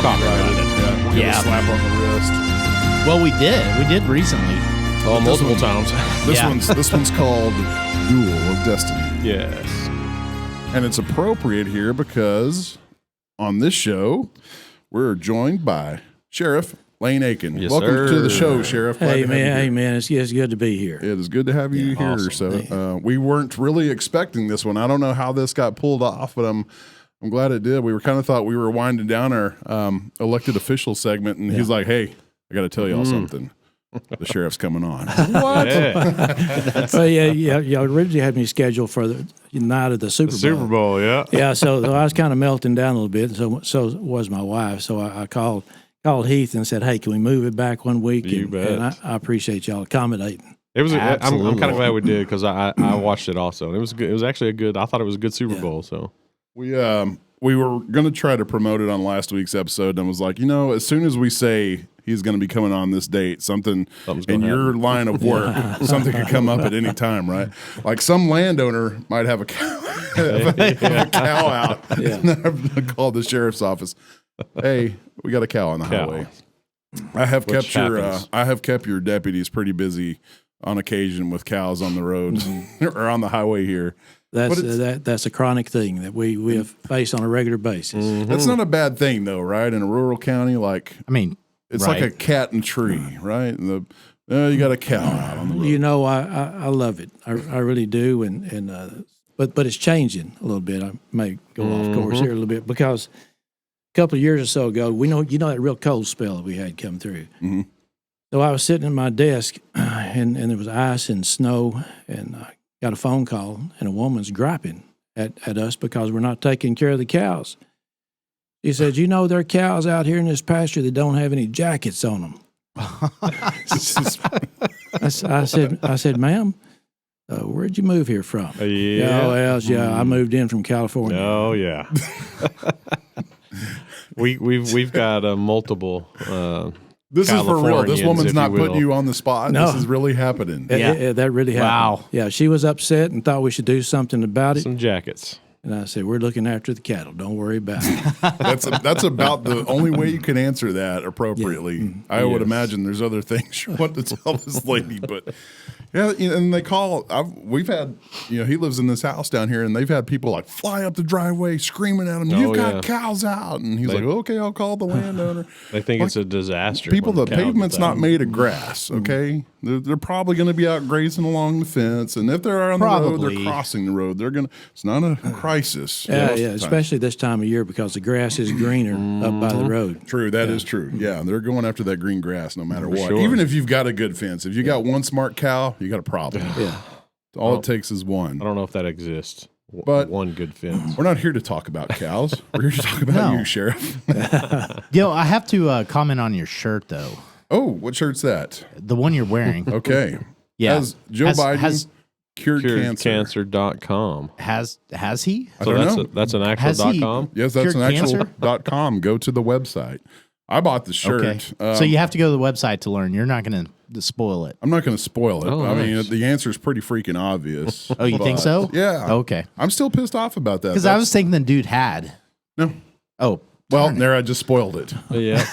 talk about it. Yeah, we'll get a slap on the wrist. Well, we did recently. Oh, multiple times. This one's called Duel of Destiny. Yes. And it's appropriate here because on this show, we're joined by Sheriff Lane Akin. Yes, Welcome sir. to the show, Sheriff. Glad Hey to have you here. man, it's good to be here. It is good to have you here. awesome. So we weren't really expecting this one. I don't know how this got pulled off, but I'm glad it did. We were kind of thought we were winding down our elected official segment, and he's like, "Hey, I got to tell y'all something. The sheriff's coming on." What? Well, y'all originally had me scheduled for the night of the Super Bowl. Super Bowl, yeah. Yeah, so I was kind of melting down a little bit. So was my wife. So I called Heath and said, "Hey, can we move it back one week?" You bet. And I appreciate y'all accommodating. It was. I'm Absolutely. kind of glad we did because I watched it also. It was good. It was actually a good. I thought it was a good Super Bowl. So We were going to try to promote it on last week's episode, and was like, as soon as we say he's going to be coming on this date, something's Something's in gonna your line of work, something could come up at any time, right? Like some landowner might have a cow, have a cow out, and I've called the sheriff's office. Hey, we got a cow on the highway. I have kept your deputies pretty busy on occasion with cows on the road or on the highway here. That's a chronic thing that we have faced on a regular basis. That's not a bad thing though, right? In a rural county, it's like a cat and tree, right? And you got a cow out on the road. I love it. I really do. But it's changing a little bit. I may go off course here a little bit because a couple of years or so ago, that real cold spell that we had come through. Mm-hmm. So I was sitting at my desk and there was ice and snow, and I got a phone call, and a woman's griping at us because we're not taking care of the cows. He said, there are cows out here in this pasture that don't have any jackets on them. I said, ma'am, where'd you move here from? I moved in from California. Oh yeah. we've got multiple. This is for real. This Californians, woman's if not you putting will. you on the spot. No. This is really happening. That really happened. Wow. Yeah, she was upset and thought we should do something about it. Some jackets. And I said, we're looking after the cattle. Don't worry about it. That's about the only way you can answer that appropriately. Yeah. I would Yes. imagine there's other things you want to tell this lady, but yeah, and they call. We've had, he lives in this house down here, and they've had people like fly up the driveway screaming at him, "You've got cows out!" And he's like, "Okay, I'll call the landowner." They think it's a disaster. People, when the cow pavement's gets not out. made of grass. Okay, they're probably going to be out grazing along the fence, and if they're on the road, Probably. they're crossing the road. They're gonna. It's not a crisis. Yeah, most of the time. especially this time of year because the grass is greener up by the road. True, that is true. Yeah, they're going after that green grass no matter what. sure. Even if you've got a good fence, if you got one smart cow, you got a problem. Yeah. All it takes is one. I don't know if that exists. But- one good fence. We're not here to talk about cows. We're here to talk about No. you, Sheriff. I have to comment on your shirt though. Oh, what shirt's that? The one you're wearing. Okay. Yeah. Has Joe Biden cured cancer? CuredCancer.com. Has he? I So don't that's know. That's an actual Has he- .com. Yes, that's Cured an actual cancer? .com. Go to the website. I bought the shirt. Okay. So you have to go to the website to learn. You're not going to spoil it. I'm not going to spoil it. Oh, I mean, nice. the answer is pretty freaking obvious. Oh, you think so? Yeah. Okay. I'm still pissed off about that. Because I was thinking the dude had. No. Oh, Well, there I just spoiled it. Yeah.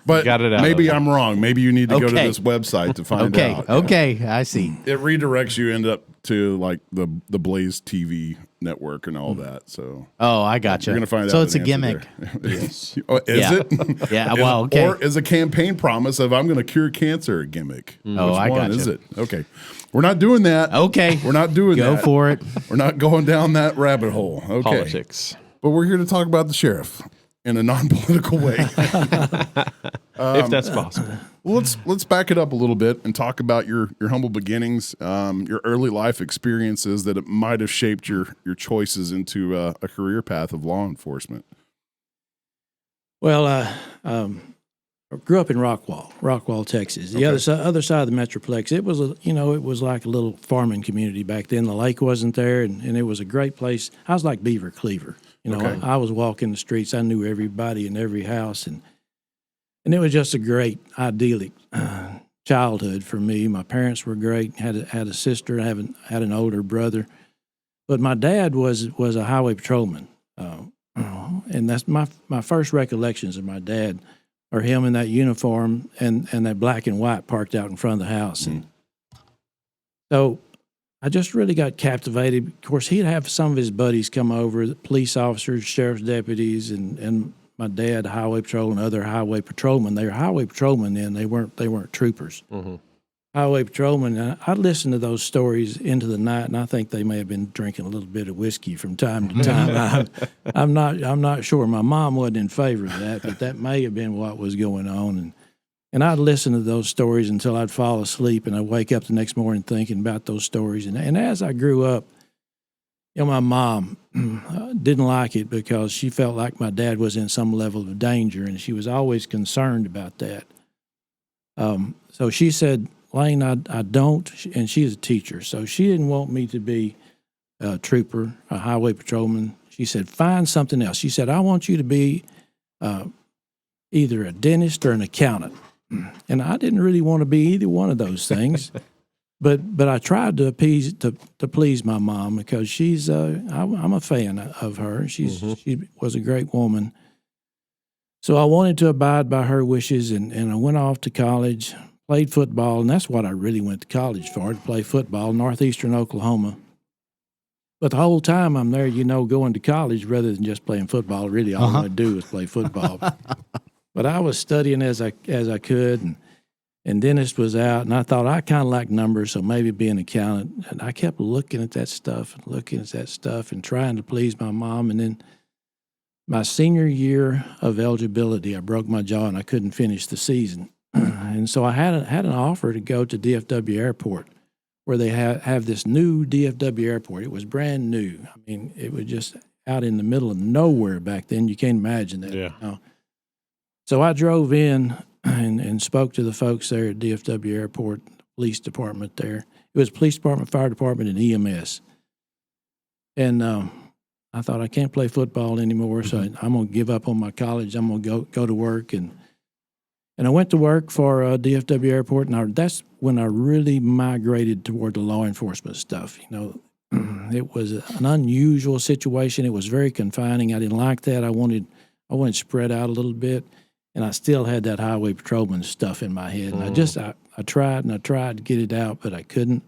But Got it out maybe of it. I'm wrong. Maybe you need to go to Okay. this website to find okay. out. Okay. I see. It redirects you end up to like the Blaze TV network and all that. So Oh, I gotcha. you're gonna find out. So it's a an answer gimmick. there. Yes. Oh, is Yeah. it? Yeah. Is- Well, okay. Or is a campaign promise of I'm going to cure cancer a gimmick? Oh, Which I one gotcha. is it? Okay. We're not doing that. Okay. We're not doing Go that. for it. We're not going down that rabbit hole. Okay. Politics. But we're here to talk about the sheriff in a non-political way. If that's possible. Well, let's back it up a little bit and talk about your humble beginnings, your early life experiences that it might have shaped your choices into a career path of law enforcement. Well, I grew up in Rockwall, Texas. The other side of the Metroplex. It was it was like a little farming community back then. The lake wasn't there, and it was a great place. I was like Beaver Cleaver. Okay. I was walking the streets. I knew everybody in every house, and it was just a great, idyllic childhood for me. My parents were great. Had a sister. Had an older brother, but my dad was a highway patrolman. and that's my first recollections of my dad are him in that uniform and that black and white parked out in front of the house. And so I just really got captivated. Of course, he'd have some of his buddies come over, the police officers, sheriff's deputies, and my dad, highway patrol, and other highway patrolmen. They were highway patrolmen then. They weren't troopers. Highway patrolmen. And I'd listen to those stories into the night, and I think they may have been drinking a little bit of whiskey from time to time. I'm not sure. My mom wasn't in favor of that, but that may have been what was going on. And I'd listen to those stories until I'd fall asleep, and I'd wake up the next morning thinking about those stories. And as I grew up, my mom didn't like it because she felt like my dad was in some level of danger, and she was always concerned about that. So she said, Lane, I don't, and she's a teacher, so she didn't want me to be a trooper, a highway patrolman. She said, find something else. She said, I want you to be either a dentist or an accountant. And I didn't really want to be either one of those things, but I tried to please my mom because she's I'm a fan of her. She was a great woman. So I wanted to abide by her wishes, and I went off to college, played football, and that's what I really went to college for, to play football, northeastern Oklahoma. But the whole time I'm there, going to college rather than just playing football, really all I wanted to do was play football. But I was studying as I could, and dentist was out, and I thought I kind of like numbers, so maybe be an accountant. And I kept looking at that stuff and trying to please my mom. And then my senior year of eligibility, I broke my jaw and I couldn't finish the season. And so I had an offer to go to DFW Airport, where they have this new DFW Airport. It was brand new. I mean, it was just out in the middle of nowhere back then. You can't imagine that. Yeah. So I drove in and spoke to the folks there at DFW Airport, the police department there. It was police department, fire department, and EMS. And I thought, I can't play football anymore, so I'm going to give up on my college. I'm going to go to work. And I went to work for DFW Airport, and that's when I really migrated toward the law enforcement stuff. It was an unusual situation. It was very confining. I didn't like that. I wanted spread out a little bit. And I still had that highway patrolman stuff in my head. And I tried to get it out, but I couldn't.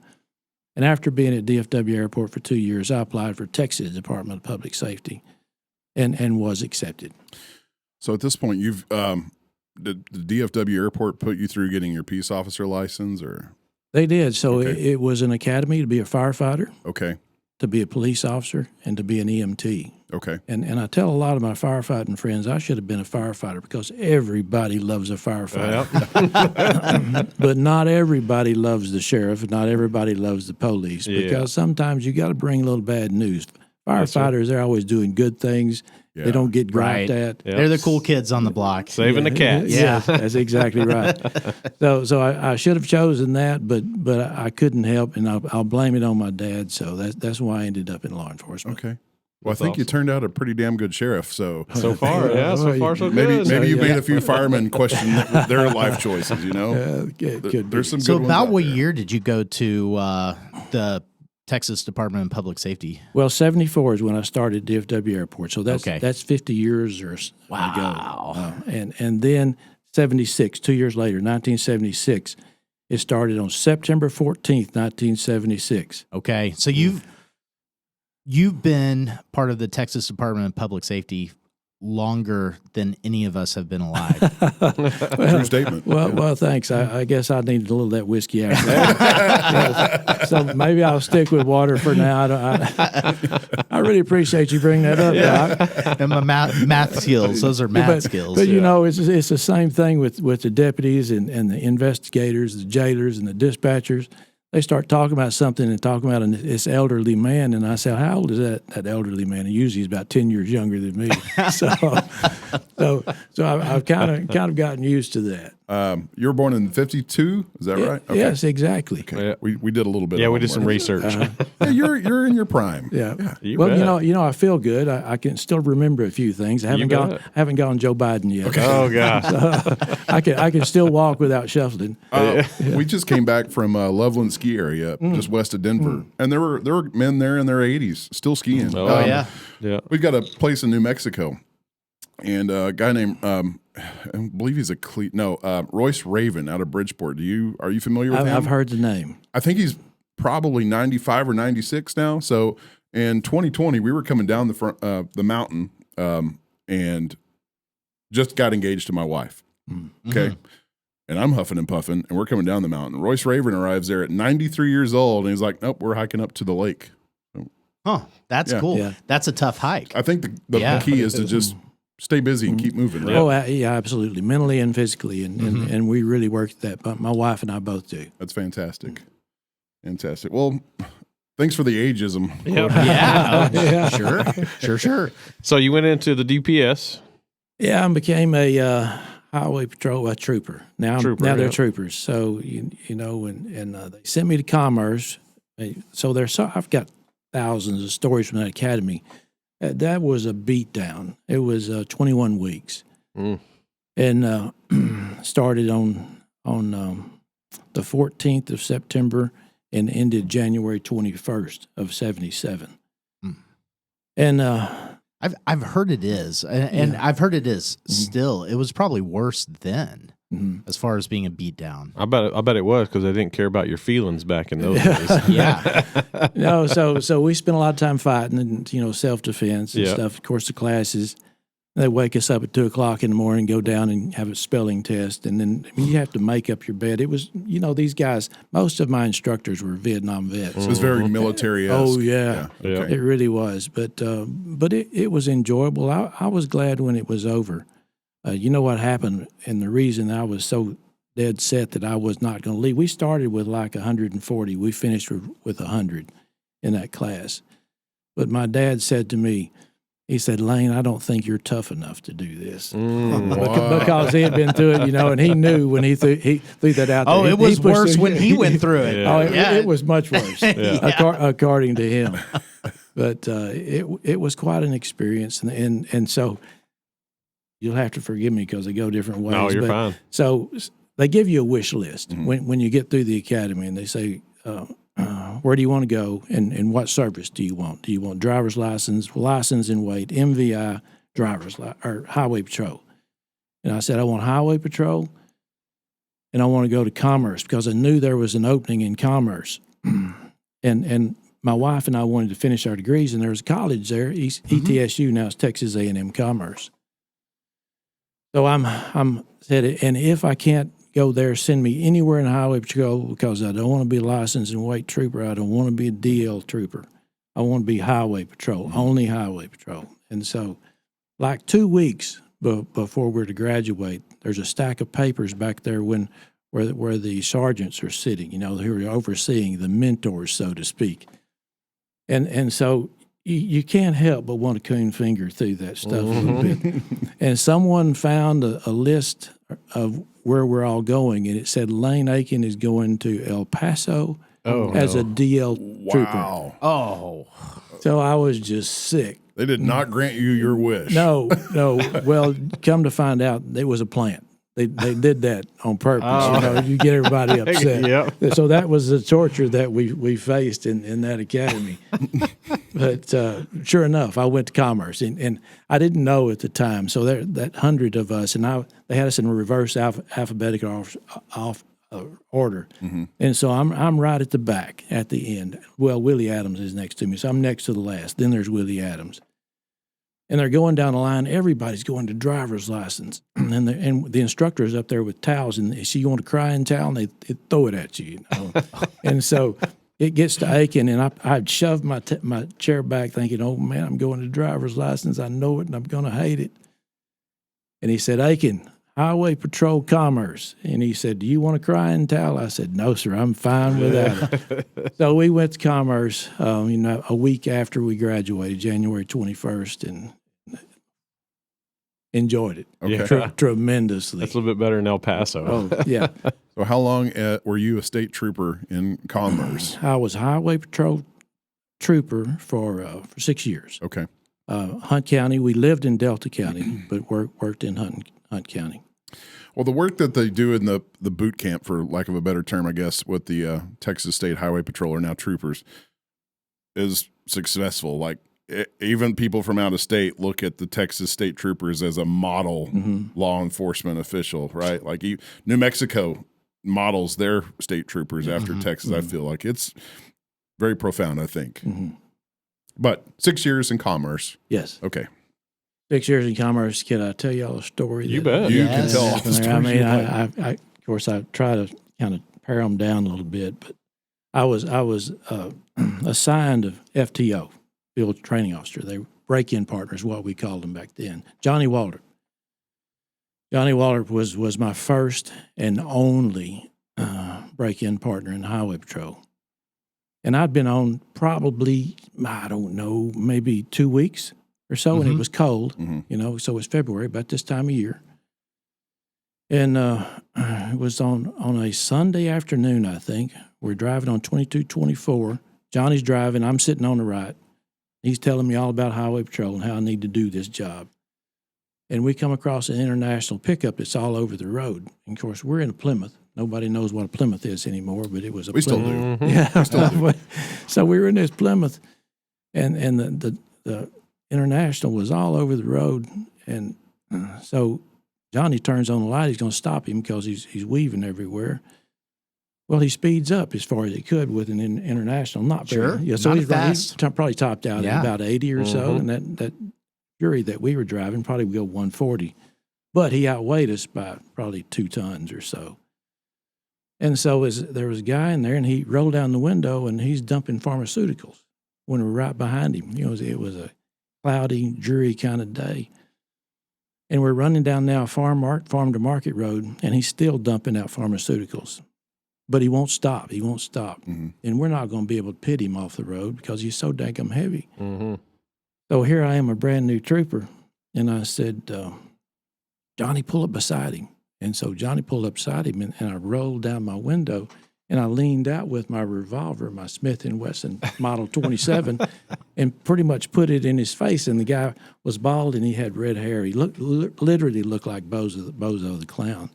And after being at DFW Airport for 2 years, I applied for Texas Department of Public Safety and was accepted. So at this point, did the DFW Airport put you through getting your peace officer license, or? They did. So Okay. it was an academy to be a firefighter, Okay. to be a police officer, and to be an EMT. Okay. And I tell a lot of my firefighting friends I should have been a firefighter because everybody loves a firefighter. But not everybody loves the sheriff, and not everybody loves the police because sometimes you got to bring a little bad news. Firefighters, they're always doing good things. Yeah. They don't get griped Right. at. Yep. They're the cool kids on the block. Saving the cats. Yeah. That's exactly right. So I should have chosen that, but I couldn't help, and I'll blame it on my dad. So that's why I ended up in law enforcement. Okay. Well, That's I think you awesome. turned out a pretty damn good sheriff. So So far, yeah, so far so good. maybe you Yeah. made a few firemen question their life choices. There's some So good ones about out what there. year did you go to the Texas Department of Public Safety? Well, 74 is when I started DFW Airport. So that's Okay. that's 50 years or Wow. ago. And then 76, 2 years later, 1976, it started on September 14th, 1976. Okay. So you've been part of the Texas Department of Public Safety longer than any of us have been alive. True statement. Well, thanks. I guess I needed a little of that whiskey after that. So maybe I'll stick with water for now. I really appreciate you bringing that up, Doc. And my math skills, those are math skills. But it's the same thing with the deputies and the investigators, the jailers, and the dispatchers. They start talking about something and talking about this elderly man, and I say, "How old is that elderly man?" And usually he's about 10 years younger than me. so I've kind of gotten used to that. You were born in 52, is that right? Okay. Yes, exactly. Okay. Yeah. We did a little bit. Yeah, of we did some homework. research. Yeah, you're in your prime. Yeah. You Well, bet. I feel good. I can still remember a few things. I haven't gone Joe Biden yet. Oh gosh. I can still walk without shuffling. We just came back from Loveland ski area, just west of Denver, and there were men there in their 80s still skiing. Oh, yeah. Yeah. We've got a place in New Mexico and a guy named I believe he's Royce Raven out of Bridgeport. Are you familiar with him? I've heard the name. I think he's probably 95 or 96 now. So in 2020, we were coming down the mountain and just got engaged to my wife. Mm-hmm. Okay. And I'm huffing and puffing, and we're coming down the mountain. Royce Raven arrives there at 93 years old, and he's like, nope, we're hiking up to the lake. Huh. That's Yeah. cool. Yeah. That's a tough hike. I think the Yeah. key is to just stay busy and keep moving. Right? Oh, yeah, absolutely. Mentally and physically. And we really worked that. But my wife and I both do. That's fantastic. Fantastic. Well, thanks for the ageism. Yeah. Yeah. Sure. So you went into the DPS. Yeah, I became a highway patrol trooper. Now they're yeah. troopers. So, you know, and they sent me to Commerce. So I've got thousands of stories from that academy. That was a beatdown. It was 21 weeks. And started on the 14th of September and ended January 21st of 77. And I've heard it is, and I've heard it is still. It was probably worse then, as far as being a beatdown. I bet it was because they didn't care about your feelings back in those days. Yeah. no, so we spent a lot of time fighting and, you know, self-defense and Yeah. stuff. Of course, the classes, they wake us up at 2:00 in the morning, go down and have a spelling test. And then you have to make up your bed. It was, you know, these guys, most of my instructors were Vietnam vets. It was very military-esque. Oh, yeah. Yeah. It really was. But it was enjoyable. I was glad when it was over. You know what happened, and the reason I was so dead set that I was not going to leave. We started with like 140. We finished with 100 in that class. But my dad said to me, he said, Lane, I don't think you're tough enough to do this. Because he had been through it, you know, and he knew when he threw that out there. Oh, it He was pushed worse it. when he went through it. Yeah. Oh, Yeah. it was much worse, according to him. But it was quite an experience. And so you'll have to forgive me because they go different ways. No, you're but, fine. So they give you a wish list when you get through the academy, and they say, where do you want to go, and what service do you want? Do you want driver's license and weight, MVI, or highway patrol? And I said, I want highway patrol, and I want to go to Commerce because I knew there was an opening in Commerce. and my wife and I wanted to finish our degrees, and there was a college there, ETSU, now it's Texas A&M Commerce. So I'm said, and if I can't go there, send me anywhere in highway patrol because I don't want to be a licensed and weight trooper. I don't want to be a DL trooper. I want to be highway patrol, only highway patrol. And so, like 2 weeks before we're to graduate, there's a stack of papers back there where the sergeants are sitting, you know, who are overseeing the mentors, so to speak. And so you can't help but want to coon finger through that stuff a little bit. And someone found a list of where we're all going, and it said Lane Akin is going to El Paso as a DL trooper. Wow. Oh. So I was just sick. They did not grant you your wish. No. Well, come to find out, it was a plant. They did that on purpose. You know, you get everybody upset. Yep. So that was the torture that we faced in that academy. But sure enough, I went to Commerce, and I didn't know at the time. So that 100 of us, and they had us in a reverse alphabetical order. And so I'm right at the back at the end. Well, Willie Adams is next to me, so I'm next to the last. Then there's Willie Adams. And they're going down the line. Everybody's going to driver's license. And the instructor is up there with towels. And if you want a crying towel, and they throw it at you. You know? And so it gets to Akin, and I'd shove my chair back thinking, oh, man, I'm going to driver's license. I know it, and I'm going to hate it. And he said, Akin, Highway Patrol Commerce. And he said, do you want a crying towel? I said, no, sir, I'm fine without it. So we went to Commerce, a week after we graduated, January 21st, and enjoyed it Okay. tremendously. That's a little bit better than El Paso. Oh, yeah. So how long were you a state trooper in Commerce? I was Highway Patrol trooper for 6 years. Okay. Hunt County. We lived in Delta County, but worked in Hunt County. Well, the work that they do in the boot camp, for lack of a better term, I guess, with the Texas State Highway Patrol, or now troopers, is successful. Like, even people from out of state look at the Texas state troopers as a model law enforcement official, right? Like New Mexico models their state troopers after Texas. I feel like it's very profound, I think. But 6 years in commerce. Yes. Okay. 6 years in commerce. Can I tell y'all a story? You bet. You can tell all the stories. I mean, you like. I of course, I try to kind of pare them down a little bit, but I was assigned a FTO, field training officer. They were break-in partners, what we called them back then. Johnny Waldrop. Johnny Waldrop was my first and only break-in partner in Highway Patrol. And I'd been on probably, I don't know, maybe 2 weeks or so, and it was cold, so it was February, about this time of year. And it was on a Sunday afternoon, I think. We're driving on 2224. Johnny's driving. I'm sitting on the right. He's telling me all about Highway Patrol and how I need to do this job. And we come across an international pickup that's all over the road. And, of course, we're in a Plymouth. Nobody knows what a Plymouth is anymore, but it was a Still Plymouth. do. Yeah. So we were in this Plymouth, and the international was all over the road. And so Johnny turns on the light. He's going to stop him because he's weaving everywhere. Well, he speeds up as far as he could with an international. Not very. Sure. Yeah, so Not he's fast. probably topped out at about 80 or so, and that Fury that we were driving probably would go 140. But he outweighed us by probably 2 tons or so. And so there was a guy in there, and he rolled down the window, and he's dumping pharmaceuticals when we're right behind him. It was a cloudy, dreary kind of day. And we're running down now farm to market road, and he's still dumping out pharmaceuticals. But he won't stop. He won't stop. And we're not going to be able to pit him off the road because he's so daggum heavy. So here I am, a brand new trooper, and I said, Johnny, pull up beside him. And so Johnny pulled up beside him, and I rolled down my window, and I leaned out with my revolver, my Smith & Wesson Model 27, and pretty much put it in his face. And the guy was bald, and he had red hair. He literally looked like Bozo the Clown.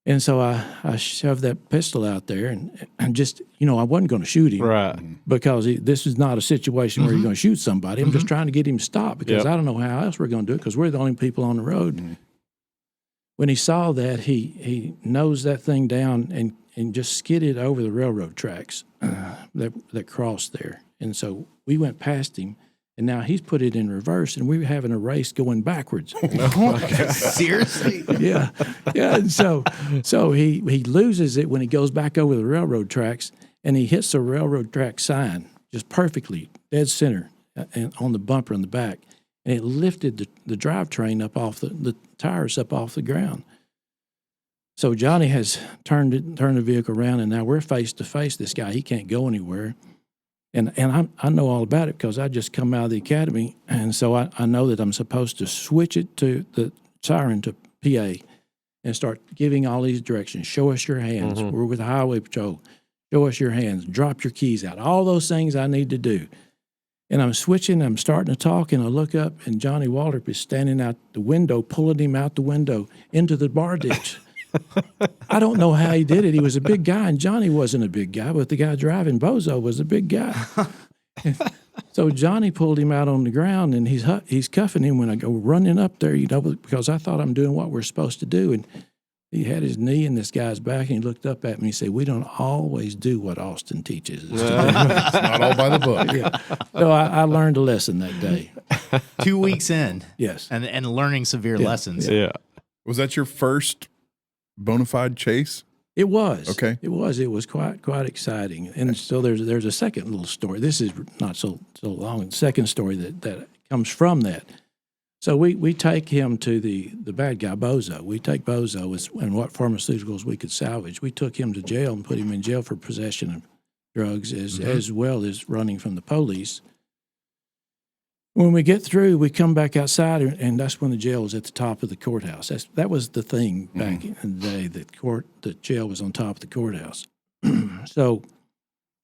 And so I shoved that pistol out there, and just, I wasn't going to shoot him. Right. Because this is not a situation where you're going to shoot somebody. I'm just trying to get him to stop because I don't know how else we're going to do it because we're the only people on the road. When he saw that, he nosed that thing down and just skidded over the railroad tracks that crossed there. And so we went past him, and now he's put it in reverse, and we were having a race going backwards. Seriously? Yeah. And so he loses it when he goes back over the railroad tracks, and he hits the railroad track sign just perfectly, dead center, and on the bumper in the back. And it lifted the drivetrain up off the tires up off the ground. So Johnny has turned the vehicle around, and now we're face to face. This guy, he can't go anywhere. And I know all about it because I just come out of the academy, and so I know that I'm supposed to switch it to the siren to PA and start giving all these directions. Show us your hands. We're with the Highway Patrol. Show us your hands. Drop your keys out. All those things I need to do. And I'm switching, I'm starting to talk, and I look up, and Johnny Waldrop is standing out the window, pulling him out the window into the bar ditch. I don't know how he did it. He was a big guy, and Johnny wasn't a big guy, but the guy driving Bozo was a big guy. So Johnny pulled him out on the ground, and he's cuffing him when I go running up there, because I thought I'm doing what we're supposed to do. And he had his knee in this guy's back, and he looked up at me and said, "We don't always do what Austin teaches us to do." It's not all by the book. Yeah. So I learned a lesson that day. 2 weeks in. Yes. And learning severe lessons. Yeah. Was that your first bona fide chase? It was. Okay. It was quite exciting. And so there's a second little story. This is not so long. The second story that comes from that. So we take him to the bad guy, Bozo. We take Bozo and what pharmaceuticals we could salvage. We took him to jail and put him in jail for possession of drugs as well as running from the police. When we get through, we come back outside, and that's when the jail was at the top of the courthouse. That was the thing back in the day, the jail was on top of the courthouse. So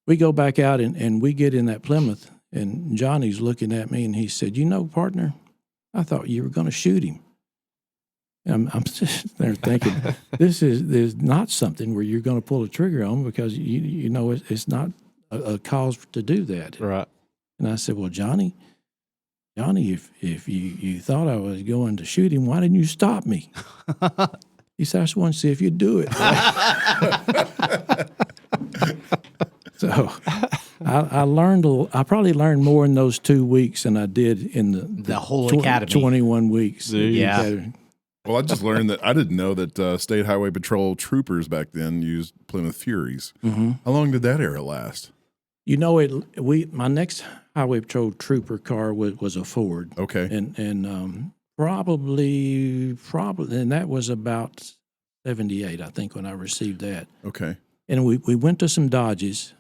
we go back out, and we get in that Plymouth, and Johnny's looking at me, and he said, partner, I thought you were going to shoot him. And I'm just there thinking, this is not something where you're going to pull a trigger on because it's not a cause to do that. Right. And I said, well, Johnny, Johnny, if you thought I was going to shoot him, why didn't you stop me? He said, I just want to see if you'd do it. So I learned. I probably learned more in those 2 weeks than I did in The whole academy. 21 weeks. Yeah. Academy. Well, I just learned that I didn't know that State Highway Patrol troopers back then used Plymouth Furies. Mm-hmm. How long did that era last? You know, my next highway patrol trooper car was a Ford. Okay. And probably, and that was about 78, I think, when I received that. Okay. And we went to some Dodges,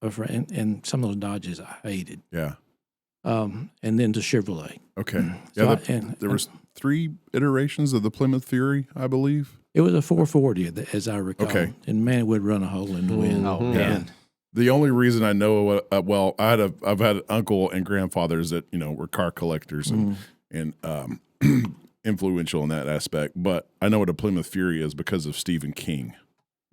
and some of those Dodges I hated. Yeah. And then to Chevrolet. Okay. So Yeah. There was 3 iterations of the Plymouth Fury, I believe. It was a 440, as I recall. Okay. And man, it would run a hole in the wind. Oh, Yeah. man. The only reason I know, well, I've had an uncle and grandfathers that were car collectors and influential in that aspect. But I know what a Plymouth Fury is because of Stephen King.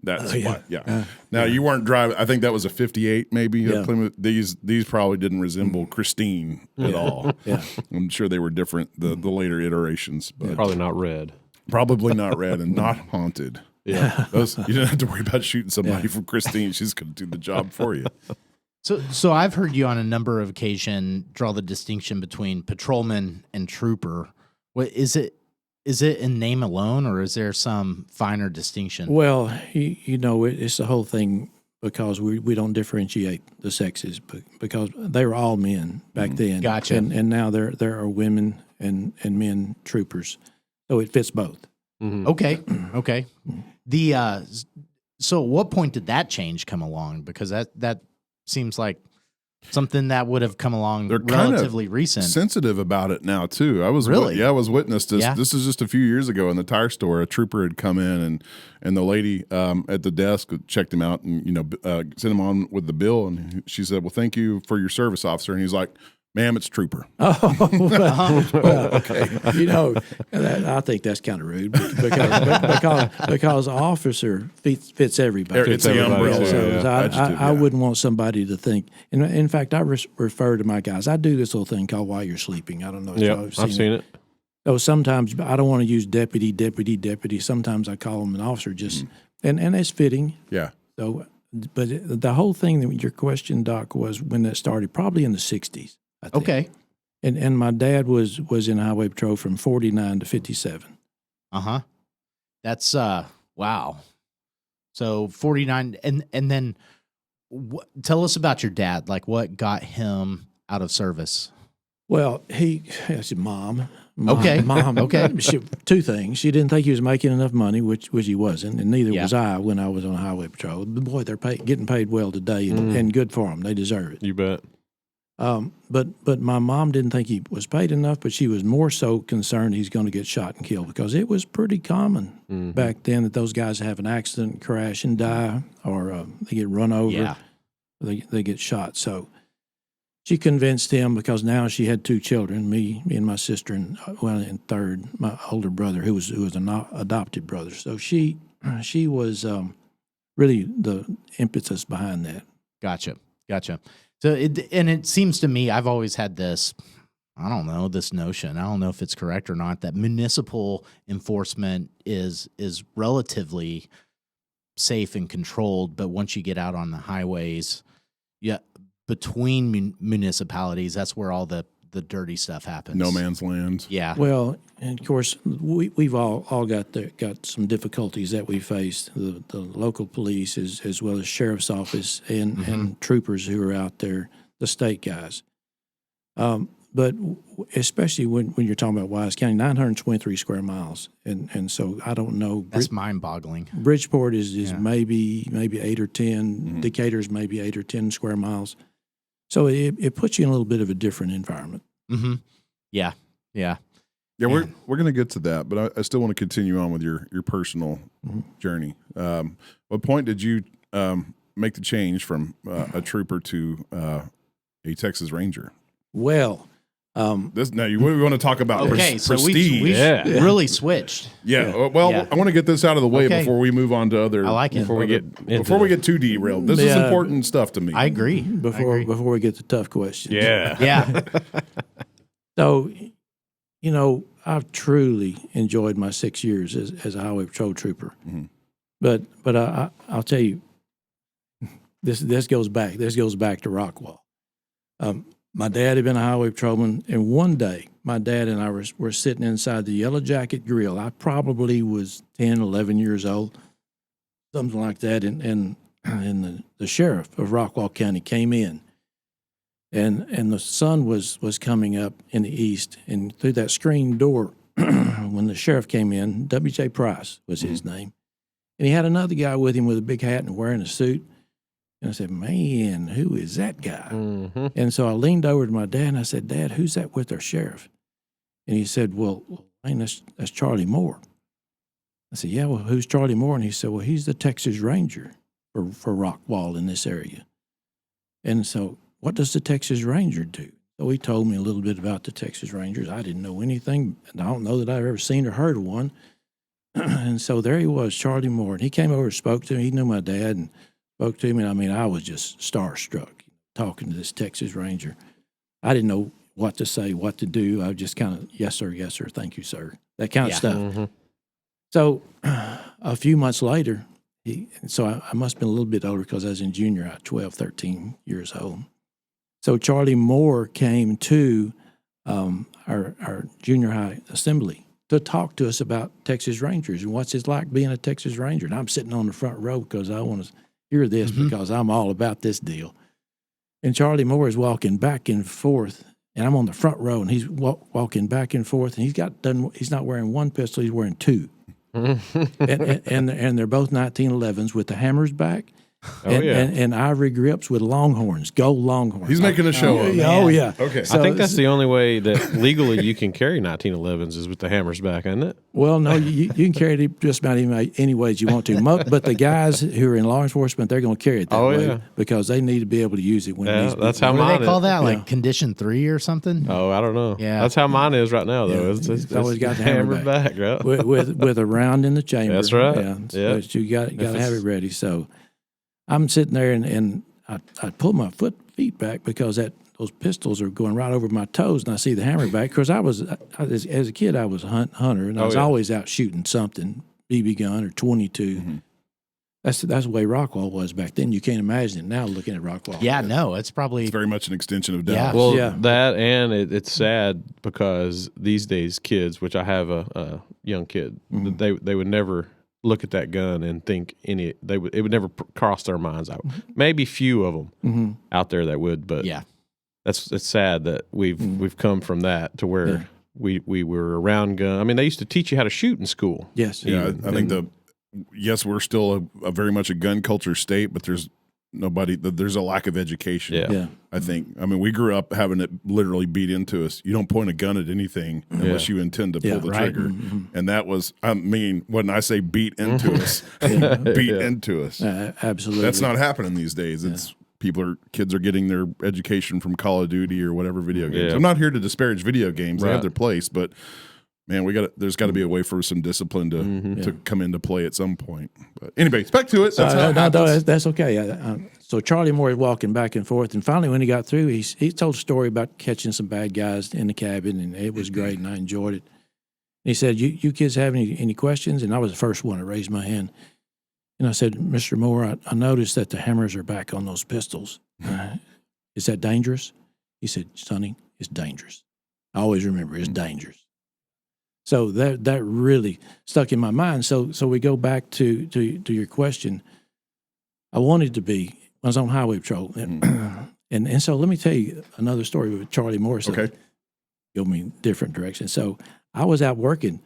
That's why. Yeah. Now you weren't driving. I think that was a '58, maybe. Yeah. Plymouth. These probably didn't resemble Christine at all. Yeah. I'm sure they were different. The later iterations, but Probably not red. probably not red and not haunted. Yeah. Those, you don't have to worry about shooting somebody from Christine. She's going to do the job for you. So I've heard you on a number of occasions draw the distinction between patrolman and trooper. What is it? Is it in name alone, or is there some finer distinction? Well, it's the whole thing because we don't differentiate the sexes because they were all men back then. Gotcha. And now there are women and men troopers, so it fits both. Mhm. Okay. The so at what point did that change come along? Because that seems like something that would have come along They're kind relatively recent. Sensitive about it now too. I was Really? I was witness to Yeah. this is just a few years ago in the tire store. A trooper had come in and the lady at the desk checked him out and sent him on with the bill, and she said, "Well, thank you for your service, officer." And he's like, "Ma'am, it's trooper." Oh, well, okay. I think that's kind of rude because officer fits everybody. It's the umbrella. So Adjective, I wouldn't want somebody to think. In fact, I refer to my guys. I do this little thing called while you're sleeping. I don't know if y'all Yeah, have I've seen it. So sometimes I don't want to use deputy. Sometimes I call them an officer, and it's fitting. Yeah. So, but the whole thing that your question, Doc, was when that started, probably in the '60s. I think. Okay. And my dad was in highway patrol from 49 to 57. That's wow. So 49, and then tell us about your dad. Like, what got him out of service? Well, I said, Mom. Okay. Mom. Okay. Two things. She didn't think he was making enough money, which he wasn't, and neither Yeah. was I when I was on highway patrol. But boy, they're getting paid well today, and good for them. They deserve it. You bet. But my mom didn't think he was paid enough, but she was more so concerned he's going to get shot and killed because it was pretty common back then that those guys have an accident, crash, and die, or they get run over. Yeah. They get shot. So she convinced him because now she had 2 children, me and my sister, and third, my older brother, who was an adopted brother. So she was really the impetus behind that. Gotcha. So it seems to me, I've always had this, I don't know, this notion. I don't know if it's correct or not, that municipal enforcement is relatively safe and controlled, but once you get out on the highways, between municipalities, that's where all the dirty stuff happens. No man's land. Yeah. Well, and of course, we've all got some difficulties that we faced. The local police, as well as sheriff's office and troopers who are out there, the state guys. But especially when you're talking about Wise County, 923 square miles, and so I don't know. That's mind-boggling. Bridgeport is maybe 8 or 10. Decatur's maybe 8 or 10 square miles. So it puts you in a little bit of a different environment. Mm-hmm. Yeah. Yeah, we're going to get to that, but I still want to continue on with your personal journey. What point did you make the change from a trooper to a Texas Ranger? Well, We want to talk about Okay, so prestige. we really switched. Well, Yeah. I want to get this out of the way Okay. before we move on to other. I like it. Before we get too derailed. This is important stuff to me. I agree. before we get to tough questions. Yeah. Yeah. So, I've truly enjoyed my 6 years as a highway patrol trooper. Mm-hmm. But I'll tell you, this goes back to Rockwall. My dad had been a highway patrolman, and one day my dad and I were sitting inside the Yellow Jacket Grill. I probably was 10, 11 years old, something like that, and the sheriff of Rockwall County came in, and the sun was coming up in the east, and through that screen door, when the sheriff came in, W.J. Price was his name, and he had another guy with him with a big hat and wearing a suit. And I said, man, who is that guy? Mm-hmm. And so I leaned over to my dad and I said, Dad, who's that with our sheriff? And he said, well, man, that's Charlie Moore. I said, yeah, well, who's Charlie Moore? And he said, well, he's the Texas Ranger for Rockwall in this area. And so what does the Texas Ranger do? So he told me a little bit about the Texas Rangers. I didn't know anything. I don't know that I've ever seen or heard of one. And so there he was, Charlie Moore. And he came over and spoke to me. He knew my dad and spoke to me. And I mean, I was just starstruck talking to this Texas Ranger. I didn't know what to say, what to do. I was just kind of, yes, sir, thank you, sir, that kind of stuff. Mm-hmm. So a few months later, I must have been a little bit older because I was in junior high, 12, 13 years old. So Charlie Moore came to our junior high assembly to talk to us about Texas Rangers and what's it like being a Texas Ranger. And I'm sitting on the front row because I want to hear this because I'm all about this deal. And Charlie Moore is walking back and forth, and I'm on the front row, and he's walking back and forth, and he's not wearing one pistol, he's wearing two. and they're both 1911s with the hammers back. And ivory grips with longhorns, gold longhorns. He's making a show of it. Oh, yeah. Okay. I think that's the only way that legally you can carry 1911s is with the hammers back, isn't it? Well, no, you can carry it just about any ways you want to. But the guys who are in law enforcement, they're going to carry it that way because they need to be able to use it when it needs to be. That's how What mine do they call is. that? Like condition 3 or something? Oh, I don't know. Yeah. That's how mine is right now, though. Yeah. It's Always got the hammered hammer back, right? with a round in the chamber. That's right. Yeah. Yeah. But you got to have it ready. So I'm sitting there and I pull my feet back because those pistols are going right over my toes, and I see the hammer back. Because as a kid, I was a hunter, and I was always out shooting something, BB gun or 22. Mm-hmm. That's the way Rockwall was back then. You can't imagine it now looking at Rockwall. Yeah, no, it's probably It's very much an extension of Dallas. Well, Yeah. that and it's sad because these days kids, which I have a young kid, they would never look at that gun and think it would never cross their minds. Maybe few of them out there that would, but it's sad that we've come from that to where we were around gun. I mean, they used to teach you how to shoot in school. Yes. Yeah, I think we're still a very much a gun culture state, but there's a lack of education. Yeah. I think. I mean, we grew up having it literally beat into us. You don't point a gun at anything unless you intend to pull the trigger. Mm-hmm. And that was, I mean, when I say beat into us, beat into us. Absolutely. That's not happening these days. It's kids are getting their education from Call of Duty or whatever video games. Yeah. I'm not here to disparage video games. They have their place, but man, there's got to be a way for some discipline to come into play at some point. But anyways, back to it. That's how it happens. That's okay. So Charlie Moore is walking back and forth, and finally when he got through, he told a story about catching some bad guys in the cabin, and it was great, and I enjoyed it. And he said, you kids have any questions? And I was the first one to raise my hand. And I said, Mr. Moore, I noticed that the hammers are back on those pistols. Is that dangerous? He said, Sonny, it's dangerous. I always remember it's dangerous. So that really stuck in my mind. So we go back to your question. I wanted to be, I was on highway patrol. And so let me tell you another story with Charlie Morris. Okay. Go me different directions. So I was out working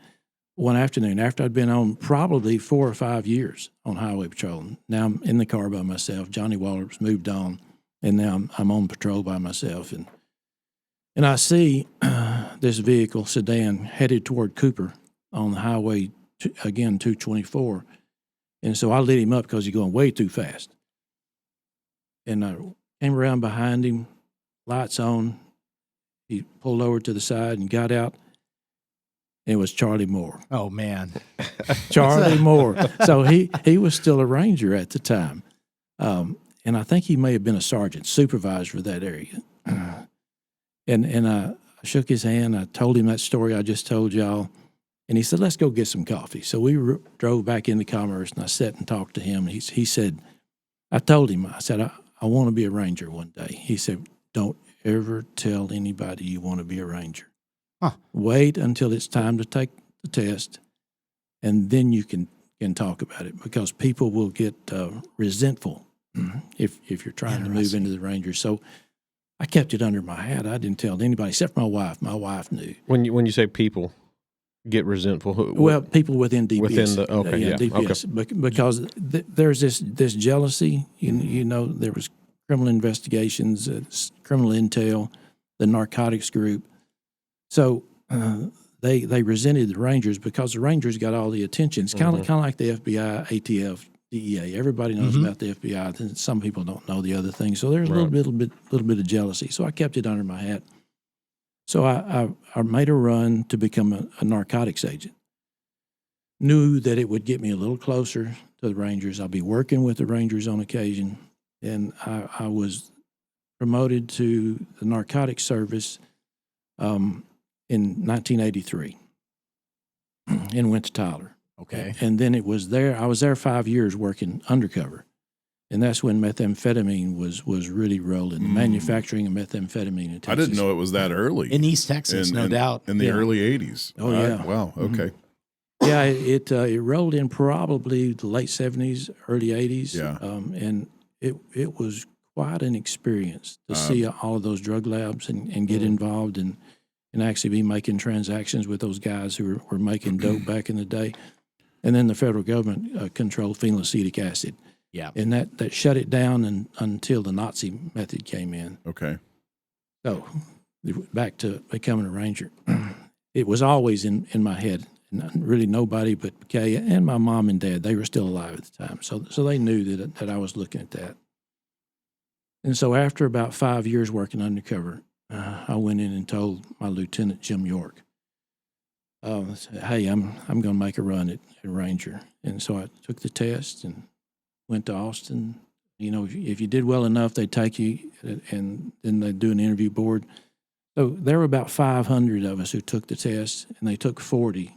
one afternoon after I'd been on probably 4 or 5 years on highway patrol. Now I'm in the car by myself. Johnny Waller's moved on, and now I'm on patrol by myself. And I see this vehicle, sedan, headed toward Cooper on the highway, 224. And so I lit him up because he's going way too fast. And I came around behind him, lights on. He pulled over to the side and got out. It was Charlie Moore. Oh, man. Charlie Moore. So he was still a ranger at the time. And I think he may have been a sergeant, supervisor for that area. And I shook his hand. I told him that story I just told y'all. And he said, let's go get some coffee. So we drove back into Commerce, and I sat and talked to him. And he said, I told him, I said, I want to be a Ranger one day. He said, don't ever tell anybody you want to be a Ranger. Wait until it's time to take the test, and then you can talk about it, because people will get resentful if you're trying to move into the Rangers. So I kept it under my hat. I didn't tell anybody except my wife. My wife knew. When you say people get resentful, well, people within DPS. Within the DPS, okay. Because there's this jealousy. You know, there was criminal investigations, criminal intel, the narcotics group. So they resented the Rangers because the Rangers got all the attention. It's kind of like the FBI, ATF, DEA. Everybody knows about the FBI. And some people don't know the other things. So there's a little bit of jealousy. So I kept it under my hat. So I made a run to become a narcotics agent. Knew that it would get me a little closer to the Rangers. I'll be working with the Rangers on occasion. And I was promoted to the narcotics service in 1983 and went to Tyler. Okay. And then it was there. I was there 5 years working undercover. And that's when methamphetamine was really rolling, the manufacturing of methamphetamine in Texas. I didn't know it was that early. In East Texas, no doubt. In the early 80s. Oh, yeah. Wow, okay. Yeah, it rolled in probably the late 70s, early 80s. Yeah. And it was quite an experience to see all of those drug labs and get involved and actually be making transactions with those guys who were making dope back in the day. And then the federal government controlled phenylacetic acid. Yeah. And that shut it down until the Nazi method came in. Okay. So back to becoming a Ranger. It was always in my head. And really nobody but Kay and my mom and dad, they were still alive at the time. So they knew that I was looking at that. And so after about 5 years working undercover, I went in and told my lieutenant, Jim York, hey, I'm going to make a run at Ranger. And so I took the test and went to Austin. You know, if you did well enough, they'd take you, and then they'd do an interview board. So there were about 500 of us who took the test, and they took 40.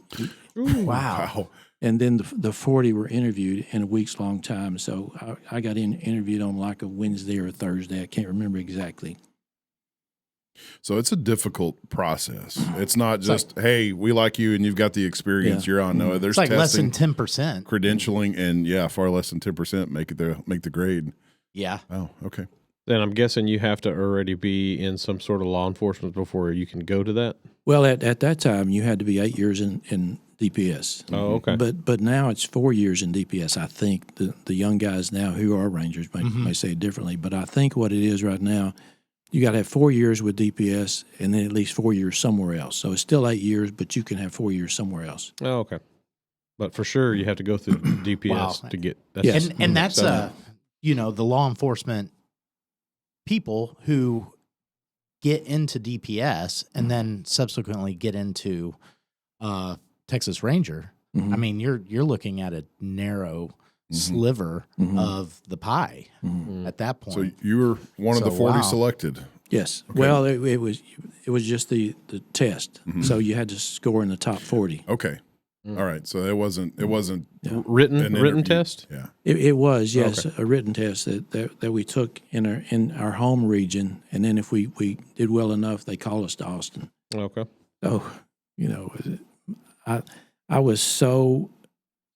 Wow. And then the 40 were interviewed in a week's-long time. So I got interviewed on like a Wednesday or a Thursday. I can't remember exactly. So it's a difficult process. It's not just, hey, we like you and you've got the experience, you're on. No, there's It's like testing, less than 10%. credentialing, and far less than 10% make the grade. Yeah. Oh, okay. Then I'm guessing you have to already be in some sort of law enforcement before you can go to that? Well, at that time, you had to be 8 years in DPS. Oh, okay. But now it's 4 years in DPS. I think the young guys now who are Rangers may say it differently, but I think what it is right now, you got to have 4 years with DPS and then at least 4 years somewhere else. So it's still 8 years, but you can have 4 years somewhere else. Oh, okay. But for sure, you have to go through DPS to get that. Yes. And that's the law enforcement people who get into DPS and then subsequently get into Texas Ranger. I mean, you're looking at a narrow sliver of the pie at that point. So you were one of the 40 selected. Yes. Okay. Well, it was just the test. So you had to score in the top 40. Okay. All right. So it wasn't written test? Yeah. It was, yes, a written test that we took in our home region, and then if we did well enough, they called us to Austin. Okay. So, I was so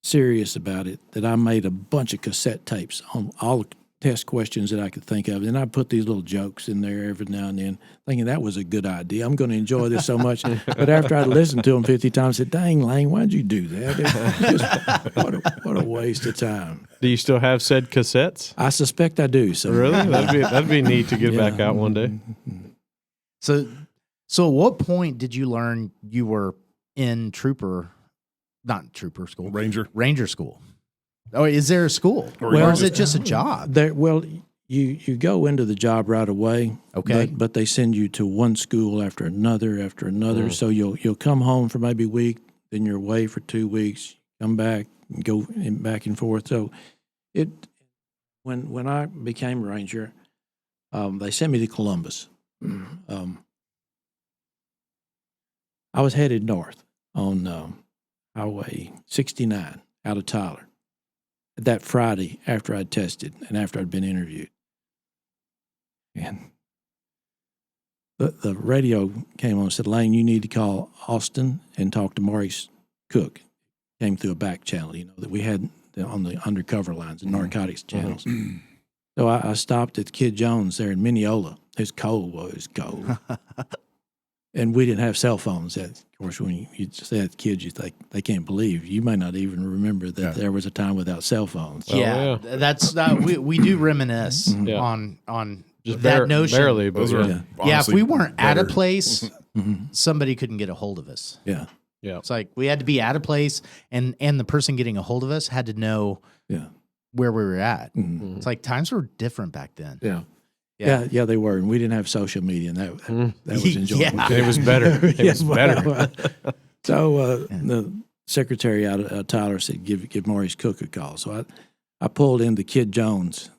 serious about it that I made a bunch of cassette tapes on all the test questions that I could think of. And I put these little jokes in there every now and then, thinking that was a good idea. I'm going to enjoy this so much. But after I'd listened to them 50 times, I said, dang, Lane, why'd you do that? What a waste of time. Do you still have said cassettes? I suspect I do. So. Really? That'd be neat to get back out one day. So at what point did you learn you were in not trooper school? Ranger school. Oh, is there a school? Or is it just a job? You go into the job right away. Okay. But they send you to one school after another. So you'll come home for maybe a week, then you're away for 2 weeks, come back and go back and forth. So when I became a Ranger, they sent me to Columbus. I was headed north on Highway 69 out of Tyler that Friday after I'd tested and after I'd been interviewed. And the radio came on and said, Lane, you need to call Austin and talk to Maurice Cook. Came through a back channel, that we had on the undercover lines, the narcotics channels. So I stopped at Kid Jones there in Mineola. It's cold. Well, it was cold. And we didn't have cell phones. Of course, when you say that to kids, you think they can't believe. You may not even remember that there was a time without cell phones. Yeah, that's we do reminisce on Just that notion. barely, but Those are If we weren't at a better. place, somebody couldn't get a hold of us. Yeah. yeah. It's like we had to be at a place, and the person getting a hold of us had to know Yeah. where we were at. Mhm. It's like times were different back then. Yeah. Yeah. Yeah, they were. And we didn't have social media, and that was enjoyable. Yeah. It was better. It was better. So the secretary out of Tyler said, give Maurice Cook a call. So I pulled in the Kid Jones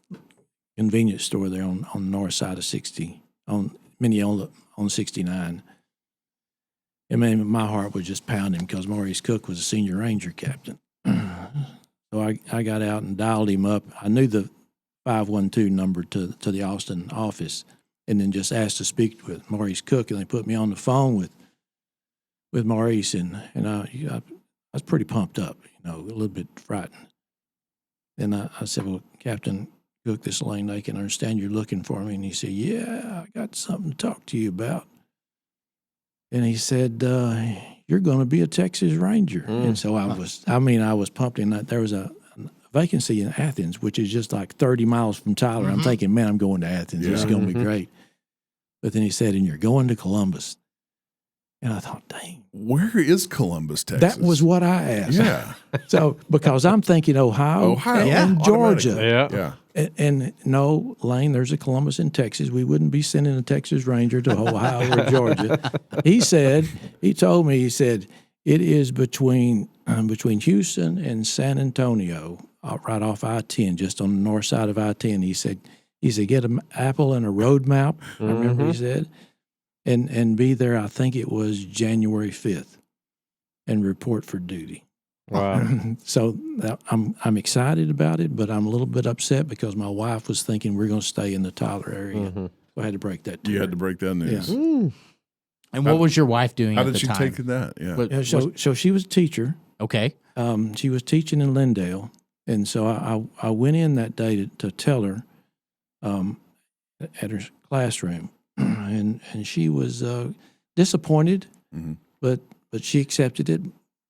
convenience store there on the north side of 60, on Mineola on 69. I mean, my heart was just pounding because Maurice Cook was a senior ranger captain. So I got out and dialed him up. I knew the 512 number to the Austin office, and then just asked to speak with Maurice Cook, and they put me on the phone with Maurice, and I was pretty pumped up, a little bit frightened. And I said, well, Captain Cook, this is Lane Akin, I understand you're looking for me. And he said, yeah, I got something to talk to you about. And he said, you're going to be a Texas Ranger. And so I was pumped in that. There was a vacancy in Athens, which is just like 30 miles from Tyler. I'm thinking, man, I'm going to Athens. This is going to be great. But then he said, and you're going to Columbus. And I thought, dang. Where is Columbus, Texas? That was what I asked. Yeah. So, because I'm thinking Ohio and Georgia. Yeah. Yeah. And no, Lane, there's a Columbus in Texas. We wouldn't be sending a Texas Ranger to Ohio or Georgia. He told me, it is between Houston and San Antonio, right off I-10, just on the north side of I-10. He said, get an apple and a road map, I remember he said, and be there, I think it was January 5th, and report for duty. Wow. So I'm excited about it, but I'm a little bit upset because my wife was thinking we're going to stay in the Tyler area. So I had to break that to You her. had to break that news. Yeah. And what was your wife doing How at did the she time? take that? Yeah. What- Yeah, so she was a teacher. okay. She was teaching in Lindale, and so I went in that day to tell her at her classroom, and she was disappointed, but she accepted it.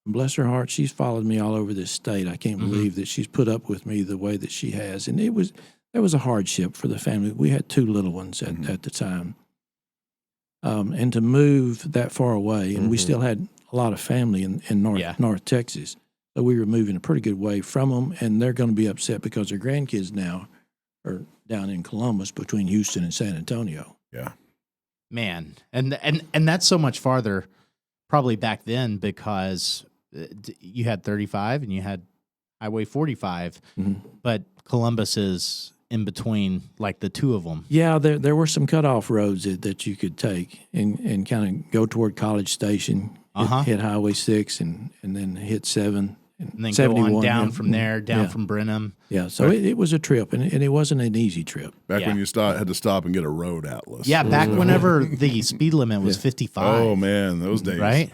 Bless her heart, she's followed me all over this state. I can't believe that she's put up with me the way that she has, and there was a hardship for the family. We had two little ones at the time, and to move that far away, and we still had a lot of family in North Texas. So we were moving a pretty good way from them, and they're going to be upset because their grandkids now are down in Columbus between Houston and San Antonio. Yeah. Man, and that's so much farther probably back then because you had 35 and you had Highway 45, but Columbus is in between like the two of them. Yeah, there were some cutoff roads that you could take and kind of go toward College Station, hit Highway 6 and then hit 7. And then 71, go on down yeah. from there, down from Brenham. Yeah, so it was a trip, and it wasn't an easy trip. Back when you had to stop and get a road atlas. Yeah, back whenever the speed limit was 55. Oh, man, those days. Right?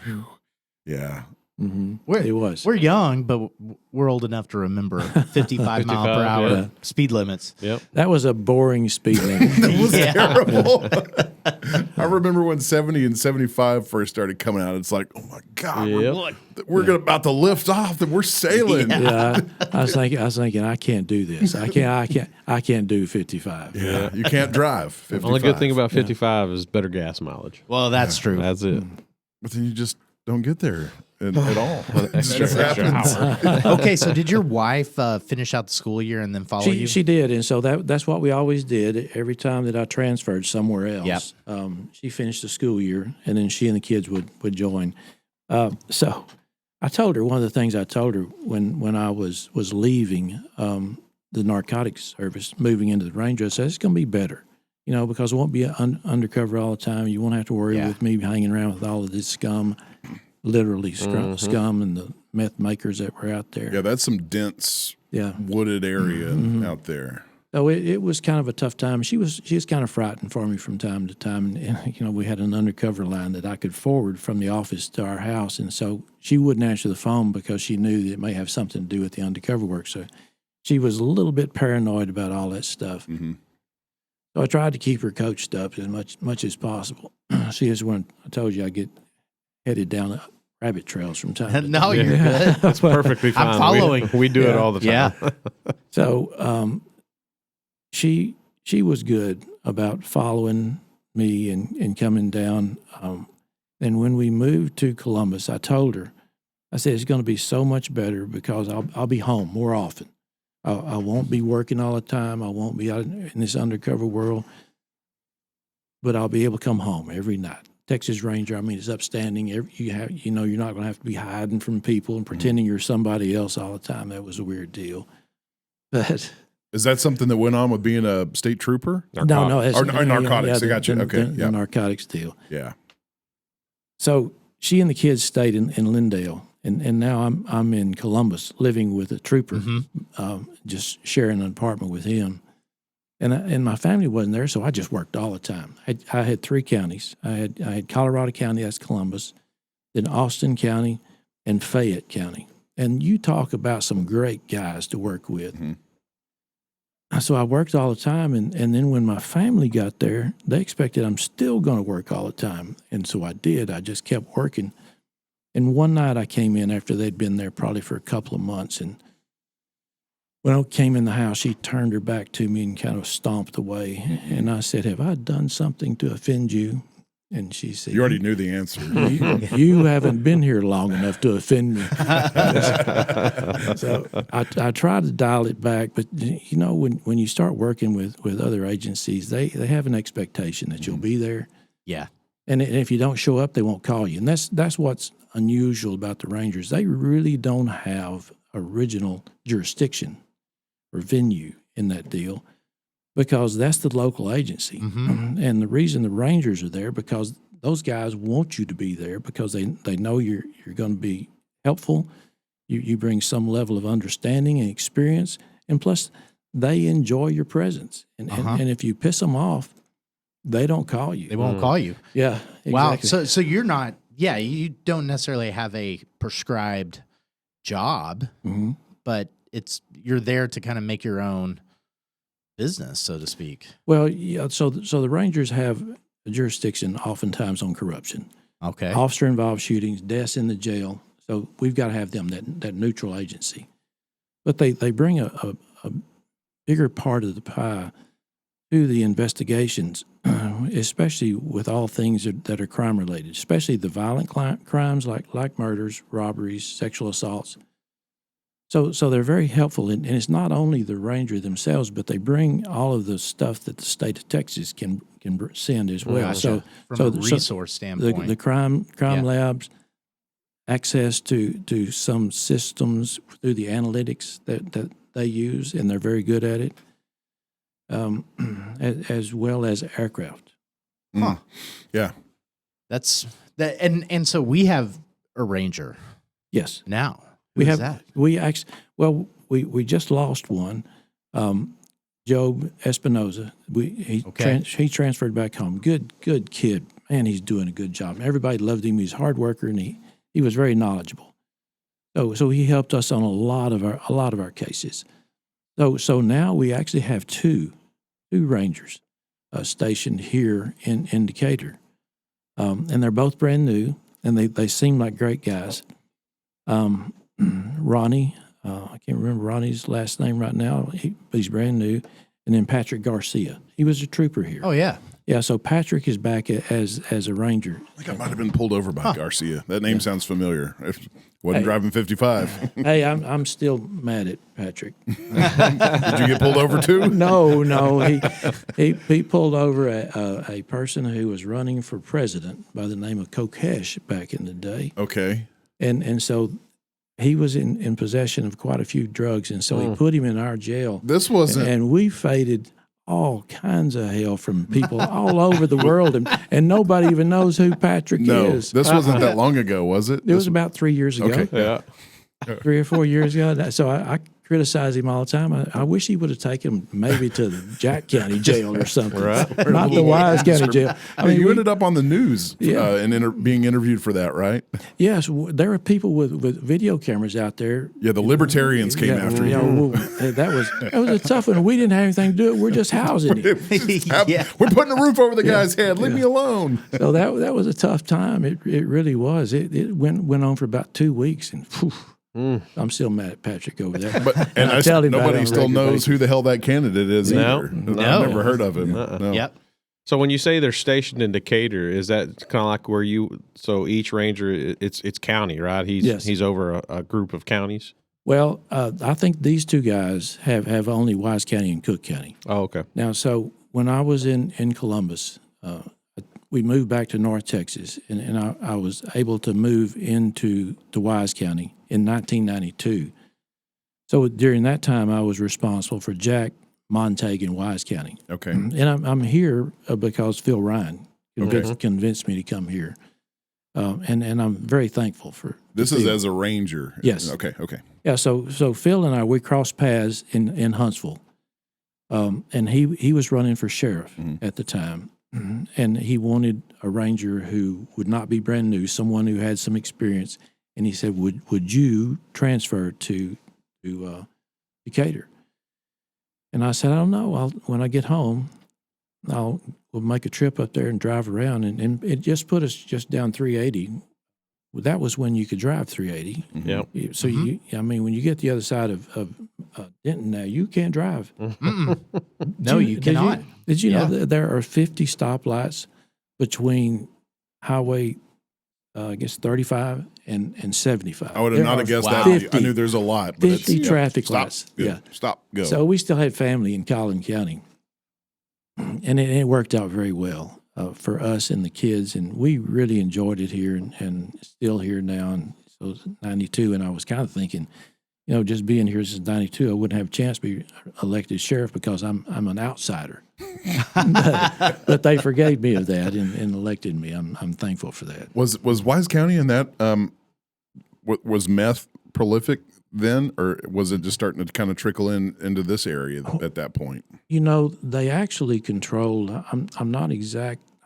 Yeah. It was. We're young, but we're old enough to remember 55 mile per hour yeah. speed limits. Yep. That was a boring speed limit. It was Yeah. terrible. I remember when 70 and 75 first started coming out. It's like, oh, my God, Yep. we're about to lift off, and we're sailing. Yeah, I was thinking, I can't do this. I can't do 55. Yeah, you can't drive 55. Only good thing about 55 is better gas mileage. Well, that's true. That's it. But then you just don't get there at all. Extra hour. Okay, so did your wife finish out the school year and then follow you? She did, and so that's what we always did. Every time that I transferred somewhere else, she finished the school year, and then she and the kids would join. So I told her, one of the things I told her when I was leaving the narcotics service, moving into the Ranger, I said, it's going to be better. because I won't be undercover all the time. You won't have to worry Yeah. with me hanging around with all of this scum, literally scum and the meth makers that were out there. Yeah, that's some dense Yeah. wooded area out there. So it was kind of a tough time. She was kind of frightened for me from time to time. And we had an undercover line that I could forward from the office to our house. And so she wouldn't answer the phone because she knew that it may have something to do with the undercover work. So she was a little bit paranoid about all that stuff. Mm-hmm. So I tried to keep her coached up as much as possible. She is when I told you I get headed down rabbit trails from time to time. No, you're good. That's perfectly fine. I'm following. We do it all the time. Yeah. So she was good about following me and coming down. And when we moved to Columbus, I told her, I said, it's going to be so much better because I'll be home more often. I won't be working all the time. I won't be out in this undercover world, but I'll be able to come home every night. Texas Ranger, I mean, it's upstanding. You're not going to have to be hiding from people and pretending you're somebody else all the time. That was a weird deal. But is that something that went on with being a state trooper? No. Or narcotics. I got you. Okay. The narcotics deal. Yeah. So she and the kids stayed in Lindale, and now I'm in Columbus living with a trooper, just sharing an apartment with him. And my family wasn't there, so I just worked all the time. I had 3 counties. I had Colorado County, that's Columbus, then Austin County, and Fayette County. And you talk about some great guys to work with. Mm-hmm. So I worked all the time, and then when my family got there, they expected I'm still going to work all the time. And so I did. I just kept working. And one night I came in after they'd been there probably for a couple of months, and when I came in the house, she turned her back to me and kind of stomped away. And I said, have I done something to offend you? And she said, You already knew the answer. You haven't been here long enough to offend me. So I try to dial it back. But, when you start working with other agencies, they have an expectation that you'll be there. Yeah. And if you don't show up, they won't call you. And that's what's unusual about the Rangers. They really don't have original jurisdiction or venue in that deal because that's the local agency. Mm-hmm. And the reason the Rangers are there because those guys want you to be there because they know you're going to be helpful. You bring some level of understanding and experience, and plus they enjoy your presence. And if you piss them off, they don't call you. They won't call you. Yeah. Exactly. Wow. So you're not. Yeah, you don't necessarily have a prescribed job, but you're there to kind of make your own business, so to speak. Well, yeah. So the Rangers have a jurisdiction oftentimes on corruption. Okay. Officer-involved shootings, deaths in the jail. So we've got to have them, that neutral agency. But they bring a bigger part of the pie to the investigations, especially with all things that are crime-related, especially the violent crimes like murders, robberies, sexual assaults. So they're very helpful, and it's not only the Ranger themselves, but they bring all of the stuff that the state of Texas can send as well. Gotcha. From a resource standpoint. The crime labs, access to some systems through the analytics that they use, and they're very good at it, as well as aircraft. Huh. Yeah. That's that, and so we have a Ranger. Yes. Now. We have that? We just lost one, Job Espinoza. He transferred back home. Good kid, man. He's doing a good job. Everybody loved him. He's a hard worker, and he was very knowledgeable. So he helped us on a lot of our cases. So now we actually have two Rangers stationed here in Decatur, and they're both brand new, and they seem like great guys. Ronnie, I can't remember Ronnie's last name right now. He's brand new. And then Patrick Garcia. He was a trooper here. Oh, yeah. Yeah, so Patrick is back as a Ranger. I think I might have been pulled over by Garcia. That name sounds familiar. Wasn't driving 55. Hey, I'm still mad at Patrick. Did you get pulled over too? No. He pulled over a person who was running for president by the name of Kokesh back in the day. Okay. And so he was in possession of quite a few drugs, and so he put him in our jail. This wasn't. And we faded all kinds of hell from people all over the world, and nobody even knows who Patrick No, is. this wasn't that long ago, was it? It was about 3 years ago. Okay. Yeah. 3 or 4 years ago. So I criticize him all the time. I wish he would have taken him maybe to the Jack County Jail or something, Right. not the Wise County Jail. I mean, you ended up on the news and being interviewed for that, right? yes, there are people with video cameras out there. Yeah, the libertarians came after you. Well, that was a tough one. We didn't have anything to do it. We're just housing him. We're putting a roof over the guy's head. Leave me alone. So that was a tough time. It really was. It went on for about 2 weeks, and whew, I'm still mad at Patrick over there. And tell him about it nobody on a still regular knows basis. who the hell that candidate is No. either. No. I've never heard of him. No. Yep. So when you say they're stationed in Decatur, is that kind of like where you? So each ranger, it's county, right? Yes. He's over a group of counties. Well, I think these two guys have only Wise County and Cook County. Oh, okay. Now, so when I was in Columbus, we moved back to North Texas, and I was able to move into the Wise County in 1992. So during that time, I was responsible for Jack, Montague, and Wise County. Okay. And I'm here because Phil Ryan convinced me to come here. And I'm very thankful for This is as a ranger. Yes. Okay. Yeah, so Phil and I, we crossed paths in Huntsville. And he was running for sheriff at the time. And he wanted a ranger who would not be brand new, someone who had some experience. And he said, would you transfer to Decatur? And I said, I don't know. When I get home, we'll make a trip up there and drive around. And it just put us just down 380. Well, that was when you could drive 380. Yep. So when you get the other side of Denton now, you can't drive. No, you cannot. Did you know that there are 50 stoplights between Highway, I guess 35 and 75? I would have not guessed that. 50, I knew there's a lot. But 50 traffic stop, lights. Go, Yeah. Stop. Go. So we still had family in Collin County, and it worked out very well for us and the kids, and we really enjoyed it here, and still here now. And so it's 92, and I was kind of thinking, just being here since 92, I wouldn't have a chance to be elected sheriff because I'm an outsider. but they forgave me of that and elected me. I'm thankful for that. Was Wise County in that was meth prolific then, or was it just starting to kind of trickle into this area at that point? They actually controlled. I'm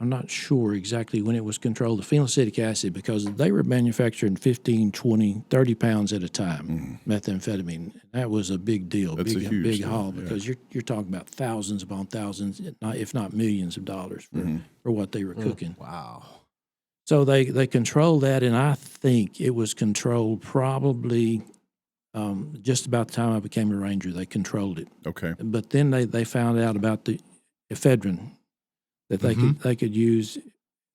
not sure exactly when it was controlled, the phenylcetic acid, because they were manufacturing 15, 20, 30 pounds at a time, methamphetamine. That was a big deal, That's a huge big deal, haul, because you're talking about thousands upon thousands, if not millions of dollars for what they were cooking. Wow. So they controlled that, and I think it was controlled probably just about the time I became a ranger. They controlled it. Okay. But then they found out about the ephedrine that they could use.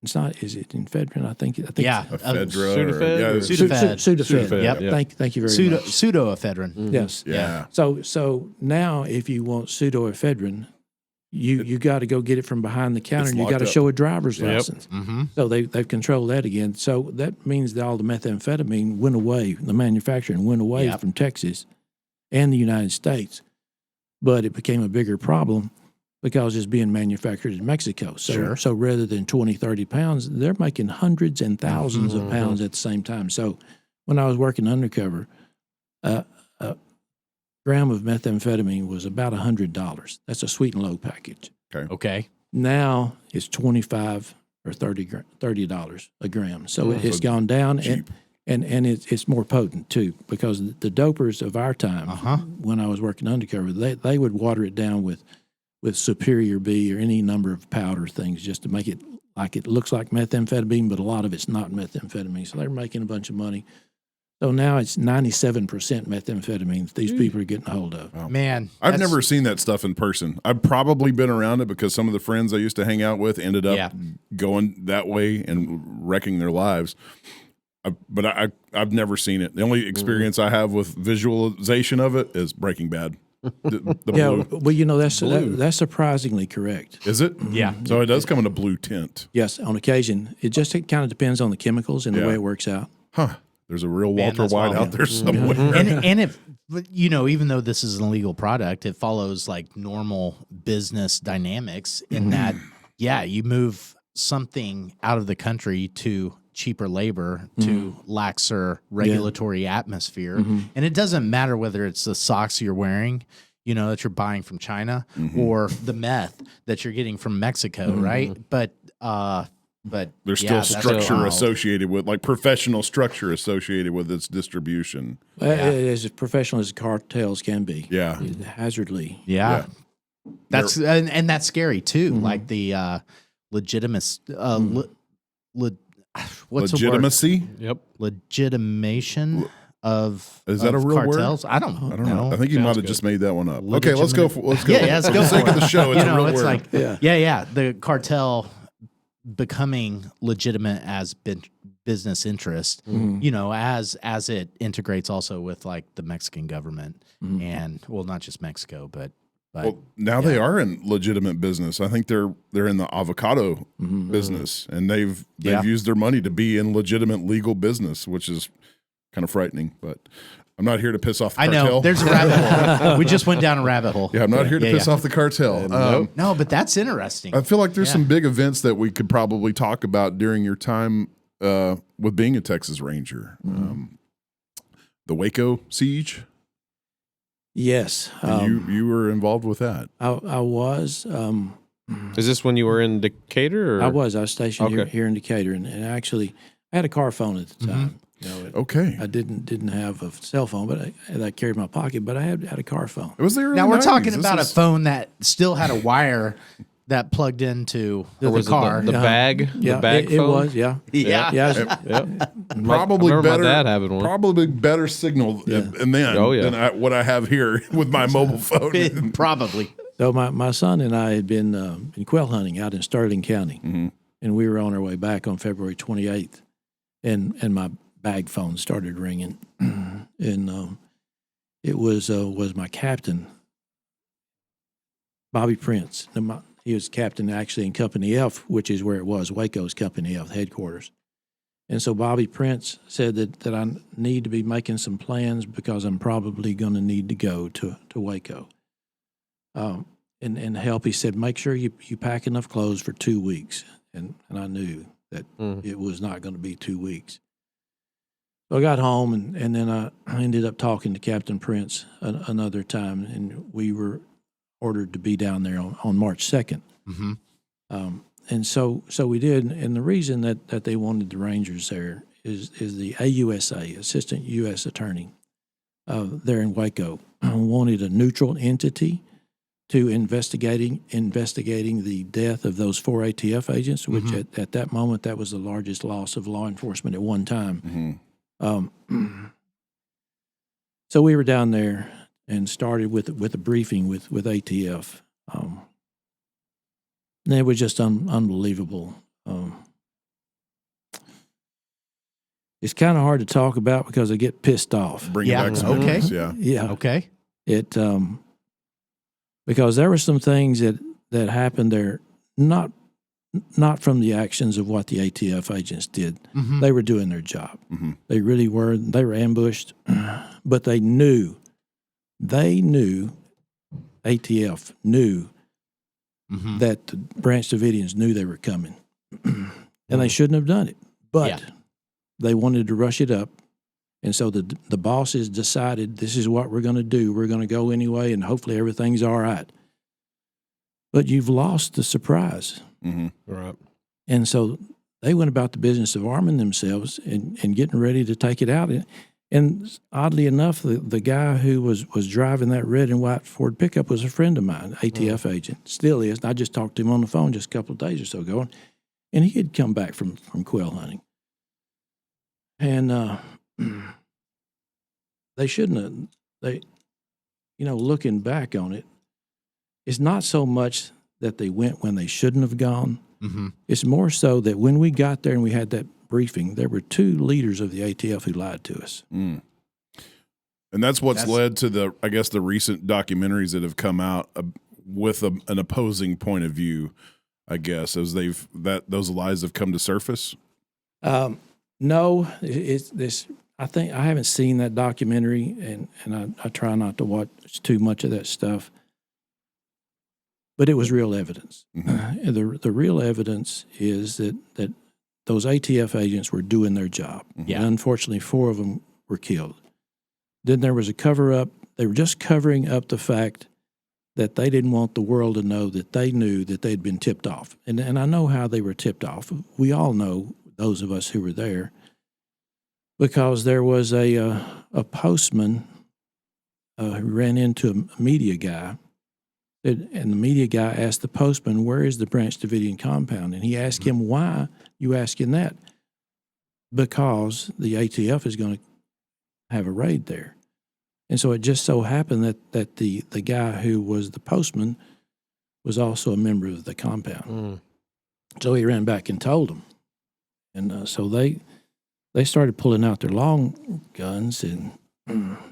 It's not. Is it ephedrine? I think. Yeah. Ephedra. Sudafed. Sudafed. Yep. Yeah. Thank you very much. Pseudoephedrine. Yes. Yeah. So now, if you want pseudoephedrine, you got to go get it from behind the counter, It's and you locked got to up. show a driver's Yep. license. Mm-hmm. So they've controlled that again. So that means that all the methamphetamine went away. The manufacturing went away Yep. from Texas and the United States, but it became a bigger problem because it's being manufactured in Mexico. So rather than 20, 30 pounds, they're making hundreds and thousands of pounds at the same time. So when I was working undercover, a gram of methamphetamine was about $100. That's a sweet and low package. Okay. Now it's $25 or $30 a gram. So it's gone down, and it's more potent too, because the dopers of our time, when I was working undercover, they would water it down with Superior B or any number of powder things just to make it like it looks like methamphetamine, but a lot of it's not methamphetamine. So they're making a bunch of money. So now it's 97% methamphetamine that these people are getting a hold of. Wow. Man. I've that's- never seen that stuff in person. I've probably been around it because some of the friends I used to hang out with ended up going that way and wrecking their lives. But I've never seen it. The only experience I have with visualization of it is Breaking Bad. The Yeah, blue. well, that's surprisingly correct. Is it? Yeah. So it does come in a blue tint. Yes, on occasion. It kind of depends on the chemicals and the way it works out. Huh. There's a real Man, Walter that's White wild. out there somewhere. and if even though this is an illegal product, it follows like normal business dynamics in that you move something out of the country to cheaper labor, to laxer regulatory atmosphere, and it doesn't matter whether it's the socks you're wearing, that you're buying from China, or the meth that you're getting from Mexico, right? But There's still that's structure wild. associated with, like professional structure associated with its distribution. As professional as cartels can be. Yeah. Hazardly. Yeah. That's and that's scary too. Like the what's the word? Legitimacy? Yep. Legitimation of Is that a real cartels? word? I don't know. I think you might have just made that one up. Okay, let's go. Let's go. Yeah, let's For go the sake for of the show, it's a real it's word. like the cartel becoming legitimate as business interest, as it integrates also with like the Mexican government and not just Mexico, but Well, now they are in legitimate business. I think they're in the avocado business, and they've used their money to be in legitimate legal business, which is kind of frightening. But I'm not here to piss off the cartel. I know there's a rabbit hole. We just went down a rabbit hole. Yeah, I'm not here to piss off the cartel. No, but that's interesting. I feel like there's some big events that we could probably talk about during your time with being a Texas Ranger. The Waco siege. Yes. You were involved with that. I was. Is this when you were in Decatur? Or? I was stationed Okay. here in Decatur, and actually I had a car phone at the time. Okay. I didn't have a cell phone, but I carried in my pocket. But I had a car phone. It was the early Now we're 90s. talking This about is- a phone that still had a wire that plugged into the Was it car. the bag? Yeah, the bag it phone? was. Yeah, Yeah. Yep. Probably I remember better. my dad having one. Probably better signal and then than what I have here with my mobile phone. Probably. So my son and I had been in quail hunting out in Sterling County, and we were on our way back on February 28th, and my bag phone started ringing, and it was my captain, Bobby Prince. He was captain actually in Company F, which is where it was, Waco's Company F headquarters. And so Bobby Prince said that I need to be making some plans because I'm probably going to need to go to Waco. And help. He said, make sure you pack enough clothes for 2 weeks. And I knew that it was not going to be 2 weeks. So I got home, and then I ended up talking to Captain Prince another time, and we were ordered to be down there on March 2nd. And so we did. And the reason that they wanted the Rangers there is the AUSA, Assistant U.S. Attorney, there in Waco, wanted a neutral entity to investigating the death of those 4 ATF agents, which at that moment, that was the largest loss of law enforcement at one time. So we were down there and started with a briefing with ATF. And it was just unbelievable. It's kind of hard to talk about because I get pissed off. Bring back some okay. memories, yeah. Yeah. Okay. It because there were some things that happened there, not from the actions of what the ATF agents did. They were doing their job. They really were. They were ambushed, but they knew. ATF knew that the Branch Davidians knew they were coming, and they shouldn't have done it. But they wanted to rush it up. And so the bosses decided this is what we're going to do. We're going to go anyway, and hopefully everything's all right. But you've lost the surprise. Right. And so they went about the business of arming themselves and getting ready to take it out. And oddly enough, the guy who was driving that red and white Ford pickup was a friend of mine, ATF agent, still is. I just talked to him on the phone just a couple of days or so ago, and he had come back from quail hunting. And they shouldn't have. Looking back on it, it's not so much that they went when they shouldn't have gone. It's more so that when we got there and we had that briefing, there were 2 leaders of the ATF who lied to us. And that's what's led to the recent documentaries that have come out with an opposing point of view, I guess, as those lies have come to surface. No, it's this. I think I haven't seen that documentary, and I try not to watch too much of that stuff. But it was real evidence. And the real evidence is that those ATF agents were doing their job. Yeah. And unfortunately, 4 of them were killed. Then there was a cover-up. They were just covering up the fact that they didn't want the world to know that they knew that they'd been tipped off. And I know how they were tipped off. We all know, those of us who were there, because there was a postman who ran into a media guy. And the media guy asked the postman, "Where is the Branch Davidian compound?" And he asked him, "Why you asking that?" Because the ATF is going to have a raid there. And so it just so happened that the guy who was the postman was also a member of the compound. So he ran back and told them. And so they started pulling out their long guns. And,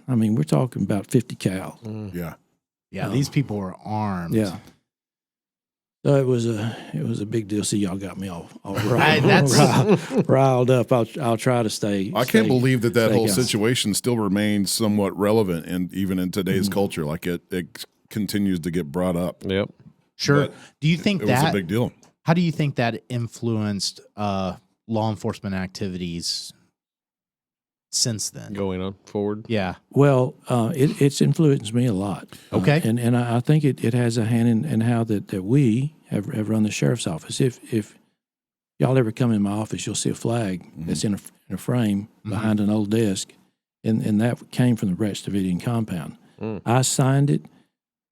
I mean, we're talking about 50 cal. Yeah. Yeah, these people were armed. Yeah. So it was a big deal. See, y'all got me all riled up. I'll try to stay. I can't believe that whole calm. situation still remains somewhat relevant, and even in today's culture, like it continues to get brought up. Yep. Sure. But Do you think It that was a big deal. How do you think that influenced law enforcement activities since then? Going on forward. Yeah. Well, it's influenced me a lot. Okay. And I think it has a hand in how that we have run the sheriff's office. If y'all ever come in my office, you'll see a flag that's in a frame behind an old desk, and that came from the Branch Davidian compound. I signed it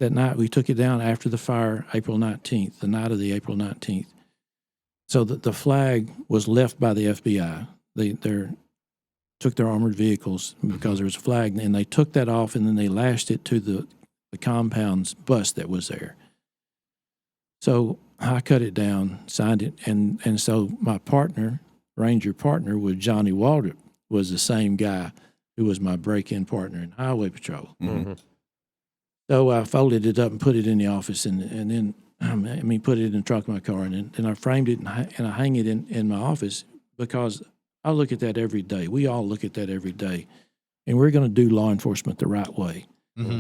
that night. We took it down after the fire, April 19th, the night of the April 19th. So the flag was left by the FBI. They took their armored vehicles because there was a flag, and they took that off, and then they lashed it to the compound's bus that was there. So I cut it down, signed it, and so my partner, Ranger partner, with Johnny Waldrop, was the same guy who was my break-in partner in Highway Patrol. So I folded it up and put it in the office, and then put it in the trunk of my car, and then I framed it and I hang it in my office, because I look at that every day. We all look at that every day, and we're going to do law enforcement the right way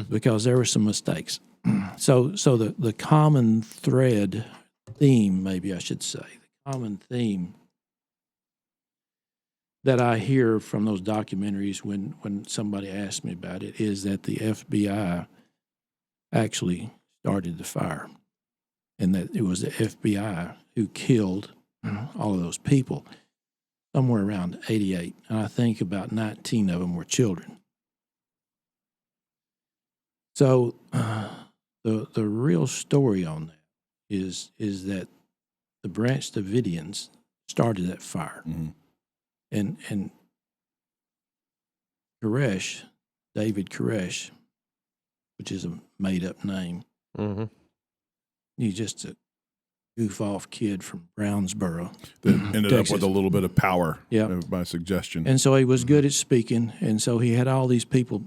because there were some mistakes. So the common theme, maybe I should say, the common theme that I hear from those documentaries when somebody asks me about it is that the FBI actually started the fire, and that it was the FBI who killed all of those people. Somewhere around 88, and I think about 19 of them were children. So the real story on that is that the Branch Davidians started that fire, and Koresh, David Koresh, which is a made up name, he's just a goof off kid from Brownsboro That ended Texas. up with a little bit of power Yep. by suggestion. And so he was good at speaking, and so he had all these people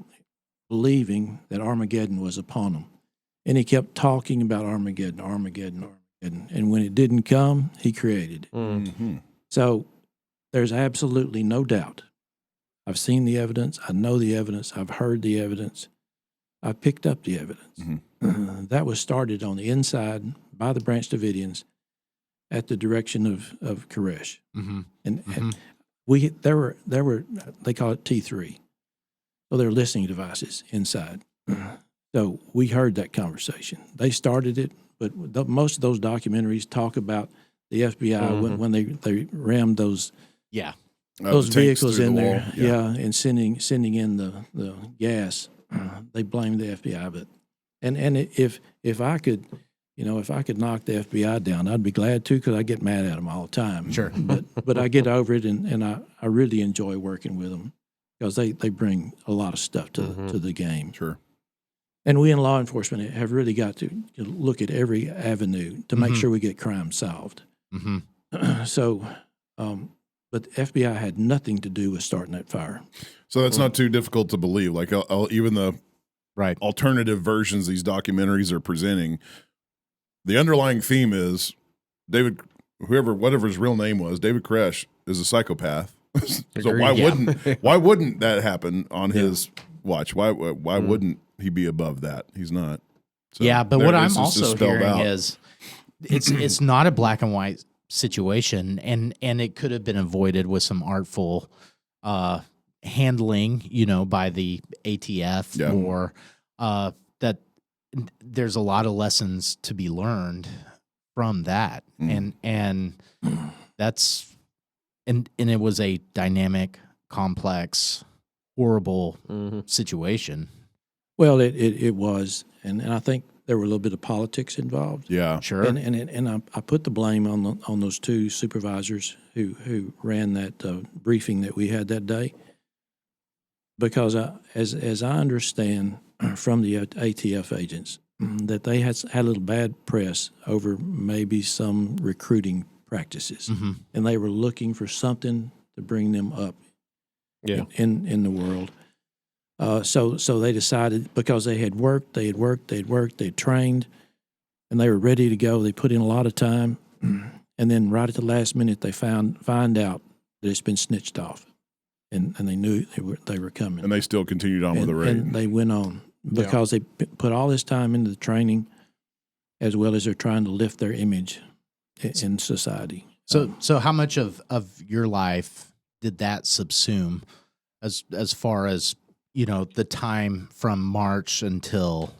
believing that Armageddon was upon him. And he kept talking about Armageddon. And when it didn't come, he created it. So there's absolutely no doubt. I've seen the evidence. I know the evidence. I've heard the evidence. I picked up the evidence. That was started on the inside by the Branch Davidians at the direction of Koresh. And there were they call it T3. So they're listening devices inside. So we heard that conversation. They started it, but most of those documentaries talk about the FBI when they rammed those those The tanks vehicles through in the there, wall. and sending in the gas. They blamed the FBI, but and if I could, if I could knock the FBI down, I'd be glad to, because I get mad at them all the time. Sure. But I get over it, and I really enjoy working with them because they bring a lot of stuff to the game. Sure. And we in law enforcement have really got to look at every avenue to make sure we get crime solved. So, but the FBI had nothing to do with starting that fire. So that's not too difficult to believe. Like even the alternative versions these documentaries are presenting, the underlying theme is whatever his real name was, David Koresh is a psychopath So why wouldn't that happen on his watch? Why wouldn't he be above that? He's not. So yeah, but what I'm it's just also spelled hearing out. is it's not a black and white situation, and it could have been avoided with some artful handling, by the ATF, or that there's a lot of lessons to be learned from that, and that's and it was a dynamic, complex, horrible situation. Well, it was, and I think there were a little bit of politics involved. Yeah, Sure. And I put the blame on those two supervisors who ran that briefing that we had that day, because as I understand from the ATF agents, that they had a little bad press over maybe some recruiting practices, and they were looking for something to bring them up in the world. So they decided, because they had trained, and they were ready to go. They put in a lot of time, and then right at the last minute, they find out that it's been snitched off, and they knew they were coming, and they still continued on with the raid. And they went on because they put all this time into the training, as well as they're trying to lift their image in society. So how much of your life did that subsume, as far as the time from March until,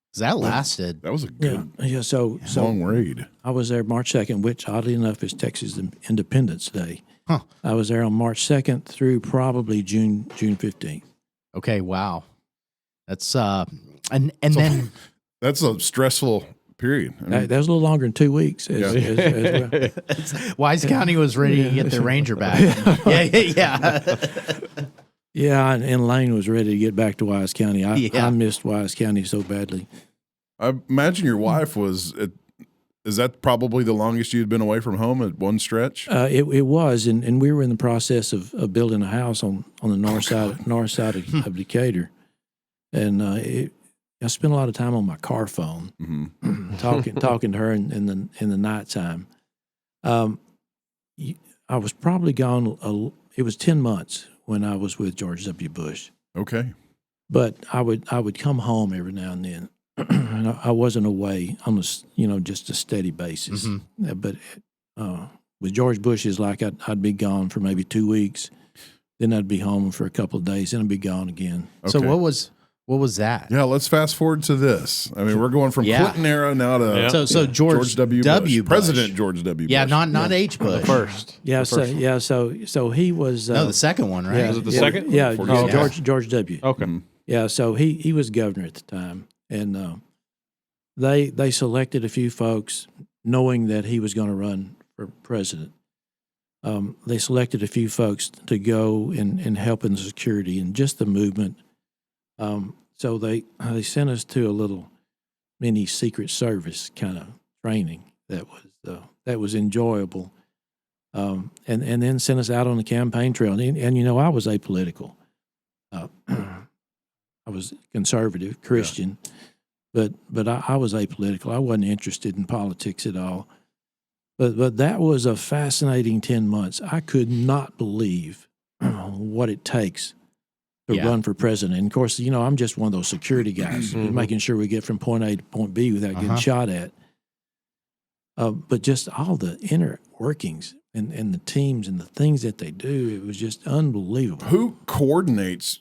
because that lasted? That was a good so long raid. I was there March 2nd, which oddly enough is Texas Independence Day. Huh. I was there on March 2nd through probably June 15th. Okay, wow. That's and then That's a stressful period. I mean, That was a little longer than 2 weeks. As well. Wise County was ready to get their ranger back. Yeah. Yeah, and Lane was ready to get back to Wise County. I missed Wise County so badly. I imagine your wife was. Is that probably the longest you'd been away from home at one stretch? It was, and we were in the process of building a house on the north side of Decatur, and I spent a lot of time on my car phone, talking to her in the nighttime. I was probably gone. It was 10 months when I was with George W. Bush. Okay, but I would come home every now and then. And I wasn't away on just a steady basis. But with George Bush, is like I'd be gone for maybe 2 weeks, then I'd be home for a couple of days, then I'd be gone again. Okay. So what was that? Yeah, let's fast forward to this. I mean, we're going from Clinton era now to so George W. Bush. President George W. Bush. Yeah, not H. Bush. The first. Yeah, so he was No, the second one, right? Was it the second? Yeah, Okay. George W. Okay. Yeah, so he was governor at the time, and they selected a few folks knowing that he was going to run for president. They selected a few folks to go and help in the security and just the movement. So they sent us to a little mini Secret Service kind of training that was enjoyable, and then sent us out on the campaign trail. And I was apolitical. I was conservative Christian, but I was apolitical. I wasn't interested in politics at all. But that was a fascinating 10 months. I could not believe what it takes to run for president. And of course, I'm just one of those security guys, making sure we get from point A to point B without getting shot at. But just all the inner workings and the teams and the things that they do, it was just unbelievable. Who coordinates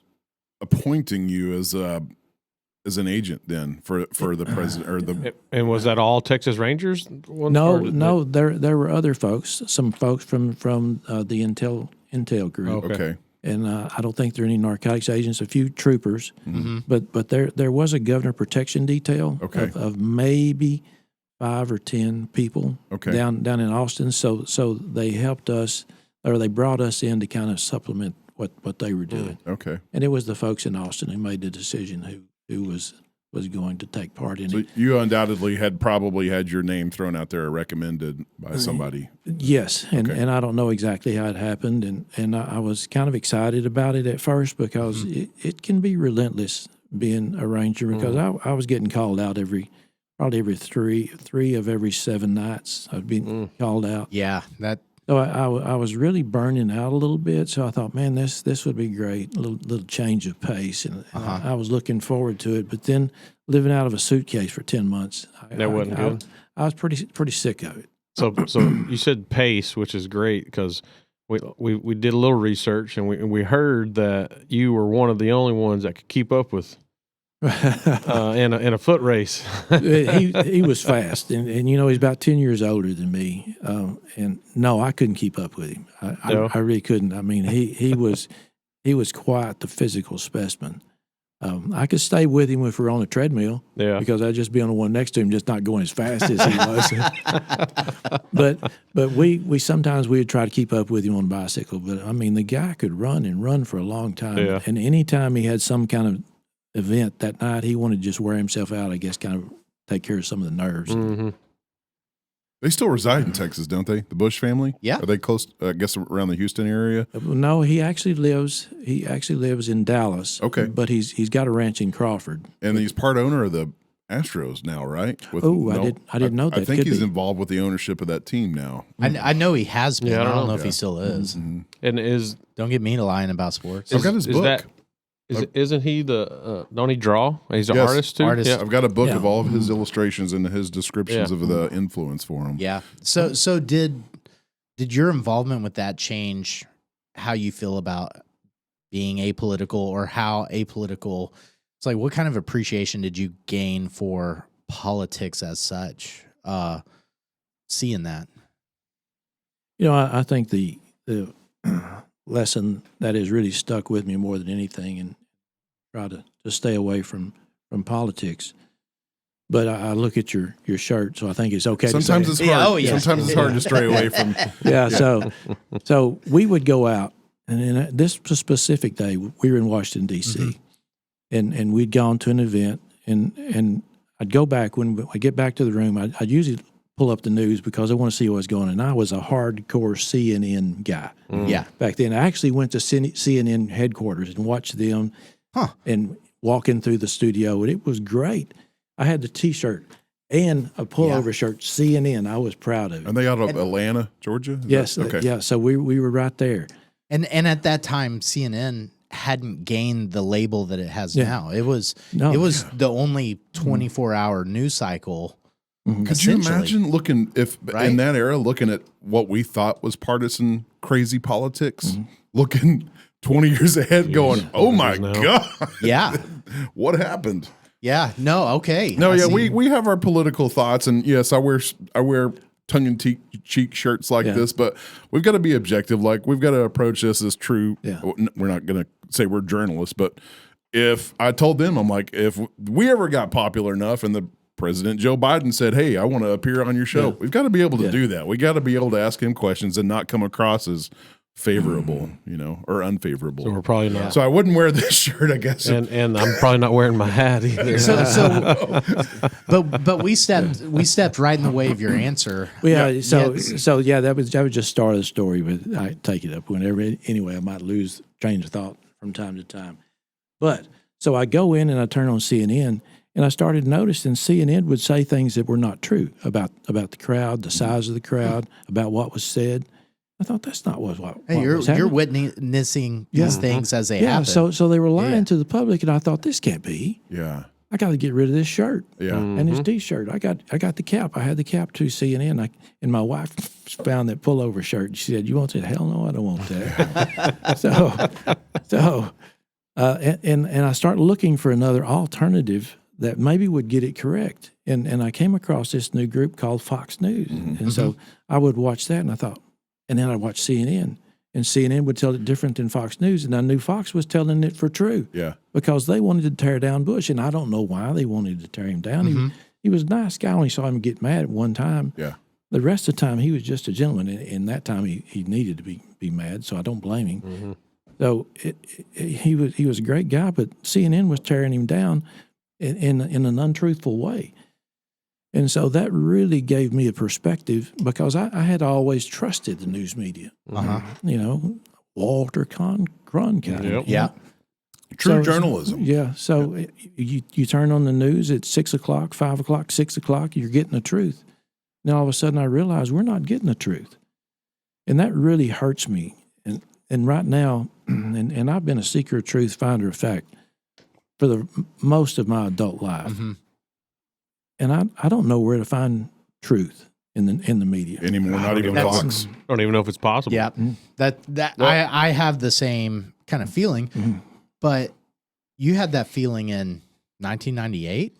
appointing you as an agent then for the president or the? And was that all Texas Rangers? No, there were other folks, some folks from the intel group. Okay. And I don't think there are any narcotics agents. A few troopers, but there was a governor protection detail of maybe 5 or 10 people down in Austin. So they helped us, or they brought us in to kind of supplement what they were doing. Okay. And it was the folks in Austin who made the decision who was going to take part in So it. you undoubtedly had probably had your name thrown out there or recommended by somebody. Yes, and I don't know exactly how it happened, and I was kind of excited about it at first because it can be relentless being a ranger, because I was getting called out probably every three of every 7 nights I'd be called out. Yeah, So I was really burning out a little bit. So I thought, man, this would be great, a little change of pace, and I was looking forward to it. But then living out of a suitcase for 10 months, That wasn't good. I was pretty sick of it. So you said pace, which is great because we did a little research and we heard that you were one of the only ones that could keep up with in a foot race. he was fast, and he's about 10 years older than me. And no, I couldn't keep up with him. I really couldn't. I mean, he was quite the physical specimen. I could stay with him if we were on a treadmill, because I'd just be on the one next to him, just not going as fast as he was. but we sometimes we'd try to keep up with him on a bicycle. But I mean, the guy could run for a long time, and anytime he had some kind of event that night, he wanted to just wear himself out, I guess, kind of take care of some of the nerves. Mm-hmm. They still reside in Texas, don't they? The Bush family? Yeah. Are they close, I guess, around the Houston area? No, he actually lives in Dallas. Okay. But he's got a ranch in Crawford. And he's part owner of the Astros now, right? I didn't know that. I think Could he's be. involved with the ownership of that team now. I know he has been. Yeah, I don't know if he still is. And is Don't get me to lying about sports. I've got his book. Isn't he the don't he draw? He's an Yes. artist too. Artist. Yeah. I've got a book of all of his illustrations and his descriptions of the influence for him. Yeah. So did your involvement with that change how you feel about being apolitical, or how apolitical? It's like, what kind of appreciation did you gain for politics as such? Seeing that. I think the lesson that has really stuck with me more than anything, and try to stay away from politics. But I look at your shirt, so I think it's okay. Sometimes to it's say hard. Oh, yeah. Sometimes it's hard to stray away from. Yeah. So we would go out, and then this specific day we were in Washington D.C. and we'd gone to an event, and I'd go back when I get back to the room. I'd usually pull up the news because I want to see what's going on. And I was a hardcore CNN guy. Yeah. Back then, I actually went to CNN headquarters and watched them, and walking through the studio, and it was great. I had the T-shirt and a pullover shirt, CNN. I was proud of it. Are they out of Atlanta, Georgia? Yes. Okay. Yeah. So we were right there. And at that time, CNN hadn't gained the label that it has now. It was the only 24-hour news cycle. Could you imagine looking in that era, looking at what we thought was partisan crazy politics, looking 20 years ahead, going, "Oh my God, Yeah. what happened?" Yeah. No. Okay. No, we have our political thoughts, and yes, I wear tongue-in-cheek shirts like this, but we've got to be objective. Like, we've got to approach this as true. Yeah. We're not going to say we're journalists, but if I told them, I'm like, if we ever got popular enough and the President Joe Biden said, "Hey, I want to appear on your show," we've got to be able to do that. We got to be able to ask him questions and not come across as favorable, or unfavorable. So we're probably not. So I wouldn't wear this shirt, I guess. And I'm probably not wearing my hat either. But we stepped right in the way of your answer. That was just start of the story, but I take it up whenever. Anyway, I might lose train of thought from time to time. But so I go in and I turn on CNN, and I started noticing CNN would say things that were not true about the crowd, the size of the crowd, about what was said. I thought that's not what was happening. You're witnessing these things as they happen. So they were lying to the public, and I thought, this can't be. Yeah. I got to get rid of this shirt. Yeah. And this T-shirt. I got the cap. I had the cap to CNN. And my wife found that pullover shirt. And she said, "You want that?" Hell no, I don't want that. And I started looking for another alternative that maybe would get it correct. And I came across this new group called Fox News. And so I would watch that, and I thought, and then I'd watch CNN. And CNN would tell it different than Fox News, and I knew Fox was telling it for true. Yeah. Because they wanted to tear down Bush, and I don't know why they wanted to tear him down. He was a nice guy. I only saw him get mad at one time. Yeah. The rest of the time, he was just a gentleman, and that time he needed to be mad, so I don't blame him. So he was a great guy, but CNN was tearing him down in an untruthful way. And so that really gave me a perspective, because I had always trusted the news media. Walter Cronkite. Yep. Yeah. True journalism. Yeah. So you turn on the news at 6 o'clock, 5 o'clock, 6 o'clock, you're getting the truth. Now all of a sudden I realize we're not getting the truth. And that really hurts me. And right now, and I've been a seeker of truth, finder of fact for the most of my adult life. Mm-hmm. And I don't know where to find truth in the media anymore. Not even Fox. I don't even know if it's possible. Yeah, I have the same kind of feeling, but you had that feeling in 1998.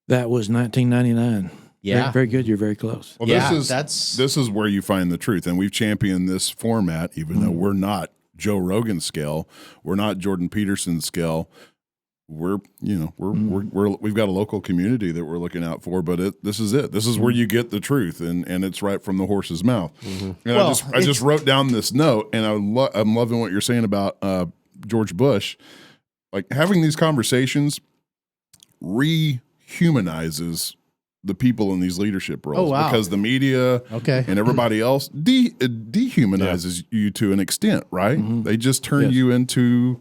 That was 1999. Yeah, very, very good. You're very close. Well, Yeah, this is where you find the truth, and we've championed this format, even though we're not Joe Rogan's scale, we're not Jordan Peterson's scale. We've got a local community that we're looking out for, but this is it. This is where you get the truth, and it's right from the horse's mouth. And I just wrote down this note, and I'm loving what you're saying about George Bush. Like, having these conversations rehumanizes the people in these leadership roles because the media and everybody else dehumanizes you to an extent, right? They just turn you into,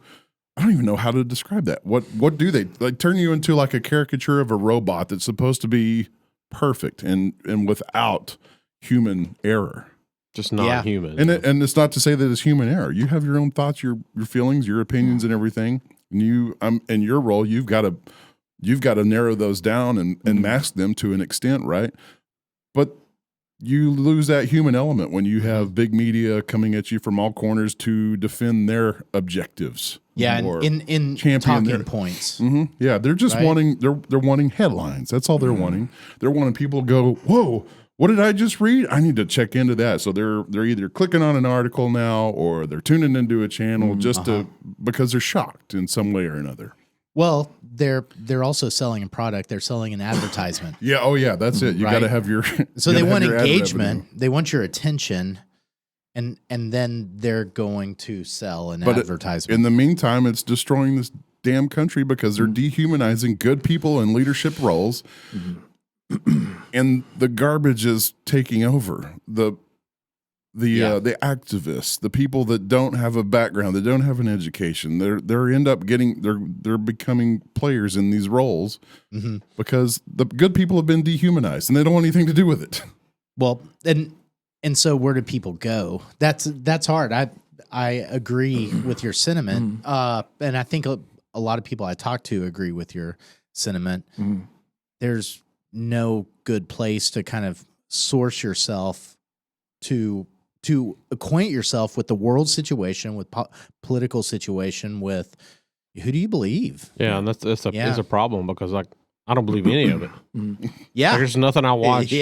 I don't even know how to describe that. What do they like? Turn you into like a caricature of a robot that's supposed to be perfect and without human error. Just not human. And it's not to say that it's human error. You have your own thoughts, your feelings, your opinions, and everything. And in your role, you've got to narrow those down and mask them to an extent, right? But you lose that human element when you have big media coming at you from all corners to defend their objectives. Yeah, in talking points. Yeah, they're just wanting they're wanting headlines. That's all they're wanting. They're wanting people to go, whoa, what did I just read? I need to check into that. So they're either clicking on an article now or they're tuning into a channel because they're shocked in some way or another. Well, they're also selling a product. They're selling an advertisement. Yeah. Oh, yeah. That's it. You got to have your. So they want engagement. They want your attention, and then they're going to sell an advertisement. In the meantime, it's destroying this damn country because they're dehumanizing good people in leadership roles, and the garbage is taking over. The activists, the people that don't have a background, that don't have an education, they're becoming players in these roles because the good people have been dehumanized and they don't want anything to do with it. Well, and so where do people go? That's hard. I agree with your sentiment, and I think a lot of people I talk to agree with your sentiment. There's no good place to kind of source yourself to acquaint yourself with the world situation, with political situation, with who do you believe? Yeah, and that's a problem because I don't believe any of it. Yeah, there's nothing I watch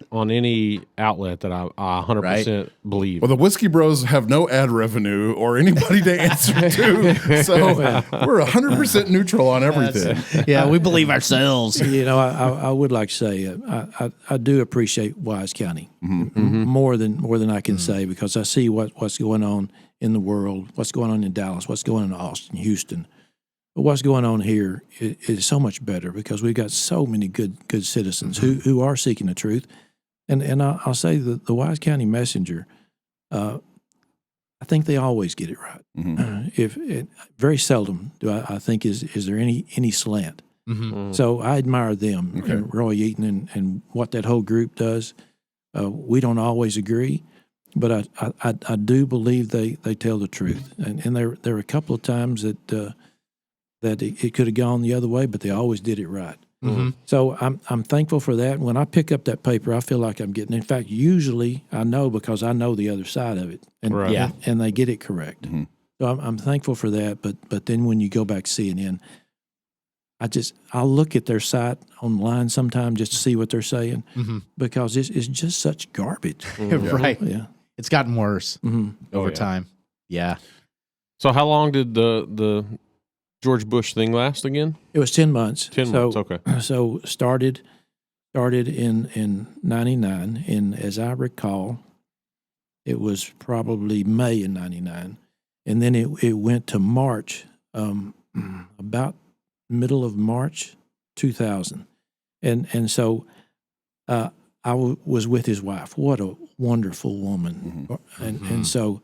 on any outlet that I 100% believe. Well, the Whiskey Bros have no ad revenue or anybody to answer to, so we're 100% neutral on everything. We believe ourselves. I would like to say I do appreciate Wise County more than I can say, because I see what's going on in the world, what's going on in Dallas, what's going on in Austin, Houston. But what's going on here is so much better because we've got so many good citizens who are seeking the truth. And I'll say that the Wise County Messenger, I think they always get it right. Very seldom do I think is there any slant. So I admire them and Roy Eaton and what that whole group does. We don't always agree, but I do believe they tell the truth. And there are a couple of times that it could have gone the other way, but they always did it right. So I'm thankful for that. When I pick up that paper, I feel like I'm getting. In fact, usually I know because I know the other side of it, and they get it correct. So I'm thankful for that. But then when you go back to CNN, I'll look at their site online sometime just to see what they're saying because it's just such garbage. Right? Yeah, it's gotten worse over time. Yeah. So how long did the George Bush thing last again? It was 10 months. 10 months, okay. So started in 99, and as I recall, it was probably May in 99, and then it went to March, about middle of March 2000, and so I was with his wife. What a wonderful woman, and so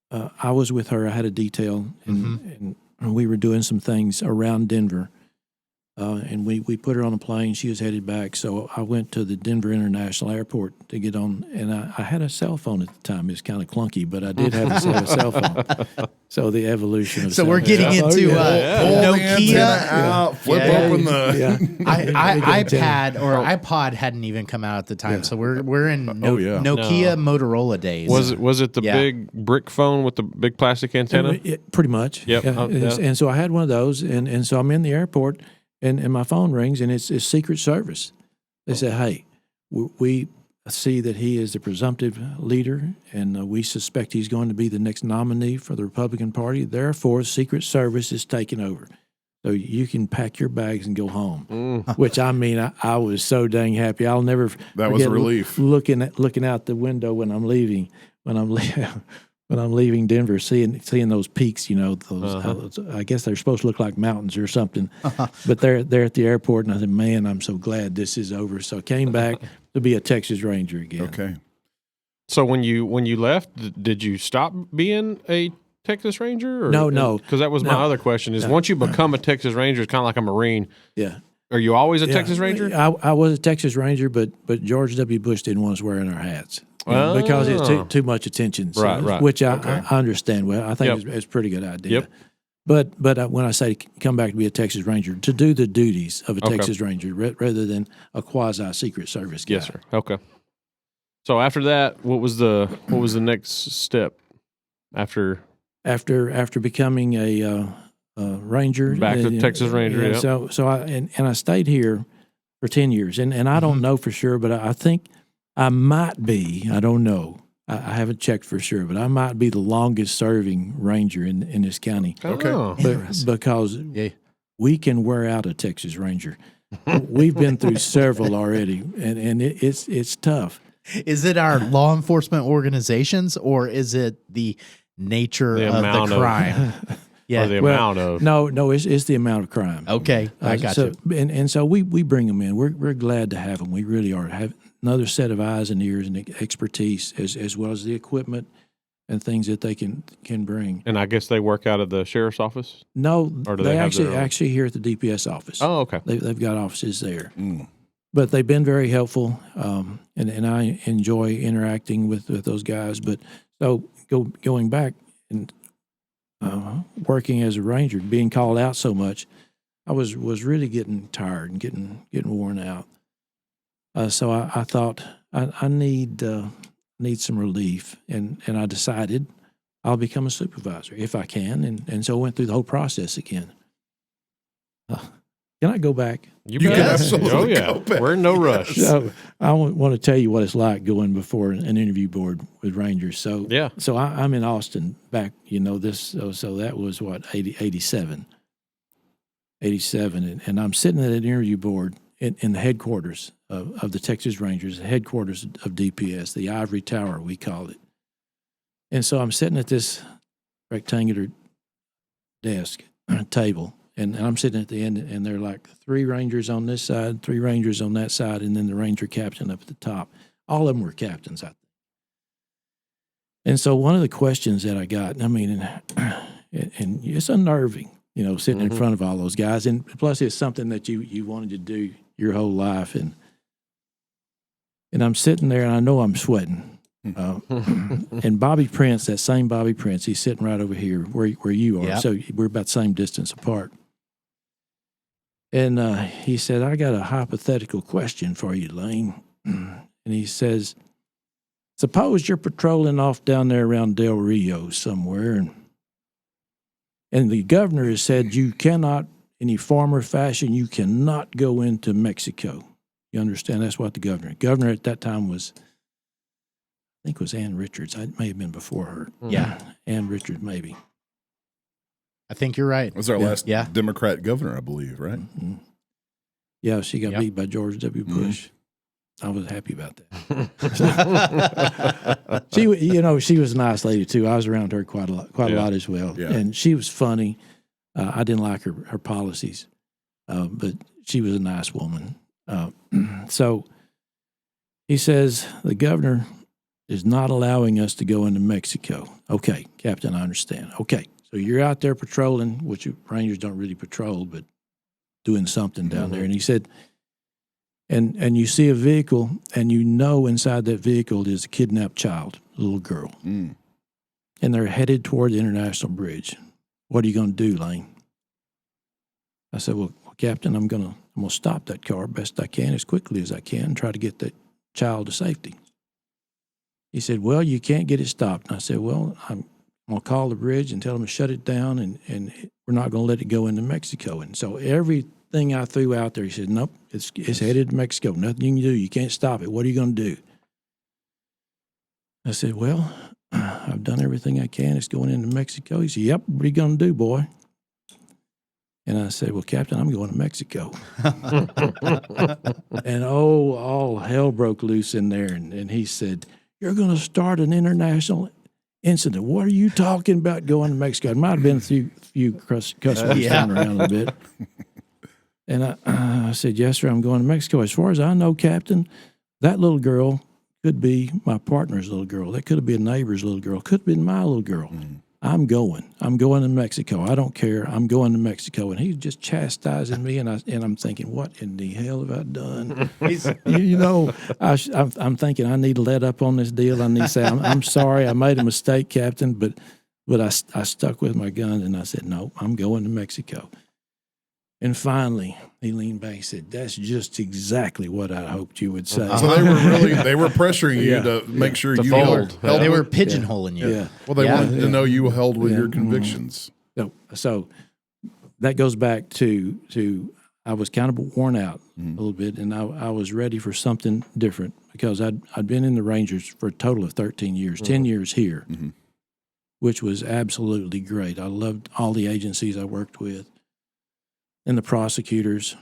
I was with her. I had a detail, and we were doing some things around Denver and we put her on a plane. She was headed back. So I went to the Denver International Airport to get on, and I had a cell phone at the time. It was kind of clunky, but I did have a cell phone. So the evolution of So we're getting into Pull the antenna Nokia. out, flip Yeah. open the. iPad or iPod hadn't even come out at the time, so we're in Nokia Motorola days. Was it the big brick phone with the big plastic antenna? Pretty much. Yep. And so I had one of those, and so I'm in the airport, and my phone rings, and it's Secret Service. They say, hey, we see that he is the presumptive leader, and we suspect he's going to be the next nominee for the Republican Party. Therefore, Secret Service is taking over. So you can pack your bags and go home. Which, I mean, I was so dang happy. I'll never That was a forget relief. looking out the window when I'm leaving Denver, seeing those peaks, those I guess they're supposed to look like mountains or something. But they're at the airport, and I said, man, I'm so glad this is over. So I came back to be a Texas Ranger again. Okay. So when you left, did you stop being a Texas Ranger? Or, No. Because that was my other question. Is once you become a Texas Ranger, it's kind of like a Marine. Yeah. Are you always a Texas Ranger? I was a Texas Ranger, but George W. Bush didn't want us wearing our hats. Because it's too much attention. So, Right. Which I understand. Well, I think it's a pretty good idea. Yep. But when I say come back to be a Texas Ranger, to do the duties of a Texas Ranger rather than a quasi Secret Service guy. Yes, sir. Okay. So after that, what was the next step after becoming a Ranger? Back to Texas Ranger? Yeah. Yep. So I stayed here for 10 years, and I don't know for sure, but I think I might be. I don't know. I haven't checked for sure, but I might be the longest serving Ranger in this county. Okay. Oh. Because we can wear out a Texas Ranger. We've been through several already, and it's tough. Is it our law enforcement organizations, or is it the nature of the crime? Or the amount of No, it's the amount of crime. Okay, I got you. And so we bring them in. We're glad to have them. We really are. Have another set of eyes and ears and expertise, as well as the equipment and things that they can bring. And I guess they work out of the sheriff's office? No, Or do they they have their own? actually here at the DPS office. Oh, okay. They've got offices there. But they've been very helpful, and I enjoy interacting with those guys. But so going back and working as a Ranger, being called out so much, I was really getting tired and getting worn out. So I thought I need some relief, and I decided I'll become a supervisor if I can, and so I went through the whole process again. Can I go back? You can absolutely go back. We're in no rush. So I want to tell you what it's like going before an interview board with Rangers. So So I'm in Austin back. So that was what 87, and I'm sitting at an interview board in the headquarters of the Texas Rangers, the headquarters of DPS, the Ivory Tower we call it. And so I'm sitting at this rectangular desk table. And I'm sitting at the end, and there are like 3 Rangers on this side, 3 Rangers on that side, and then the Ranger captain up at the top. All of them were captains, I think. And so one of the questions that I got, I mean, and it's unnerving, sitting in front of all those guys. And plus, it's something that you wanted to do your whole life. And I'm sitting there, and I know I'm sweating. And Bobby Prince, that same Bobby Prince, he's sitting right over here where you are. Yep. So we're about the same distance apart. And he said, I got a hypothetical question for you, Lane. And he says, suppose you're patrolling off down there around Del Rio somewhere, and the governor has said you cannot, in any form or fashion, you cannot go into Mexico. You understand? That's what the governor at that time was, I think it was Ann Richards. It may have been before her. Yeah. Ann Richards, maybe. I think you're right. Was our last Democrat governor, I believe, right? Mm-hmm. Yeah, she got beat by George W. Bush. I was happy about that. She was a nice lady too. I was around her quite a lot as well, and she was funny. I didn't like her policies, but she was a nice woman. So he says the governor is not allowing us to go into Mexico. Okay, Captain, I understand. Okay, so you're out there patrolling, which Rangers don't really patrol, but doing something down there. And he said, and you see a vehicle, and you know inside that vehicle is a kidnapped child, a little girl. And they're headed toward the International Bridge. What are you going to do, Lane? I said, well, Captain, I'm going to stop that car best I can, as quickly as I can, and try to get that child to safety. He said, well, you can't get it stopped. And I said, well, I'm going to call the bridge and tell them to shut it down, and we're not going to let it go into Mexico. And so everything I threw out there, he said, nope, it's headed to Mexico. Nothing you can do. You can't stop it. What are you going to do? I said, well, I've done everything I can. It's going into Mexico. He said, yep, what are you going to do, boy? And I said, well, Captain, I'm going to Mexico. And all hell broke loose in there. And he said, you're going to start an international incident. What are you talking about going to Mexico? It might have been a few cuss words thrown around a bit. And I said, yes, sir, I'm going to Mexico. As far as I know, Captain, that little girl could be my partner's little girl. That could have been a neighbor's little girl. Could have been my little girl. I'm going to Mexico. I don't care. I'm going to Mexico. And he's just chastising me, and I'm thinking, what in the hell have I done? I'm thinking I need to let up on this deal. I need to say, I'm sorry, I made a mistake, Captain, but I stuck with my gun, and I said, no, I'm going to Mexico. And finally, he leaned back and said, that's just exactly what I hoped you would say. So they were pressuring you to make sure you held. They were pigeonholing you. Yeah. Well, they wanted to know you held with your convictions. So that goes back to I was kind of worn out a little bit, and I was ready for something different because I'd been in the Rangers for a total of 13 years, 10 years here, which was absolutely great. I loved all the agencies I worked with and the prosecutors,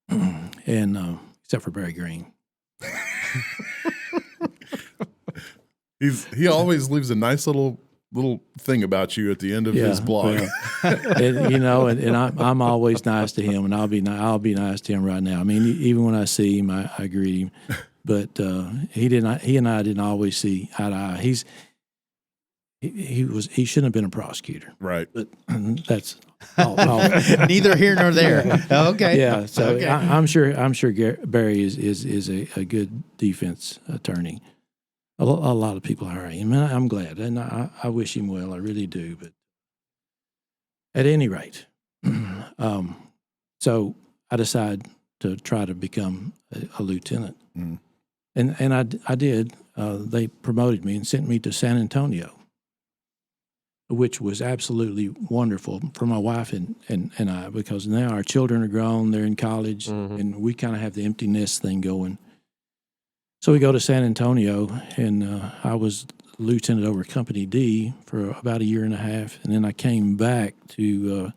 and except for Barry Green. He always leaves a nice little thing about you at the end of his blog. And I'm always nice to him, and I'll be nice to him right now. I mean, even when I see him, I greet him, but he and I didn't always see eye to eye. He shouldn't have been a prosecutor, right? But that's all. Neither here nor there. Okay. Yeah. So okay. I'm sure Barry is a good defense attorney. A lot of people hire him, and I'm glad, and I wish him well. I really do. But at any rate, so I decided to try to become a lieutenant, and I did. They promoted me and sent me to San Antonio, which was absolutely wonderful for my wife and I, because now our children are grown, they're in college, and we kind of have the empty nest thing going. So we go to San Antonio, and I was lieutenant over Company D for about a year and a half, and then I came back to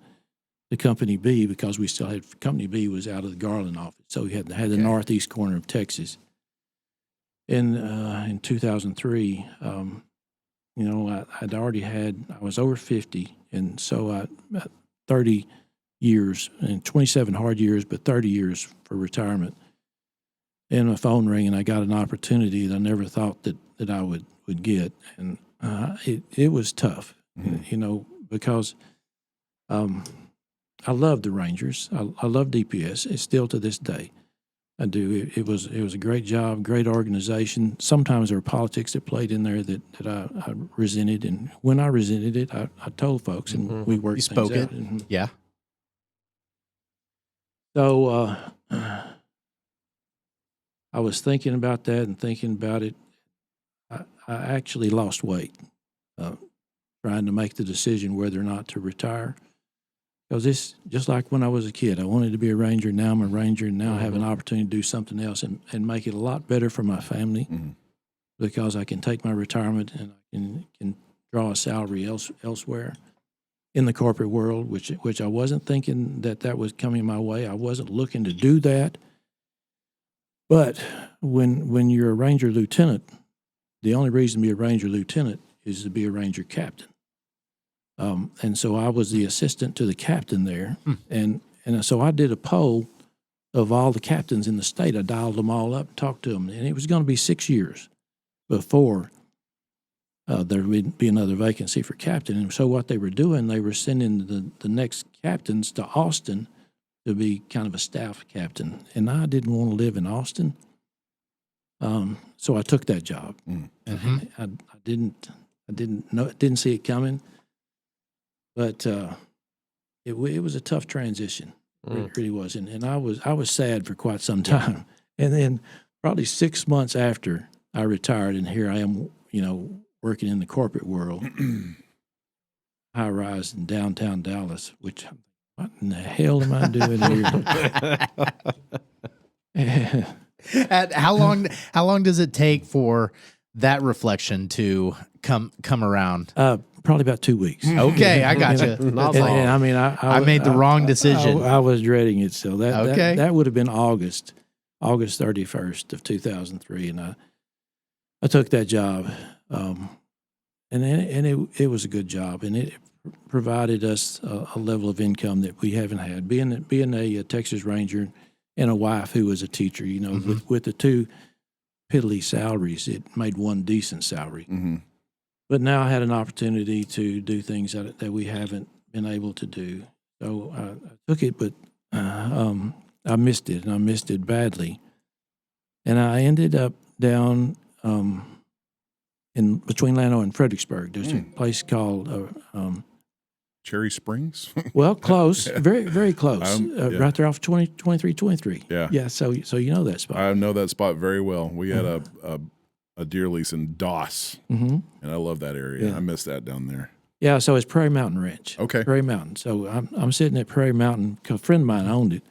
the Company B because we still had Company B was out of the Garland office, so we had the northeast corner of Texas. And in 2003. I was over 50, and so 30 years, and 27 hard years, but 30 years for retirement. And my phone rang, and I got an opportunity that I never thought that I would get. And it was tough, because I love the Rangers. I love DPS. It's still to this day. I do. It was a great job, great organization. Sometimes there were politics that played in there that I resented, and when I resented it, I told folks, and we worked things out. Yeah. So I was thinking about that and thinking about it. I actually lost weight trying to make the decision whether or not to retire. Because it's just like when I was a kid. I wanted to be a Ranger. Now I'm a Ranger, and now I have an opportunity to do something else and make it a lot better for my family because I can take my retirement and I can draw a salary elsewhere in the corporate world, which I wasn't thinking that was coming my way. I wasn't looking to do that. But when you're a Ranger lieutenant, the only reason to be a Ranger lieutenant is to be a Ranger captain. And so I was the assistant to the captain there. And so I did a poll of all the captains in the state. I dialed them all up, talked to them. And it was going to be 6 years before there would be another vacancy for captain. And so what they were doing, they were sending the next captains to Austin to be kind of a staff captain, and I didn't want to live in Austin. So I took that job. And I didn't see it coming, but it was a tough transition. It really was, and I was sad for quite some time. And then probably 6 months after I retired, and here I am, working in the corporate world, high rise in downtown Dallas. Which, what in the hell am I doing here? How long does it take for that reflection to come around? Probably about 2 weeks. Okay, I got you. And I mean, I made the wrong decision. I was dreading it, so Okay. that would have been August 31st of 2003, and I took that job, and it was a good job, and it provided us a level of income that we haven't had. Being a Texas Ranger and a wife who was a teacher, with the two piddly salaries, it made one decent salary. But now I had an opportunity to do things that we haven't been able to do. So I took it, but I missed it, and I missed it badly. And I ended up down in between Llano and Fredericksburg. There's a place called Cherry Springs. well, close, very, very close, Yeah. right there off 2323. Yeah. Yeah. So you know that spot. I know that spot very well. We had a deer lease in Doss, and I love that area. Yeah. I miss that down there. Yeah, so it's Prairie Mountain Ranch. Okay. Prairie Mountain. So I'm sitting at Prairie Mountain because a friend of mine owned it,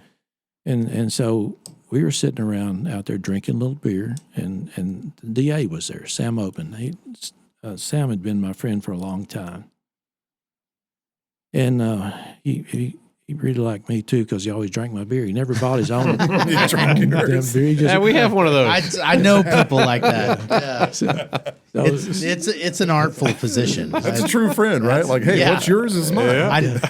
and so we were sitting around out there drinking a little beer, and the DA was there, Sam Open. Sam had been my friend for a long time, and he really liked me too because he always drank my beer. He never bought his own. You drank yours. Beer. He just- Yeah, we have one of those. I know people like that. Yeah. so- It's an artful position. That's a true friend, right? Like, hey, Yeah. what's yours is mine.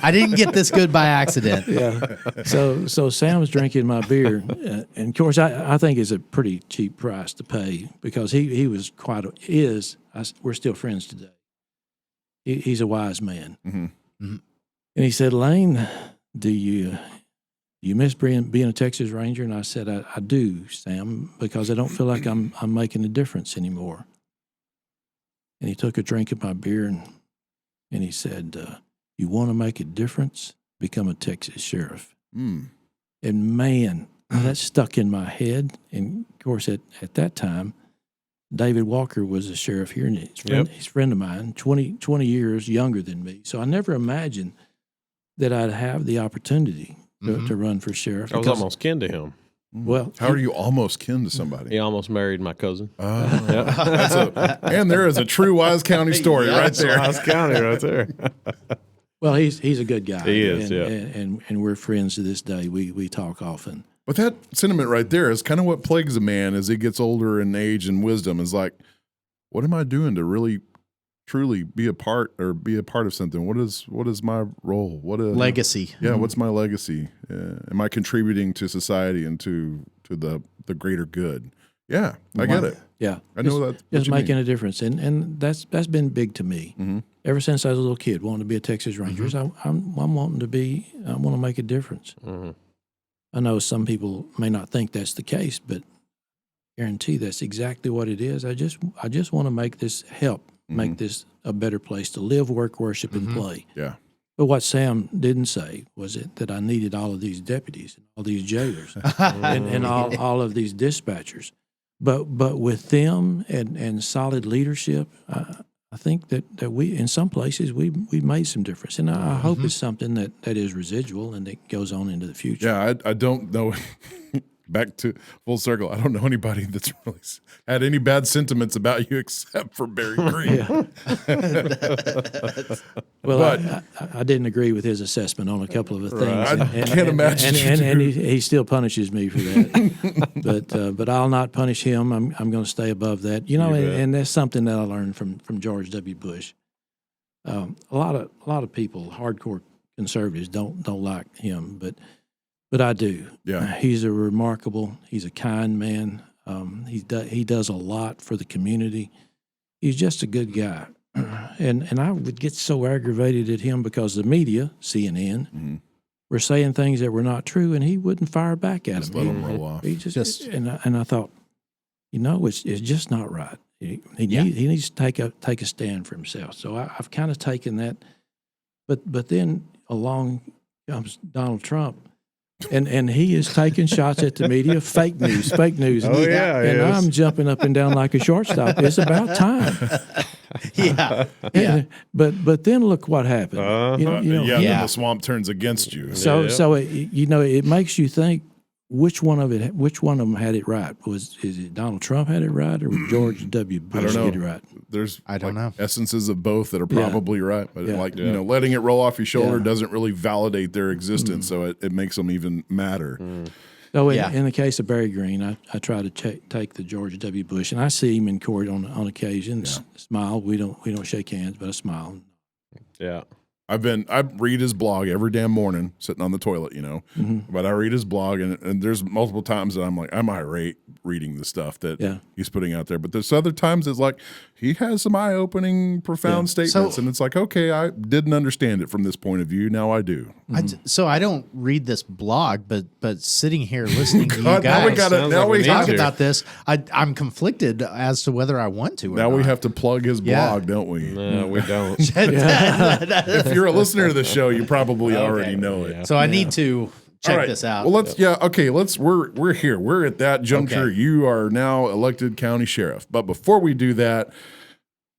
I didn't get this good by accident. yeah. So Sam was drinking my beer, and of course I think it's a pretty cheap price to pay because he was we're still friends today. He's a wise man, and he said, "Lane, do you miss being a Texas Ranger?" And I said, "I do, Sam, because I don't feel like I'm making a difference anymore." And he took a drink of my beer and he said, "You want to make a difference? Become a Texas sheriff." And man, that stuck in my head. And of course, at that time, David Walker was a sheriff here, and he's a friend of mine, 20 years younger than me. So I never imagined that I'd have the opportunity to run for sheriff. I was almost kin to him. Well, How are you almost kin to somebody? He almost married my cousin. And there is a true Wise County story right there. Wise County right there. well, he's a good guy. He is, and we're friends to this day. We talk often. But that sentiment right there is kind of what plagues a man as he gets older in age and wisdom is like, what am I doing to really truly be a part of something? What is my role? Legacy. Yeah, what's my legacy? Am I contributing to society and to the greater good? Yeah, I get it. Yeah, I know that. Just making a difference, and that's been big to me. Ever since I was a little kid, wanting to be a Texas Ranger, I'm wanting to be. I want to make a difference. I know some people may not think that's the case, but I guarantee that's exactly what it is. I just want to make this make this a better place to live, work, worship, and play. Yeah. But what Sam didn't say was that I needed all of these deputies, all these jailers, and all of these dispatchers. But with them and solid leadership, I think that we, in some places, we made some difference. And I hope it's something that is residual and that goes on into the future. Yeah, I don't know. Back to full circle. I don't know anybody that's really had any bad sentiments about you except for Barry Green. Well, I didn't agree with his assessment on a couple of the things. I can't imagine. And he still punishes me for that. But I'll not punish him. I'm going to stay above that. And that's something that I learned from George W. Bush. A lot of people, hardcore conservatives, don't like him, but I do. Yeah. He's a kind man. He does a lot for the community. He's just a good guy. And I would get so aggravated at him because the media, CNN, were saying things that were not true, and he wouldn't fire back at Just them. let them roll off. He just and I thought, it's just not right. He needs to take a stand for himself. So I've kind of taken that, but then along comes Donald Trump, and he is taking shots at the media, fake news. Oh, yeah, and yes. I'm jumping up and down like a shortstop. It's about time. Yeah. But then look what happened. Then the swamp turns against you. So it makes you think which one of them had it right. Is it Donald Trump had it right, or George W. Bush get it right? There's I don't know. essences of both that are probably right, but letting it roll off your shoulder doesn't really validate their existence, so it makes them even matter. So in the case of Barry Green, I try to take the George W. Bush, and I see him in court on occasion. Smile. We don't shake hands, but I smile. Yeah. I read his blog every damn morning, sitting on the toilet, But I read his blog, and there's multiple times that I'm irate reading the stuff that he's putting out there. But there's other times it's like he has some eye-opening, profound statements, and it's like, okay, I didn't understand it from this point of view. Now I do. So I don't read this blog, but sitting here listening to you God, guys now we talk have to. about this, I'm conflicted as to whether I want to or Now not. we have to plug his blog, don't we? No, we don't. If you're a listener to the show, you probably already know it. So I need to check All right. this out. Well, we're here. We're at that juncture. Okay. You are now elected county sheriff. But before we do that,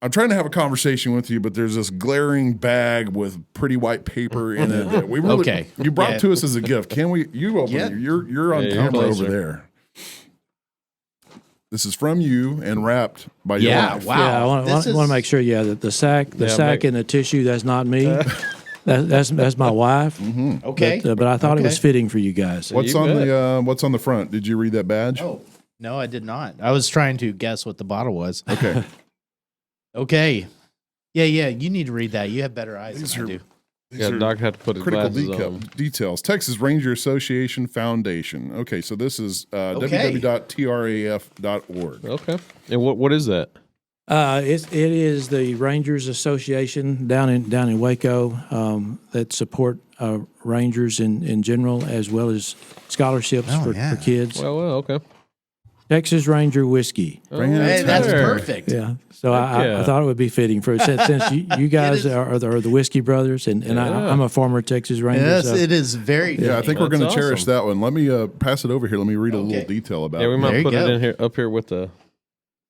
I'm trying to have a conversation with you, but there's this glaring bag with pretty white paper in it that we really Okay. you brought to us as a gift. Can we you open it? You're on camera closer. over there. This is from you and wrapped by your wife. Wow. Yeah, I want to make sure. that the sack and the tissue, that's not me. That's my wife. Okay. But I thought it was fitting for you guys. What's You on bet. what's on the front? Did you read that badge? Oh, no, I did not. I was trying to guess what the bottle was. Okay. Okay. Yeah. You need to read that. You have better eyes These than I are- do. These are Doc had to put his critical glasses on. details. Texas Ranger Association Foundation. Okay, so this is www.traf.org. Okay. And what is that? It is the Rangers Association down in Waco that support Rangers in general, as well as scholarships for kids. Well, okay. Texas Ranger whiskey. Hey, that's Sure. perfect. Yeah. So I thought it would be fitting for since you guys are the Whiskey Brothers, and I'm a former Texas Ranger. Yes, so. it is very good. Yeah, I think we're going to That's cherish awesome. that one. Let me pass it over here. Let me read a little detail about Yeah, we it. might There you put it go. in here, up here with the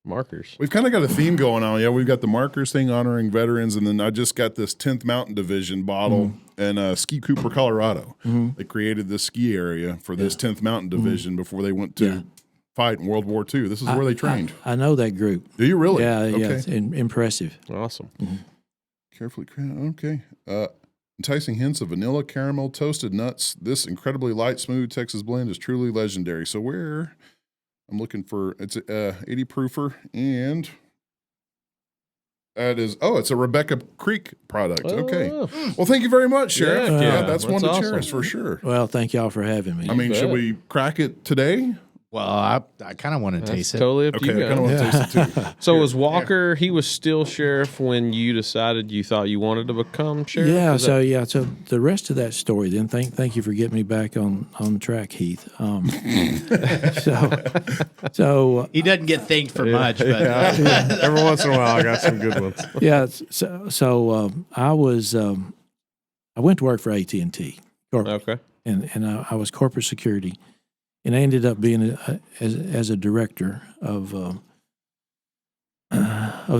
markers. We've kind of got a theme going on. Yeah, we've got the markers thing honoring veterans, and then I just got this 10th Mountain Division bottle in Ski Cooper, Colorado. They created this ski area for this 10th Mountain Division before they went to fight in World War II. This is where they trained. I know that group. Do you really? Yeah, Okay. yeah, it's impressive. Awesome. Carefully crafted. Okay. Enticing hints of vanilla, caramel, toasted nuts. This incredibly light, smooth Texas blend is truly legendary. So I'm looking for, it's a 80 proofer, and that is, it's a Rebecca Creek product. Okay. Oh. Well, thank you very much, Sheriff. Yeah, That's one to awesome. cherish for sure. Well, thank y'all for having me. I mean, should bet. we crack it today? Well, I kind of want to That's taste it. totally up to Okay, you I kind of guys. want to taste it too. So was Walker? He was still sheriff when you decided you thought you wanted to become sheriff. Yeah, Is so that- so the rest of that story. Then thank you for getting me back on track, Heath. So He doesn't get thanked for much, but every once in a while I got some good ones. yeah, so I went to work for AT&T, Okay. and I was corporate security, and I ended up being as a director of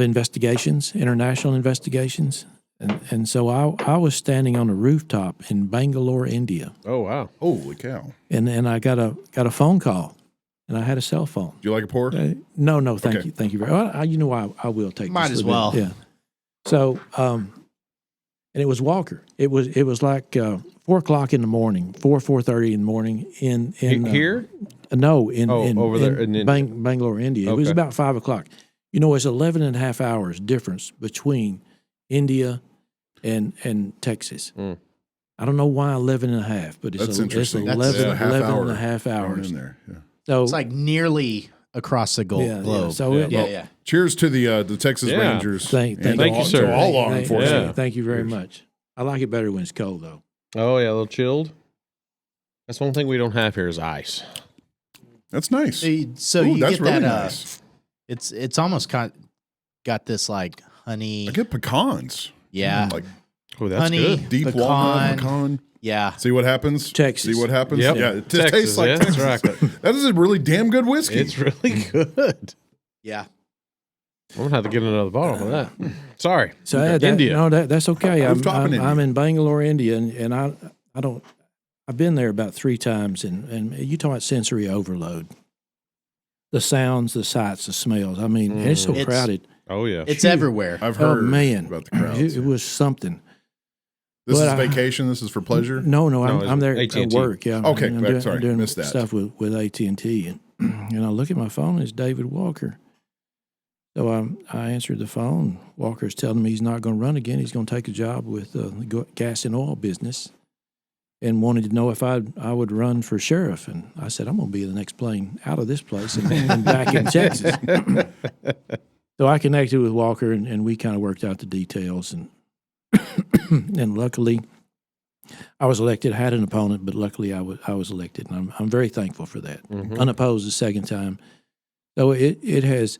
investigations, international investigations, and so I was standing on a rooftop in Bangalore, India, Oh wow. Holy cow. and I got a phone call, and I had a cell phone. Do you like a pour? No, thank Okay. you, thank you very. Well, I will take. Might this as little bit. well. Yeah. So, and it was Walker. It was like 4:00 in the morning, 4:30 in the morning in Here? No, in over there in India. Bangalore, India. It was Okay. about 5:00. It's 11 and a half hours difference between India and Texas. Mm. I don't know why 11 and a half, but That's it's interesting. 11, That's a half 11 hour and a half Thrown hours. in there. Yeah. So it's like nearly across the yeah, globe. So Yeah. Cheers to the Texas Yeah. Rangers. Thank and you, all, sir. to all law Thank- enforcement. Yeah. Thank you very much. I like it better when it's cold, though. Oh yeah, a little chilled. That's one thing we don't have here is ice. That's nice. So Ooh, you that's get really that. nice. It's almost got this like honey. I get pecans. Yeah, Like Oh, that's honey, good. deep pecan. walnut pecan. Yeah, See what happens? Texas. See what happens? Yep. Yeah, it just Texas, tastes like yeah, that's Texas. right. That is a really damn good whiskey. It's really good. yeah. I'm gonna have to get another bottle of that. Sorry. So India. No, that's okay. Rooftop in India. I'm in Bangalore, India, and I've been there about 3 times, and you talk about sensory overload. The sounds, the sights, the smells. I mean, it's so It's- crowded. Oh yeah. It's everywhere. I've Oh heard man, about the crowds. it was something. This but is I- vacation. This is for pleasure. No, No, I'm there AT&T. at work. Yeah. Okay, I'm sorry, doing missed that. stuff with AT&T, and I look at my phone. It's David Walker. So I answered the phone. Walker's telling me he's not going to run again. He's going to take a job with the gas and oil business, and wanted to know if I would run for sheriff. And I said, I'm going to be the next plane out of this place and back in Texas. So I connected with Walker, and we kind of worked out the details. And and luckily, I was elected. I had an opponent, but luckily I was elected, and I'm very thankful for that. Mhm. Unopposed the second time. So it has,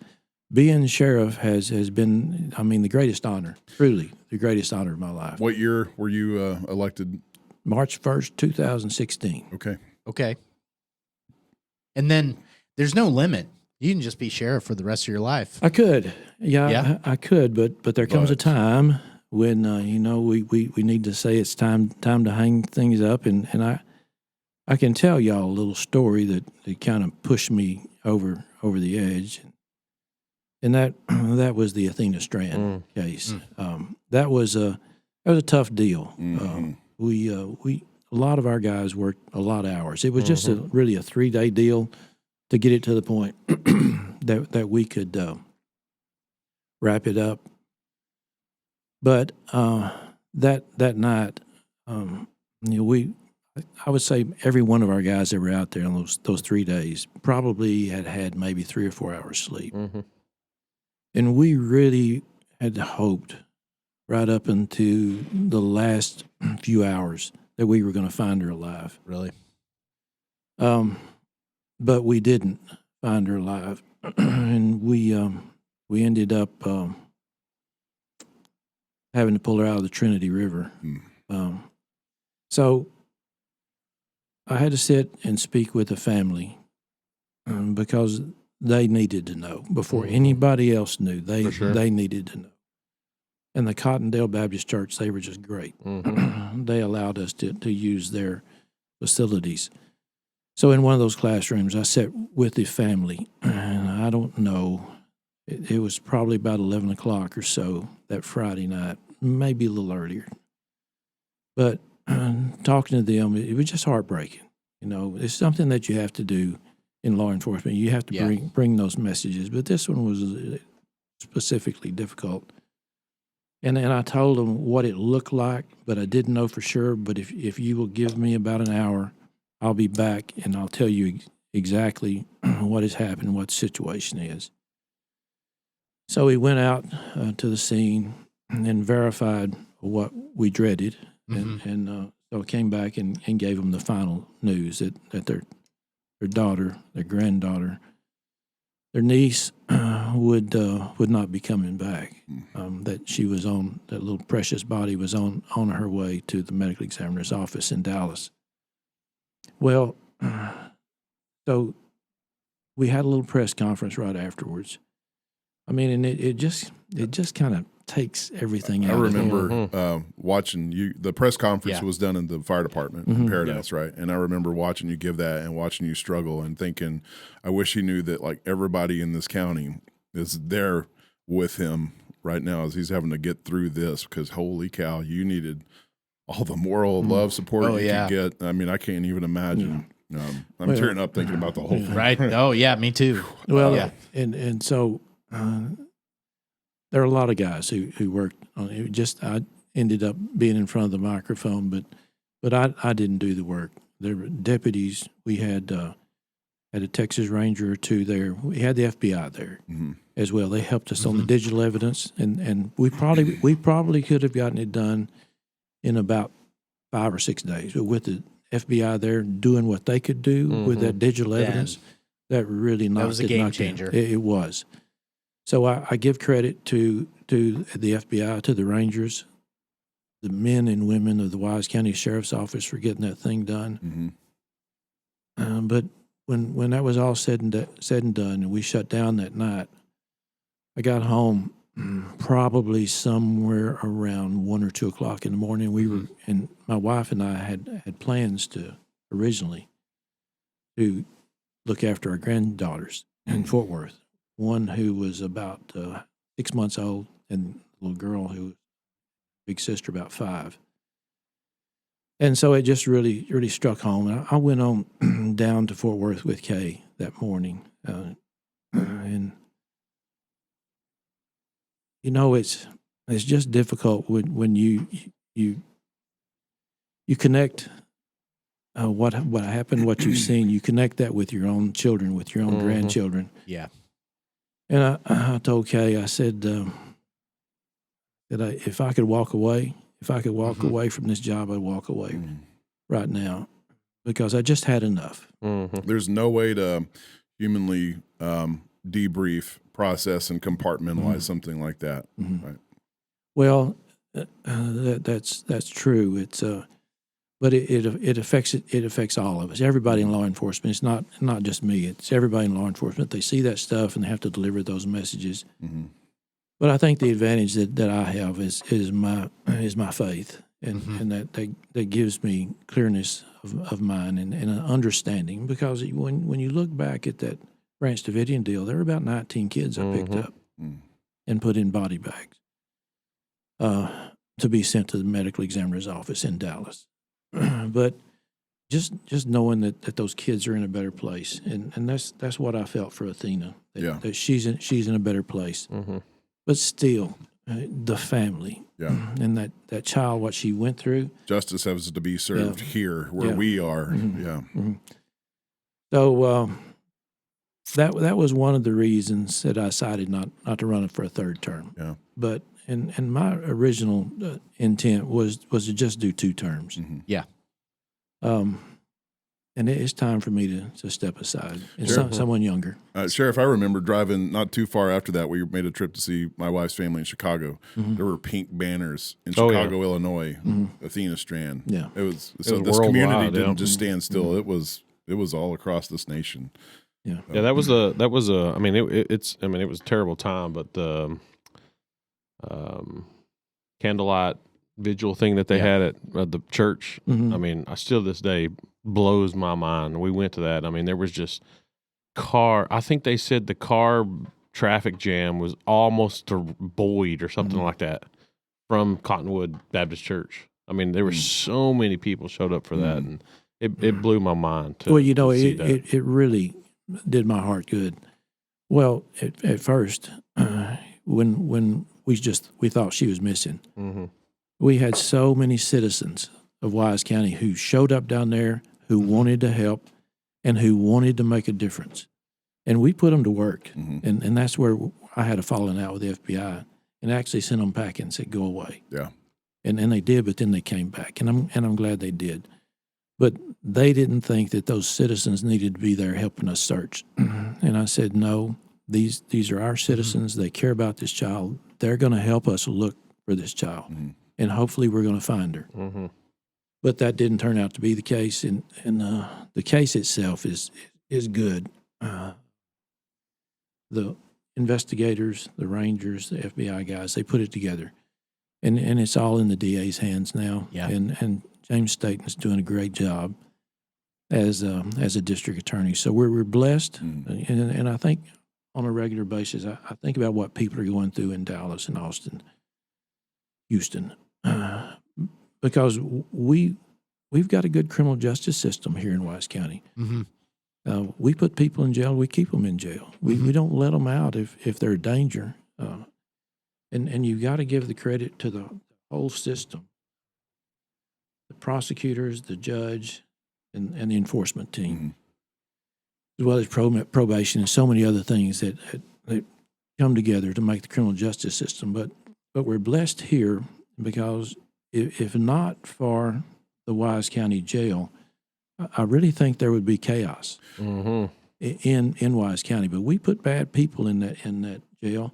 being sheriff has been, I mean, the greatest honor, truly the greatest honor of my life. What year were you elected? March 1st, 2016. Okay. Okay. And then there's no limit. You can just be sheriff for the rest of your life. I could, Yeah. I could, but there comes a But- time when we need to say it's time to hang things up, and I can tell y'all a little story that kind of pushed me over the edge, and that was the Athena Strand case. That was a tough deal. Mhm. We a lot of our guys worked a lot of hours. It was just really a 3-day deal to get it to the point that we could wrap it up. But that night, I would say every one of our guys that were out there on those 3 days probably had maybe 3 or 4 hours sleep, and we really had hoped right up into the last few hours that we were going to find her alive. Really? But we didn't find her alive, and we ended up having to pull her out of the Trinity River. So I had to sit and speak with the family because they needed to know before anybody else knew. They needed to know. And the Cottondale Baptist Church, they were just great. They allowed us to use their facilities. So in one of those classrooms, I sat with the family, and I don't know, it was probably about 11 o'clock or so that Friday night, maybe a little earlier. But talking to them, it was just heartbreaking. It's something that you have to do in law enforcement. You have to bring those messages. But this one was specifically difficult. And I told them what it looked like, but I didn't know for sure. But if you will give me about an hour, I'll be back and I'll tell you exactly what has happened, what the situation is. So we went out to the scene and verified what we dreaded, and so I came back and gave them the final news that their daughter, their granddaughter, their niece would not be coming back. That she was that little precious body was on her way to the medical examiner's office in Dallas. Well, so we had a little press conference right afterwards. I mean, and it just kind of takes everything out. I remember watching you. The press conference was done in the fire department in Paradise, right? And I remember watching you give that and watching you struggle and thinking, I wish he knew that like everybody in this county is there with him right now as he's having to get through this, because holy cow, you needed all the moral love support you could get. I mean, I can't even imagine. I'm tearing up thinking about the whole thing. Right? Oh, yeah, me too. Well, and so there are a lot of guys who worked on it. I ended up being in front of the microphone, but I didn't do the work. There were deputies. We had a Texas Ranger or two there. We had the FBI there as well. They helped us on the digital evidence, and we probably could have gotten it done in about 5 or 6 days. But with the FBI there doing what they could do with that digital evidence, that really knocked was a game changer. It was. So I give credit to the FBI, to the Rangers, the men and women of the Wise County Sheriff's Office for getting that thing done. But when that was all said and done, and we shut down that night, I got home probably somewhere around 1 or 2 o'clock in the morning. We were, and my wife and I had plans to originally to look after our granddaughters in Fort Worth. One who was about 6 months old, and a little girl who was big sister about 5. And so it just really struck home. And I went on down to Fort Worth with Kay that morning, and you know, it's just difficult when you connect what happened, what you've seen. You connect that with your own children, with your own grandchildren. Yeah. And I told Kay, I said that if I could walk away, away from this job, I'd walk away right now, because I just had enough. There's no way to humanly debrief, process, and compartmentalize something like that. Right? Well, that's true. It's but it affects all of us. Everybody in law enforcement. It's not just me. It's everybody in law enforcement. They see that stuff and they have to deliver those messages. But I think the advantage that I have is my faith, and that gives me clearness of mind and an understanding. Because when you look back at that Branch Davidian deal, there were about 19 kids I picked up and put in body bags to be sent to the medical examiner's office in Dallas. But just knowing that those kids are in a better place, and that's what I felt for Athena. That she's in a better place. But still, the family, and that child, what she went through. Justice has to be served here where we are. So that was one of the reasons that I decided not to run it for a third term. But and my original intent was to just do 2 terms. And it's time for me to step aside and someone younger. Sheriff, I remember driving not too far after that. We made a trip to see my wife's family in Chicago. There were pink banners in Chicago, Illinois, Athena Strand. It was this community didn't just stand still. It was all across this nation. That was a. I mean, it was a terrible time, but the candlelight vigil thing that they had at the church. I mean, I still this day blows my mind. We went to that. I mean, there was just I think they said the car traffic jam was almost to Boyd or something like that from Cottonwood Baptist Church. I mean, there were so many people showed up for that, and it blew my mind. Well, you know, it really did my heart good. Well, at first, when we thought she was missing, we had so many citizens of Wise County who showed up down there, who wanted to help, and who wanted to make a difference. And we put them to work. And that's where I had a falling out with the FBI, and actually sent them packing and said, go away. And they did, but then they came back, and I'm glad they did. But they didn't think that those citizens needed to be there helping us search. And I said, no, these are our citizens. They care about this child. They're going to help us look for this child, and hopefully we're going to find her. But that didn't turn out to be the case, and the case itself is good. The investigators, the Rangers, the FBI guys, they put it together, and it's all in the DA's hands now. And James Staten's doing a great job as a district attorney. So we're blessed, and I think on a regular basis, I think about what people are going through in Dallas and Austin, Houston, because we've got a good criminal justice system here in Wise County. We put people in jail, we keep them in jail. We don't let them out if they're a danger. And you've got to give the credit to the whole system, the prosecutors, the judge, and the enforcement team, as well as probation and so many other things that come together to make the criminal justice system. But we're blessed here because if not for the Wise County Jail, I really think there would be chaos in Wise County. But we put bad people in that jail,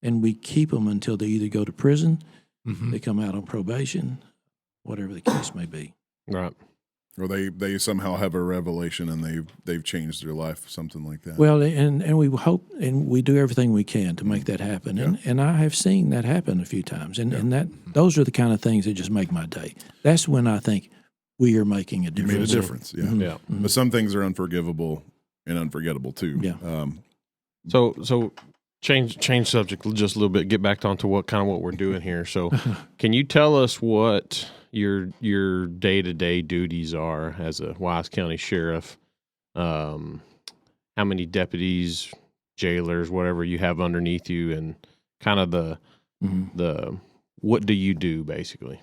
and we keep them until they either go to prison, they come out on probation, whatever the case may be. Right. Or they somehow have a revelation and they've changed their life, something like that. Well, and we hope and we do everything we can to make that happen. And I have seen that happen a few times. And those are the kind of things that just make my day. That's when I think we are making a difference. You made a difference, yeah. Yeah. But some things are unforgivable and unforgettable too. Yeah. So change subject just a little bit. Get back onto what we're doing here. So, can you tell us what your day-to-day duties are as a Wise County sheriff? How many deputies, jailers, whatever you have underneath you, and kind of the what do you do basically?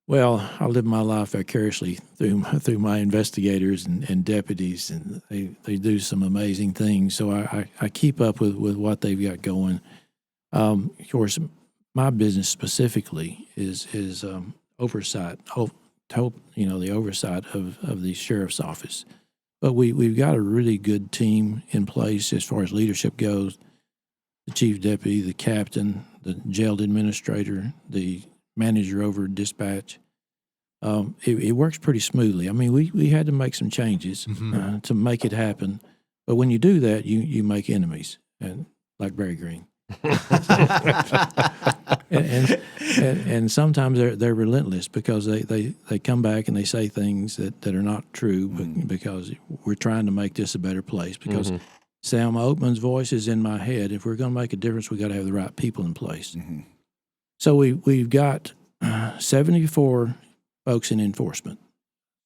Well, I live my life vicariously through my investigators and deputies, and they do some amazing things. So I keep up with what they've got going. Of course, my business specifically is oversight. The oversight of the sheriff's office. But we've got a really good team in place as far as leadership goes. The chief deputy, the captain, the jail administrator, the manager over dispatch. It works pretty smoothly. I mean, we had to make some changes to make it happen. But when you do that, you make enemies, and like Barry Green. and sometimes they're relentless because they come back and they say things that are not true because we're trying to make this a better place. Because Sam Oatman's voice is in my head. If we're going to make a difference, we got to have the right people in place. So we've got 74 folks in enforcement.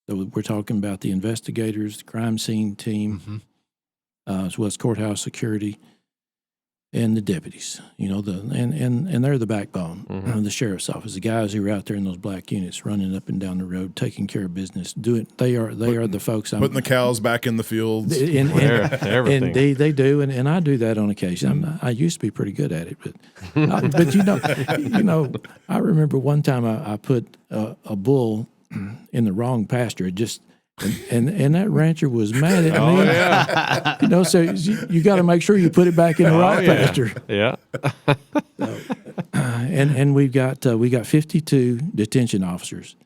So we're talking about the investigators, the crime scene team, as well as courthouse security, and the deputies. And they're the backbone of the sheriff's office. The guys who are out there in those black units, running up and down the road, taking care of business. They are the folks. Putting the cows back in the fields. Everything. And they do, and I do that on occasion. I used to be pretty good at it, but I remember one time I put a bull in the wrong pasture. And that rancher was mad at me. Yeah. So you got to make sure you put it back in the right pasture. Yeah. And we got 52 detention officers.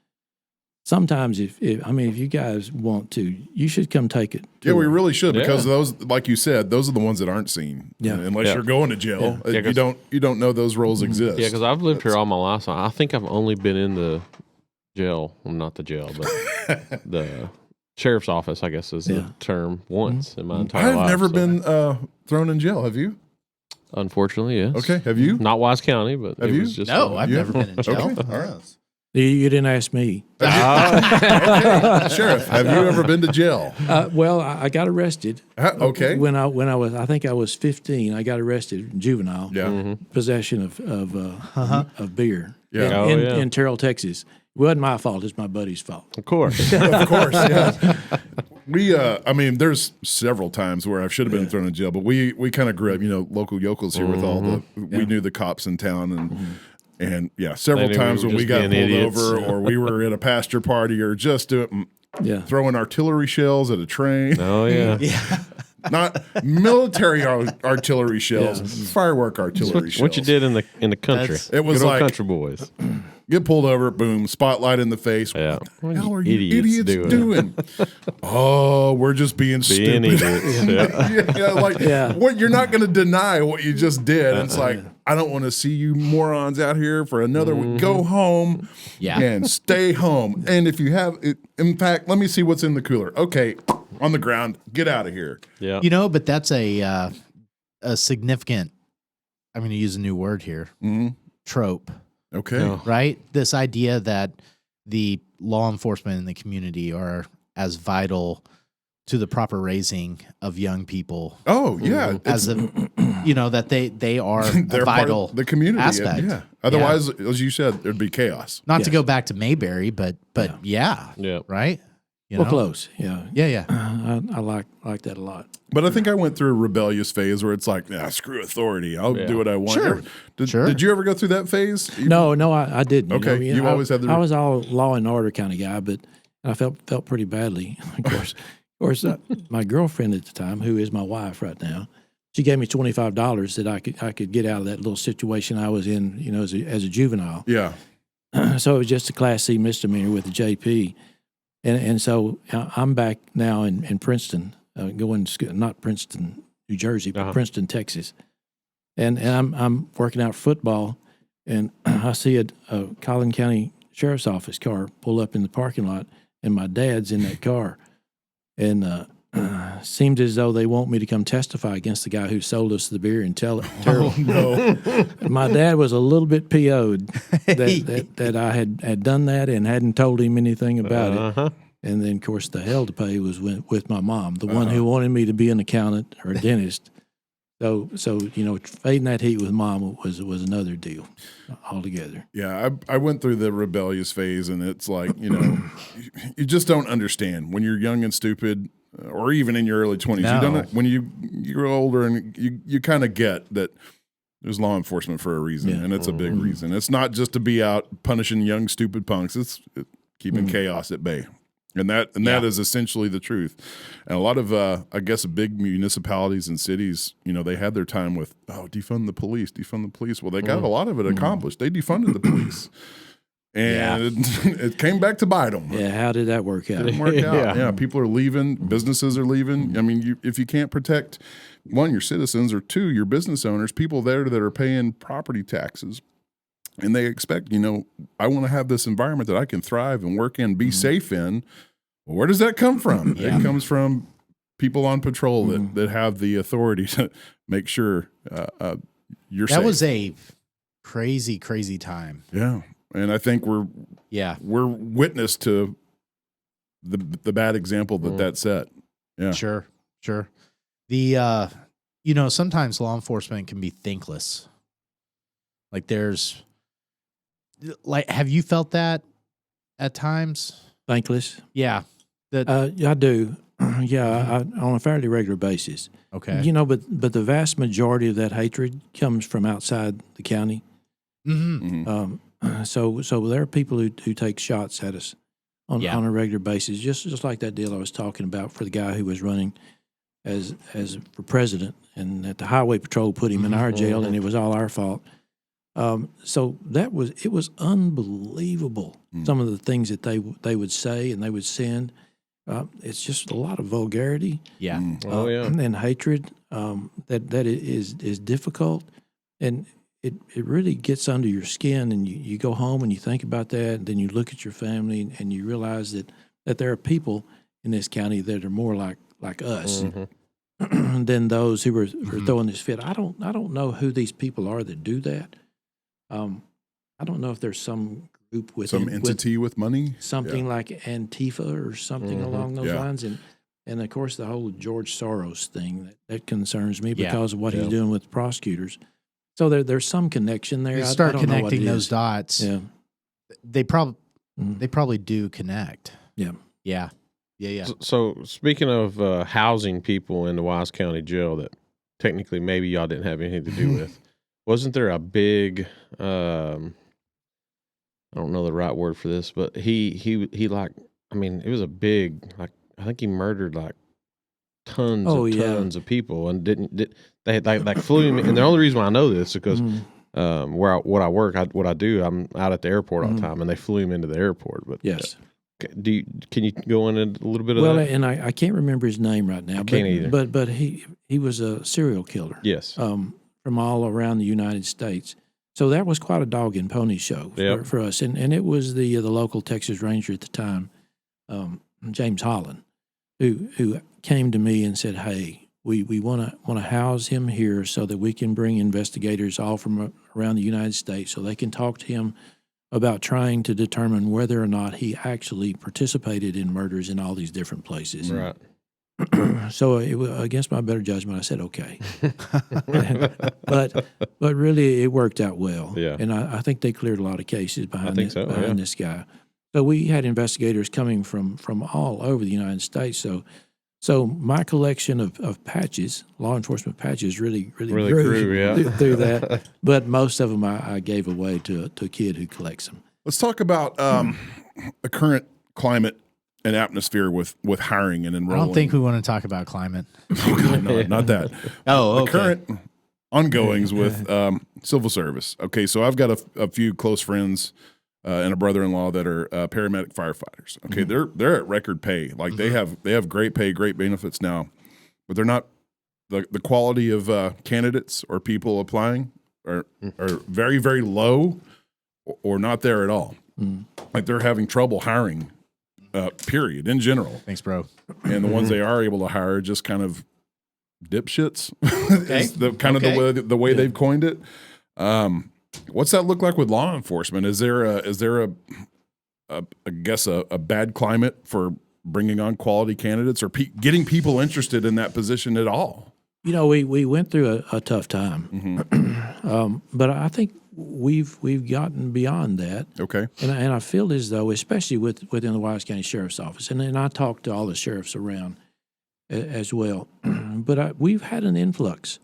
Sometimes if you guys want to, you should come take it. Yeah, we really should because those, like you said, those are the ones that aren't seen. Yeah. Unless you're going to jail, you don't know those roles exist. Yeah, because I've lived here all my life. So I think I've only been in the jail. Well, not the jail, but the sheriff's office, I guess is the term, once in my entire life. I've never been thrown in jail. Have you? Unfortunately, yes. Okay, have you? Not Wise County, but Have it you? was just No, I've never been in jail. Okay, all right. You didn't ask me. Okay. Sheriff, have you ever been to jail? Well, I got arrested. Okay. When I was, I think I was 15. I got arrested, juvenile. Yeah. Possession of beer. Yeah. In Terrell, Texas. It wasn't my fault. It's my buddy's fault. Of course. Of course, yeah. There's several times where I should have been thrown in jail, but we kind of grew up, local yokels here with all we knew the cops in town and several times when we got pulled over or we were at a pasture party or just throwing artillery shells at a train. Oh, yeah. Not military artillery shells, firework artillery shells. What you did in the country. It was Good old like country boys. Get pulled over, boom, spotlight in the face. Yeah. What the hell are you idiots doing? Oh, we're just being stupid. Idiots. What you're not going to deny what you just did. It's like, I don't want to see you morons out here for another week. Go home and stay home. And if you have it, in fact, let me see what's in the cooler. Okay, on the ground, get out of here. Yeah. But that's a significant, I'm going to use a new word here, trope. Okay. No. Right? This idea that the law enforcement in the community are as vital to the proper raising of young people. Oh, yeah. As that they are they're a part vital of the community aspect. Yeah. Otherwise, as you said, there'd be chaos. Not to go back to Mayberry, but Yeah. right? Close. Yeah. I like that a lot. But I think I went through a rebellious phase where it's like, screw authority. I'll do what I want. Sure. Did you ever go through that phase? No, I didn't. Okay. You always had the... I was all law and order kind of guy, but And I felt pretty badly. Of course, my girlfriend at the time, who is my wife right now, she gave me $25 that I could get out of that little situation I was in, as a juvenile. Yeah. So it was just a Class C misdemeanor with the JP, and so I'm back now in Princeton, going to school, not Princeton, New Jersey, but Princeton, Texas, and I'm working out football, and I see a Collin County Sheriff's Office car pull up in the parking lot, and my dad's in that car, and seemed as though they want me to come testify against the guy who sold us the beer and tell it. Oh, no. My dad was a little bit PO'd that I had done that and hadn't told him anything about it. And then, of course, the hell to pay was with my mom, the one who wanted me to be an accountant or a dentist. So fading that heat with mom was another deal altogether. Yeah, I went through the rebellious phase, and it's like, you just don't understand when you're young and stupid, or even in your early 20s. No. You don't. When you're older, and you kind of get that there's law enforcement for a reason, and it's a big reason. It's not just to be out punishing young stupid punks. It's keeping chaos at bay. And that is essentially the truth. And a lot of, I guess, big municipalities and cities, they had their time with, defund the police. Well, they got a lot of it accomplished. They defunded the police. And it came back to bite them. Yeah, how did that work out? It didn't work out. Yeah, people are leaving. Businesses are leaving. I mean, if you can't protect, one, your citizens, or two, your business owners, people there that are paying property taxes, and they expect, I want to have this environment that I can thrive and work in, be safe in. Well, where does that come from? It comes from people on patrol that have the authority to make sure you're safe. That was a crazy, crazy time. Yeah. And I think we're witness to the bad example that set. Yeah. Sure. The sometimes law enforcement can be thankless. Have you felt that at times? Thankless? Yeah. I do. Yeah, on a fairly regular basis. Okay. But the vast majority of that hatred comes from outside the county. So there are people who take shots at us on a regular basis, just like that deal I was talking about for the guy who was running as for president, and that the highway patrol put him in our jail, and it was all our fault. So it was unbelievable. Some of the things that they would say and they would send. It's just a lot of vulgarity. Yeah. And hatred that is difficult, and it really gets under your skin. And you go home and you think about that, and then you look at your family and you realize that there are people in this county that are more like us than those who are throwing this fit. I don't know who these people are that do that. I don't know if there's some group with some entity with money, something like Antifa or something along those lines, and of course the whole George Soros thing that concerns me because of what he's doing with prosecutors. So there's some connection there. You start I don't know what connecting it those is. dots. Yeah, they probably do connect. Yeah. So speaking of housing people in the Wise County Jail that technically maybe y'all didn't have anything to do with, wasn't there a big I don't know the right word for this, but he it was a big, I think he murdered tons of people, and they flew him. And the only reason why I know this is because what I work, what I do, I'm out at the airport all the time, and they flew him into the airport. But yes. Can you go into a little bit of that? Well, that? and I can't remember his name right now. Can't either. But he was a serial killer. Yes. From all around the United States. So that was quite a dog and pony show for us. And it was the local Texas Ranger at the time, James Holland, who came to me and said, "Hey, we want to house him here so that we can bring investigators all from around the United States so they can talk to him about trying to determine whether or not he actually participated in murders in all these different places." Right. So against my better judgment, I said okay, but really it worked out well. Yeah. And I think they cleared a lot of cases behind this guy. So we had investigators coming from all over the United States. So my collection of patches, law enforcement patches, really grew through that. But most of them I gave away to a kid who collects them. Let's talk about a current climate an atmosphere with hiring and I enrolling. don't think we want to talk about climate. No, not that. Oh, The okay. current ongoings with civil service. Okay, so I've got a few close friends and a brother-in-law that are paramedic firefighters. Okay, they're at record pay. Like they have great pay, great benefits now, but they're not the quality of candidates or people applying are very, very low or not there at all. Like they're having trouble hiring. Period in general. Thanks, bro. And the ones they are able to hire just kind of dipshits. Is the way they've coined it. What's that look like with law enforcement? Is there a bad climate for bringing on quality candidates or getting people interested in that position at all? You know, we went through a tough time, but I think we've gotten beyond that. Okay. And I feel as though, especially within the Wise County Sheriff's Office, and I talk to all the sheriffs around as well, but we've had an influx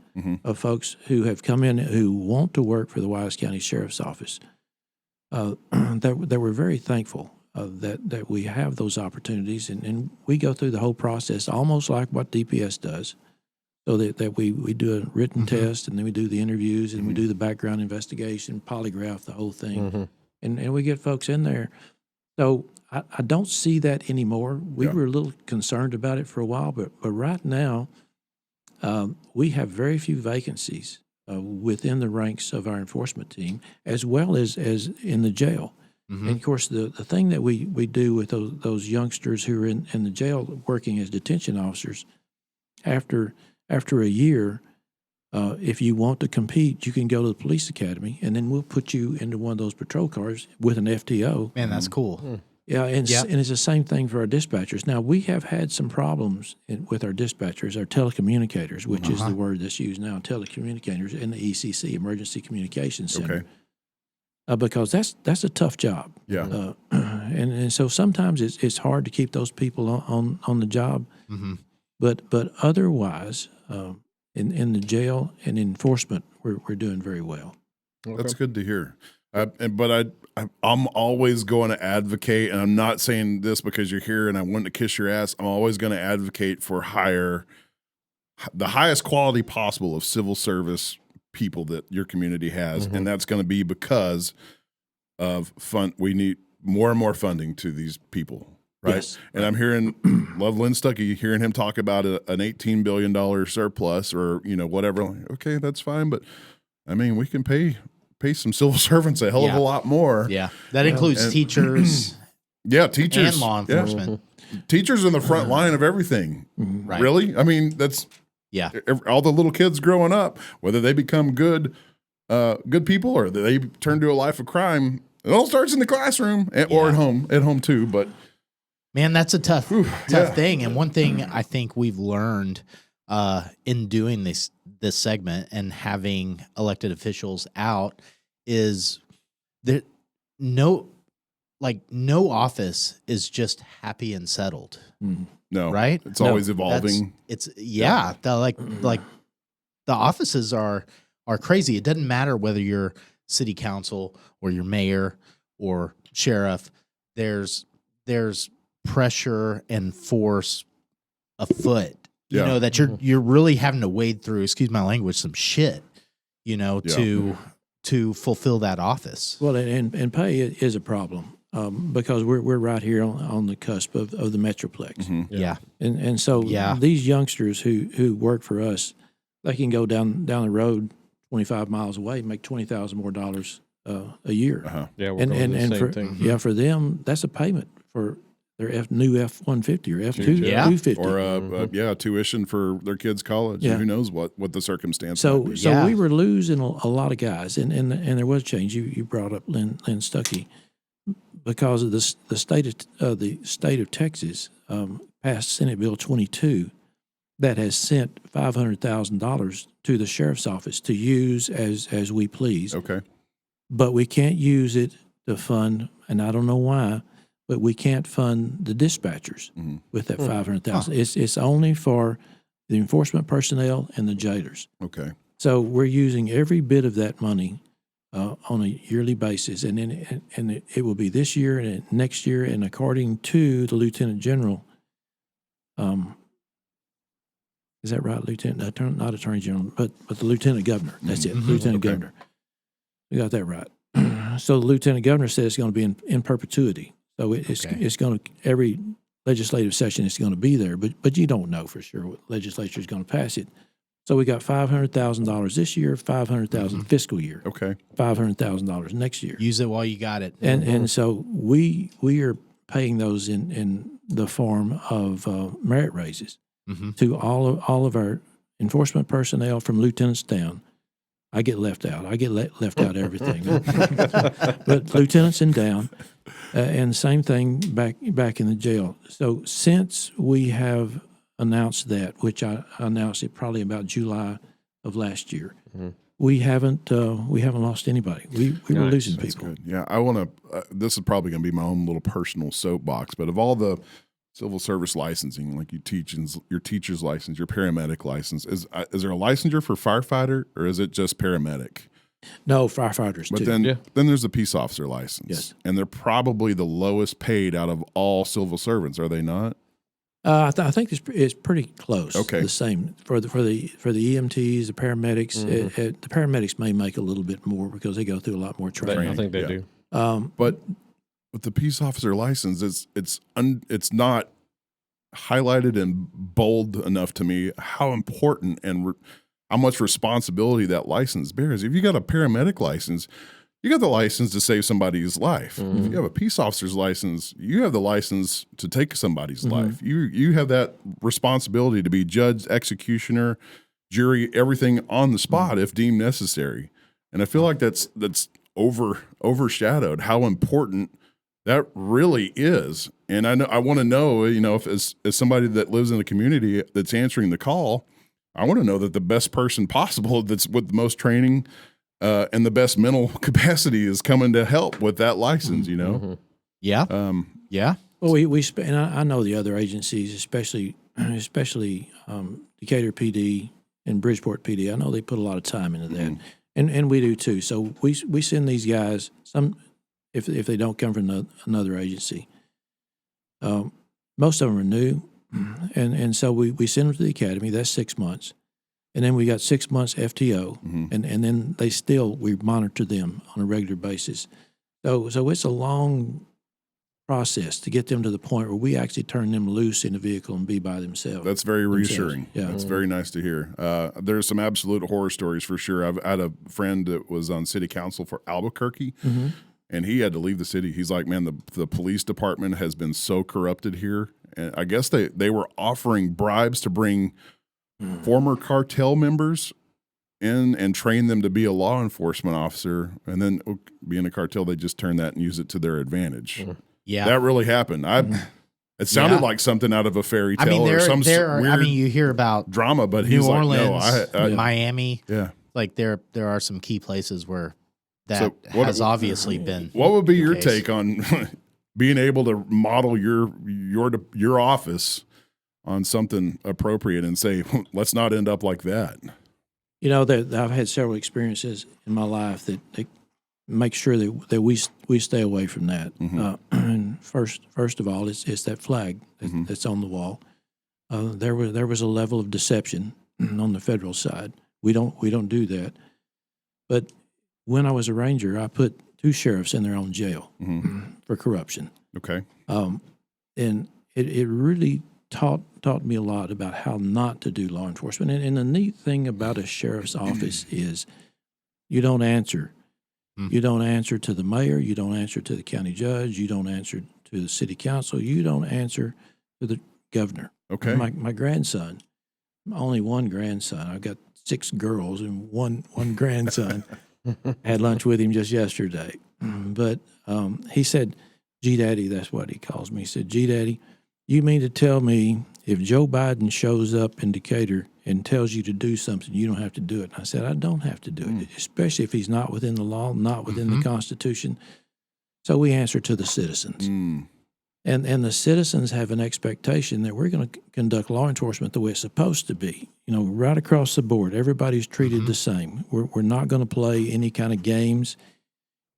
of folks who have come in who want to work for the Wise County Sheriff's Office. That we're very thankful that we have those opportunities, and we go through the whole process almost like what DPS does. So that we do a written test, and then we do the interviews, and we do the background investigation, polygraph, the whole thing. And we get folks in there. So I don't see that anymore. We were a little concerned about it for a while, but right now we have very few vacancies within the ranks of our enforcement team, as well as in the jail. And, of course, the thing that we do with those youngsters who are in the jail working as detention officers, after a year, if you want to compete, you can go to the police academy, and then we'll put you into one of those patrol cars with an FTO. Man, that's cool. Yeah, and it's the same thing for our dispatchers. Now, we have had some problems with our dispatchers, our telecommunicators, which is the word that's used now, telecommunicators in the ECC, Emergency Communications Center. Okay. Because that's a tough job. Yeah. And so sometimes it's hard to keep those people on the job. But otherwise, in the jail and enforcement, we're doing very well. That's good to hear. But I'm always going to advocate, and I'm not saying this because you're here and I want to kiss your ass. I'm always going to advocate for the highest quality possible of civil service people that your community has, and that's going to be because of fund. We need more and more funding to these people. Right. Yes. And I'm hearing Love Lynn Stuckey, hearing him talk about an $18 billion surplus or, whatever. Like, okay, that's fine. But I mean, we can pay some civil servants a hell of a lot more. Yeah. That includes teachers. Yeah. Teachers. And law enforcement. Yeah. Teachers in the front line of everything. Right. Really? I mean, that's all the little kids growing up, whether they become good people or they turn to a life of crime. It all starts in the classroom or at home too. But man, that's a tough thing. And one thing I think we've learned in doing this segment and having elected officials out is that no office is just happy and settled. No, right? It's always evolving. The offices are crazy. It doesn't matter whether you're city council or your mayor or sheriff. There's pressure and force afoot, that you're really having to wade through, excuse my language, some shit, to fulfill that office. Well, and pay is a problem because we're right here on the cusp of the Metroplex. Yeah. And so these youngsters who work for us, they can go down the road 25 miles away and make $20,000 more a year. Yeah, we're doing the same thing. For them, that's a payment for their new F-150 or F-250. Or tuition for their kids' college. Yeah. Who knows what the circumstance So might be. so we were losing a lot of guys, and there was change. You brought up Lynn Stuckey because of the state of Texas passed Senate Bill 22 that has sent $500,000 to the sheriff's office to use as we please. Okay. But we can't use it to fund, and I don't know why, but we can't fund the dispatchers with that $500,000. It's only for the enforcement personnel and the jailers. Okay. So we're using every bit of that money on a yearly basis, and then it will be this year and next year. And according to the Lieutenant General, is that right, Lieutenant? Not Attorney General, but the Lieutenant Governor. That's it, Lieutenant Governor. We got that right. So the Lieutenant Governor says it's going to be in perpetuity. So it's going to, every legislative session it's going to be there, but you don't know for sure what legislature is going to pass it. So we got $500,000 this year, $500,000 fiscal year. Okay. $500,000 next year. Use it while you got it. And so we are paying those in the form of merit raises to all of our enforcement personnel from lieutenants down. I get left out. I get left out of everything. But lieutenants and down, and same thing back in the jail. So since we have announced that, which I announced it probably about July of last year, we haven't lost anybody. We were losing people. Good. Yeah, I want to. This is probably going to be my own little personal soapbox, but of all the civil service licensing, like your teacher's license, your paramedic license, is there a licensure for firefighter, or is it just paramedic? No, firefighters but too. Then there's the peace officer license. Yes. And they're probably the lowest paid out of all civil servants, are they not? I think it's pretty close. Okay. The same for the EMTs, the paramedics. The paramedics may make a little bit more because they go through a lot more training. I think they do. But with the peace officer license, it's not highlighted and bold enough to me how important and how much responsibility that license bears. If you got a paramedic license, you got the license to save somebody's life. If you have a peace officer's license, you have the license to take somebody's life. You have that responsibility to be judge, executioner, jury, everything on the spot if deemed necessary. And I feel like that's overshadowed how important that really is. And I want to know, if as somebody that lives in the community that's answering the call, I want to know that the best person possible that's with the most training and the best mental capacity is coming to help with that license, Yeah. Yeah. Well, and I know the other agencies, especially Decatur PD and Bridgeport PD. I know they put a lot of time into that, and we do too. So we send these guys some if they don't come from another agency. Most of them are new, and so we send them to the academy. That's 6 months. And then we got 6 months FTO, and then we monitor them on a regular basis. So it's a long process to get them to the point where we actually turn them loose in the vehicle and be by themselves. That's very reassuring. Yeah. That's very nice to hear. There's some absolute horror stories for sure. I've had a friend that was on city council for Albuquerque, and he had to leave the city. He's like, man, the police department has been so corrupted here. And I guess they were offering bribes to bring former cartel members in and train them to be a law enforcement officer, and then being a cartel, they just turn that and use it to their advantage. Yeah, that really happened. It sounded like something out of a fairy tale or some weird you hear about drama, but New he's Orleans, like, no, Miami. Yeah, like there are some key places where that has obviously been. What would be your take on being able to model your office on something appropriate and say, let's not end up like that? I've had several experiences in my life that make sure that we stay away from that. And first of all, it's that flag that's on the wall. There was a level of deception on the federal side. We don't do that. But when I was a ranger, I put 2 sheriffs in their own jail for corruption. Okay. And it really taught me a lot about how not to do law enforcement. And the neat thing about a sheriff's office is you don't answer. You don't answer to the mayor. You don't answer to the county judge. You don't answer to the city council. You don't answer to the governor. Okay. My grandson, only one grandson. I've got 6 girls and one grandson. Had lunch with him just yesterday. But he said, G Daddy, that's what he calls me. He said, G Daddy, you mean to tell me if Joe Biden shows up in Decatur and tells you to do something, you don't have to do it? And I said, I don't have to do it, especially if he's not within the law, not within the Constitution. So we answer to the citizens. And the citizens have an expectation that we're going to conduct law enforcement the way it's supposed to be. Right across the board, everybody's treated the same. We're not going to play any kind of games.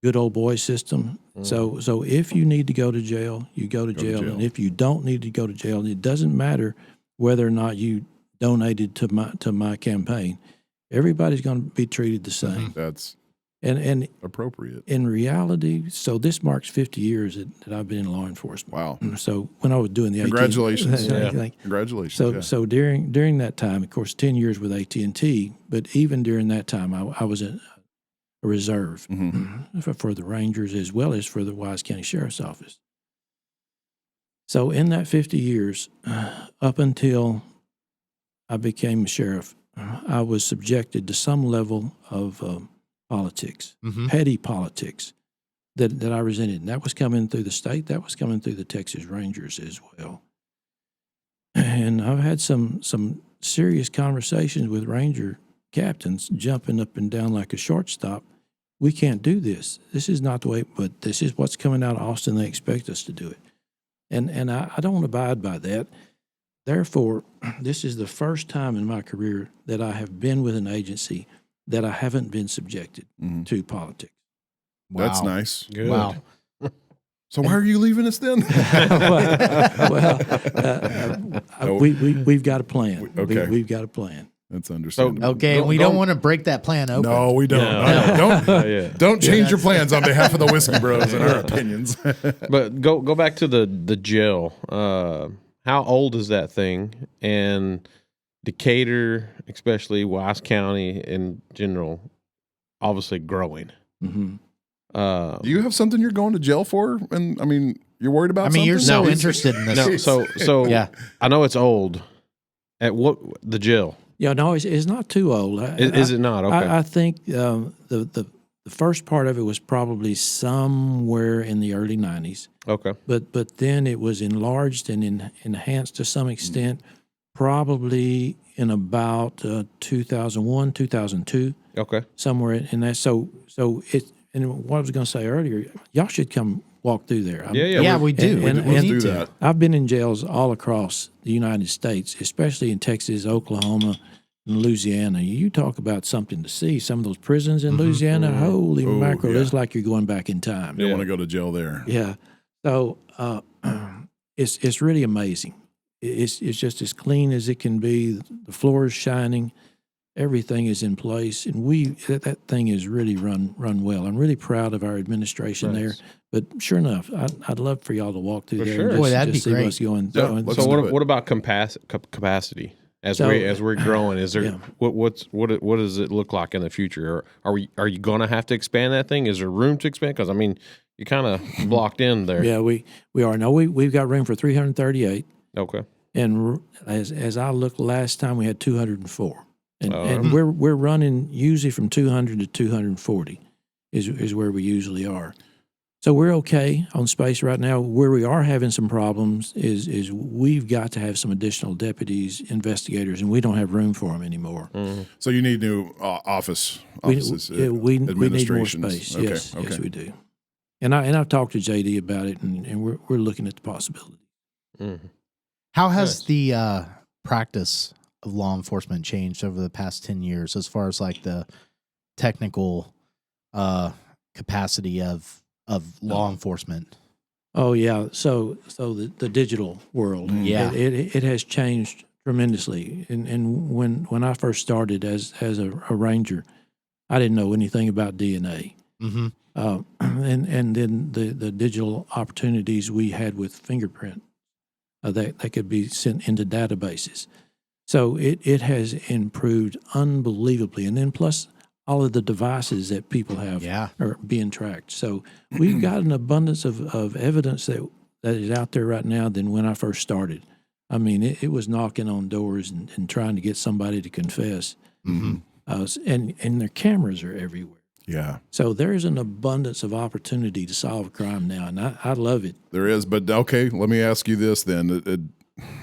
Good old boy system. So if you need to go to jail, you go to jail. And if you don't need to go to jail, it doesn't matter whether or not you donated to my campaign. Everybody's going to be treated the same. That's and appropriate. In reality, so this marks 50 years that I've been in law enforcement. Wow. So when I was doing the Congratulations. Congratulations. So during that time, of course, 10 years with AT&T, but even during that time, I was a reserve for the Rangers as well as for the Wise County Sheriff's Office. So in that 50 years, up until I became a sheriff, I was subjected to some level of politics, petty politics that I resented. And that was coming through the state. That was coming through the Texas Rangers as well. And I've had some serious conversations with Ranger captains jumping up and down like a shortstop. We can't do this. This is not the way, but this is what's coming out of Austin. They expect us to do it. And I don't abide by that. Therefore, this is the first time in my career that I have been with an agency that I haven't been subjected to politics. Wow. That's nice. Good. Wow. So why are you leaving us then? We've got a plan. Okay. We've got a plan. That's understandable. Okay, we don't want to break that plan open. No, we don't. No. Don't change your plans on behalf of the Whiskey Bros and our opinions. But go back to the jail. How old is that thing? And Decatur, especially Wise County in general, obviously growing. Mm-hmm. Do you have something you're going to jail for? And I mean, you're worried about something? You're so interested in this. No, so yeah. I know it's old. At what the jail? Yeah, no, it's not too old. Is it not? Okay. I think the first part of it was probably somewhere in the early 90s. Okay. But then it was enlarged and enhanced to some extent, probably in about 2001, 2002. Okay. Somewhere in that. So it. And what I was going to say earlier, y'all should come walk through there. Yeah, we do. And we need do to. that. I've been in jails all across the United States, especially in Texas, Oklahoma, and Louisiana. You talk about something to see. Some of those prisons in Louisiana, holy mackerel, it's like you're going back in time. You don't want to go to jail there. Yeah. So it's really amazing. It's just as clean as it can be. The floor is shining. Everything is in place, and that thing is really run well. I'm really proud of our administration there. But sure enough, I'd love for y'all to walk through there. Sure. And Boy, that'd be see great. what's going. Yeah, So what about capacity? As we're growing, is there what does it look like in the future? Are you going to have to expand that thing? Is there room to expand? Because I mean, you're kind of blocked in there. Yeah, we are. No, we've got room for 338. Okay. And as I looked last time, we had 204. And we're running usually from 200 to 240 is where we usually are. So we're okay on space right now. Where we are having some problems is we've got to have some additional deputies, investigators, and we don't have room for them anymore. Mm-hmm. So you need new offices. We need more space. Okay, Yes, we do. And I've talked to JD about it, and we're looking at the possibility. Mm-hmm. How has the practice of law enforcement changed over the past 10 years as far as like the technical capacity of law enforcement? Oh yeah, so the digital world, it has changed tremendously. And when I first started as a ranger, I didn't know anything about DNA. Mm-hmm. And then the digital opportunities we had with fingerprint that could be sent into databases. So it has improved unbelievably. And then plus all of the devices that people have are being tracked. So we've got an abundance of evidence that is out there right now than when I first started. I mean, it was knocking on doors and trying to get somebody to confess. Mm-hmm. And their cameras are everywhere. Yeah. So there's an abundance of opportunity to solve a crime now, and I love it. There is. But, okay, let me ask you this then.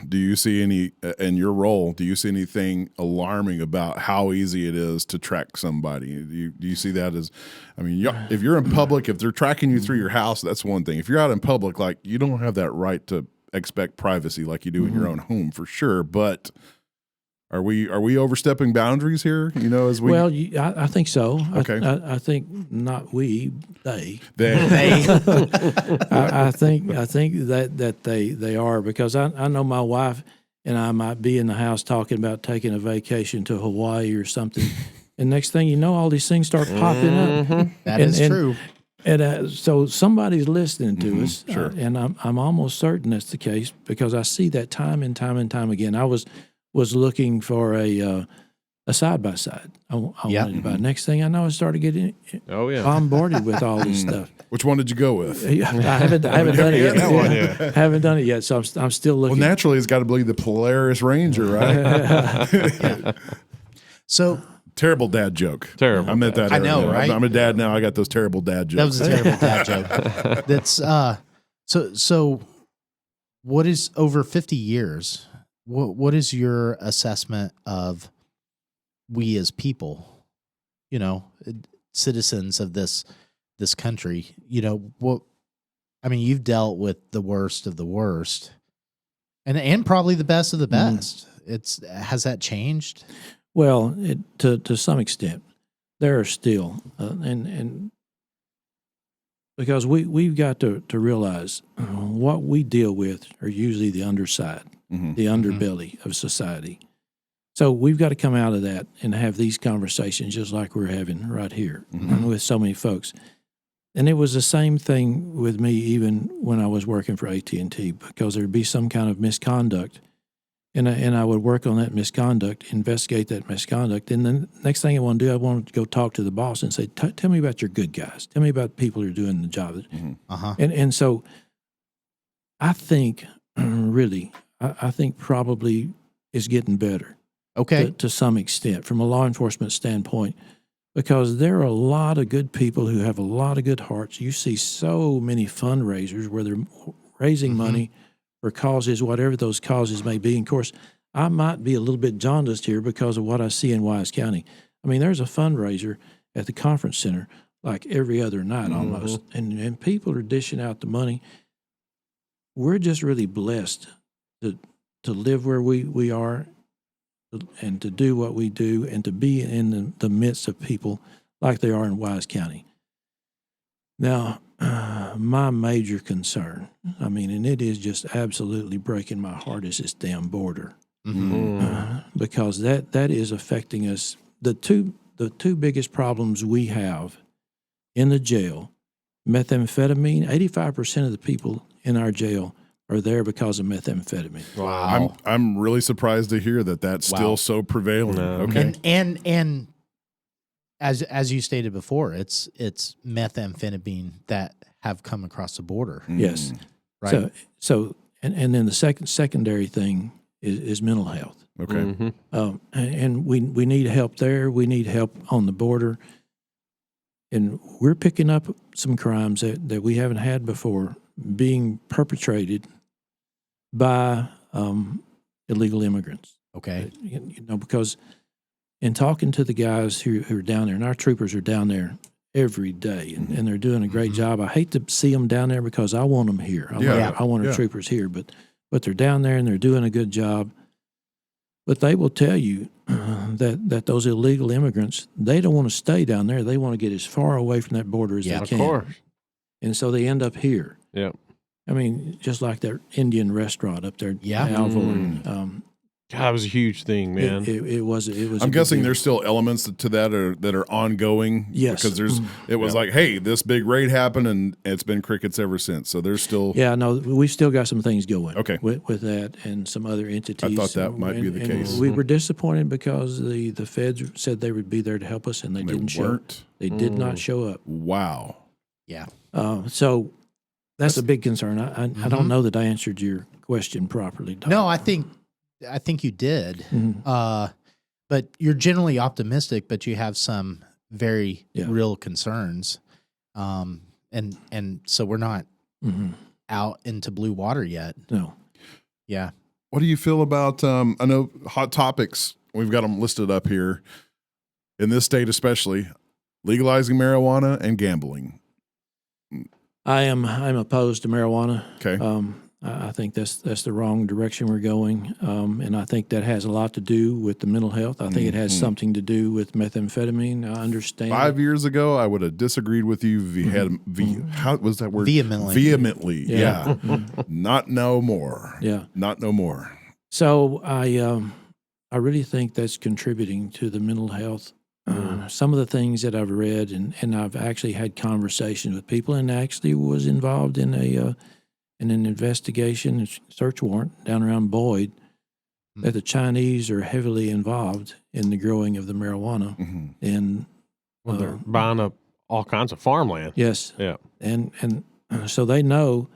do you see any in your role? Do you see anything alarming about how easy it is to track somebody? Do you see that as? I mean, if you're in public, if they're tracking you through your house, that's one thing. If you're out in public, like you don't have that right to expect privacy like you do in your own home for sure. But are we overstepping boundaries here? You know, as we I think so. Okay. I think not we, they. they I think that they are, because I know my wife and I might be in the house talking about taking a vacation to Hawaii or something, and next thing you know, all these things start popping up. That is true. And so somebody's listening to us, sure. And I'm almost certain that's the case, because I see that time and time and time again. I was looking for a side by side. I wanted to buy. Next thing I know, I started getting bombarded with all this stuff. Which one did you go with? I haven't done it yet. Haven't done it yet, so I'm still looking. Well, naturally, it's got to be the Polaris Ranger, right? So terrible dad joke. Terrible. I meant that. I know, earlier. right? I'm a dad now. I got those terrible dad jokes. that was a terrible dad joke. That's so. What is over 50 years? What is your assessment of we as people, you know, citizens of this country? You know, I mean, you've dealt with the worst of the worst, and probably the best of the best. Has that changed? Well, to some extent, there are still, and because we've got to realize what we deal with are usually the underside, the underbelly of society. So we've got to come out of that and have these conversations just like we're having right here with so many folks. And it was the same thing with me even when I was working for AT&T, because there'd be some kind of misconduct. And I would work on that misconduct, investigate that misconduct. And then the next thing I want to do, I want to go talk to the boss and say, tell me about your good guys. Tell me about people who are doing the job. And so I think really, I think probably is getting better. Okay. To some extent from a law enforcement standpoint, because there are a lot of good people who have a lot of good hearts. You see so many fundraisers where they're raising money for causes, whatever those causes may be. And of course, I might be a little bit jaundiced here because of what I see in Wise County. I mean, there's a fundraiser at the conference center like every other night almost, and people are dishing out the money. We're just really blessed to live where we are and to do what we do and to be in the midst of people like they are in Wise County. Now, my major concern, I mean, and it is just absolutely breaking my heart, is this damn border, because that is affecting us. The two biggest problems we have in the jail, methamphetamine. 85% of the people in our jail are there because of methamphetamine. Wow. I'm really surprised to hear that that's still so prevalent. Okay. And as you stated before, it's methamphetamine that have come across the border. Yes. Right. So and then the secondary thing is mental health. Okay. And we need help there. We need help on the border. And we're picking up some crimes that we haven't had before being perpetrated by illegal immigrants. Okay. You know, because in talking to the guys who are down there, and our troopers are down there every day, and they're doing a great job. I hate to see them down there because I want them here. I want our troopers here, but they're down there and they're doing a good job. But they will tell you that those illegal immigrants, they don't want to stay down there. They want to get as far away from that border as they can. Of course. And so they end up here. Yeah. I mean, just like that Indian restaurant up there, Alvor. God, it was a huge thing, man. It was. I'm guessing there's still elements to that that are ongoing. Yes, because it was like, hey, this big raid happened, and it's been crickets ever since. So there's still we've still got some things going. Okay. with that and some other entities. I thought that might be the case. We were disappointed because the feds said they would be there to help us, and they didn't show up. They did not show up. Wow. Yeah. So that's a big concern. I don't know that I answered your question properly, Tom. No, I think you did. But you're generally optimistic, but you have some very real concerns. And so we're not out into blue water yet. No. Yeah. What do you feel about? I know hot topics. We've got them listed up here in this state, especially legalizing marijuana and gambling. I'm opposed to marijuana. Okay. I think that's the wrong direction we're going, and I think that has a lot to do with the mental health. I think it has something to do with methamphetamine. I understand. 5 years ago, I would have disagreed with you. How was that word? Vehemently. Vehemently. Yeah. Not no more. Yeah. Not no more. So I really think that's contributing to the mental health. Some of the things that I've read, and I've actually had conversations with people, and actually was involved in an investigation, a search warrant down around Boyd, that the Chinese are heavily involved in the growing of the marijuana. And Well, they're buying up all kinds of farmland. yes, Yeah. and so they know.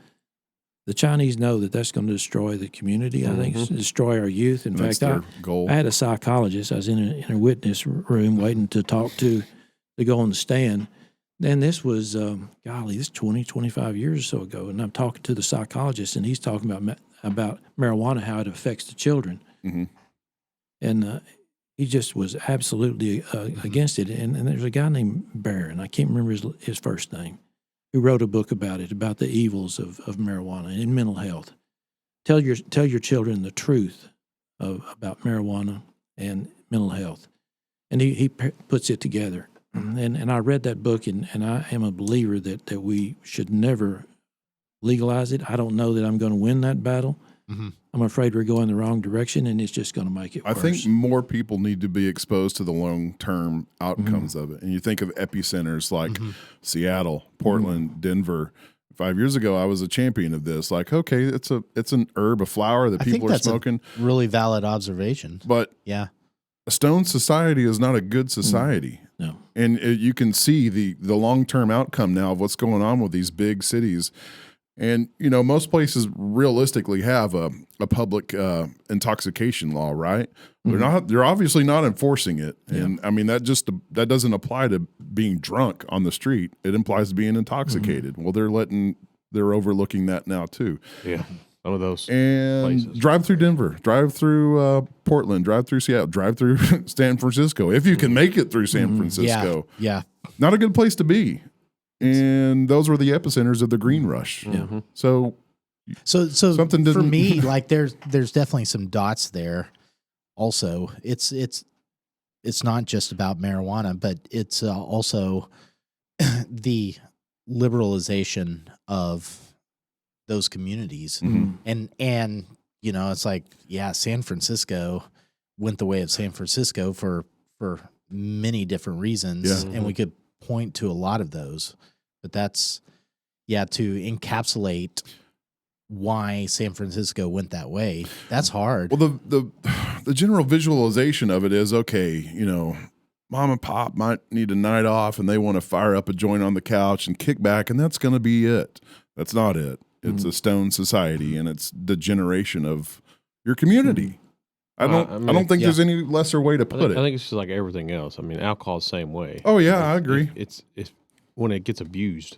The Chinese know that that's going to destroy the community. I think it's destroy our youth. In That's fact, their goal. I had a psychologist. I was in a witness room waiting to talk to go on the stand. And this was, this is 20, 25 years or so ago. And I'm talking to the psychologist, and he's talking about marijuana, how it affects the children. And he just was absolutely against it. And there's a guy named Barron, I can't remember his first name, who wrote a book about it, about the evils of marijuana and mental health. Tell your children the truth about marijuana and mental health. And he puts it together. And I read that book, and I am a believer that we should never legalize it. I don't know that I'm going to win that battle. I'm afraid we're going the wrong direction, and it's just going to make it worse. I think more people need to be exposed to the long-term outcomes of it. And you think of epicenters like Seattle, Portland, Denver. 5 years ago, I was a champion of this. Like, okay, it's an herb, a flower that people are smoking. A really valid observation. But yeah, a stoned society is not a good society. No. And you can see the long-term outcome now of what's going on with these big cities. And, most places realistically have a public intoxication law, right? They're obviously not enforcing it. And I mean, that doesn't apply to being drunk on the street. It implies being intoxicated. Well, they're overlooking that now too. Yeah. Some of those and places. Drive through Denver, drive through Portland, drive through Seattle, drive through San Francisco. If you can make it through San Francisco, yeah, not a good place to be. And those were the epicenters of the green rush. So something for didn't me, like there's definitely some dots there. Also, it's not just about marijuana, but it's also the liberalization of those communities. And it's like, San Francisco went the way of San Francisco for many different reasons, and we could point to a lot of those, but that's to encapsulate why San Francisco went that way. That's hard. Well, the general visualization of it is, okay, mom and pop might need a night off and they want to fire up a joint on the couch and kick back, and that's going to be it. That's not it. It's a stone society, and it's degeneration of your community. I don't think there's any lesser way to put it. I think it's just like everything else. I mean, alcohol's the same way. Oh yeah, I agree. It's when it gets abused.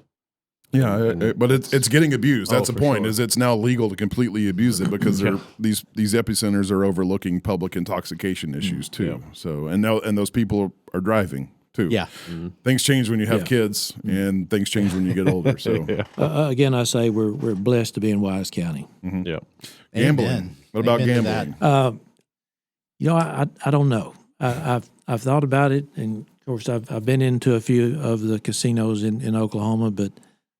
Yeah, but it's getting abused. That's the point. Sure. Is it's now legal to completely abuse it because these epicenters are overlooking public intoxication issues too. Yeah. So and those people are driving too. Yeah, things change when you have kids, and things change when you get older. So again, I say we're blessed to be in Wise County. Yeah. Gambling. Amen. What about Amen to gambling? I don't know. I've thought about it, and of course I've been into a few of the casinos in Oklahoma, but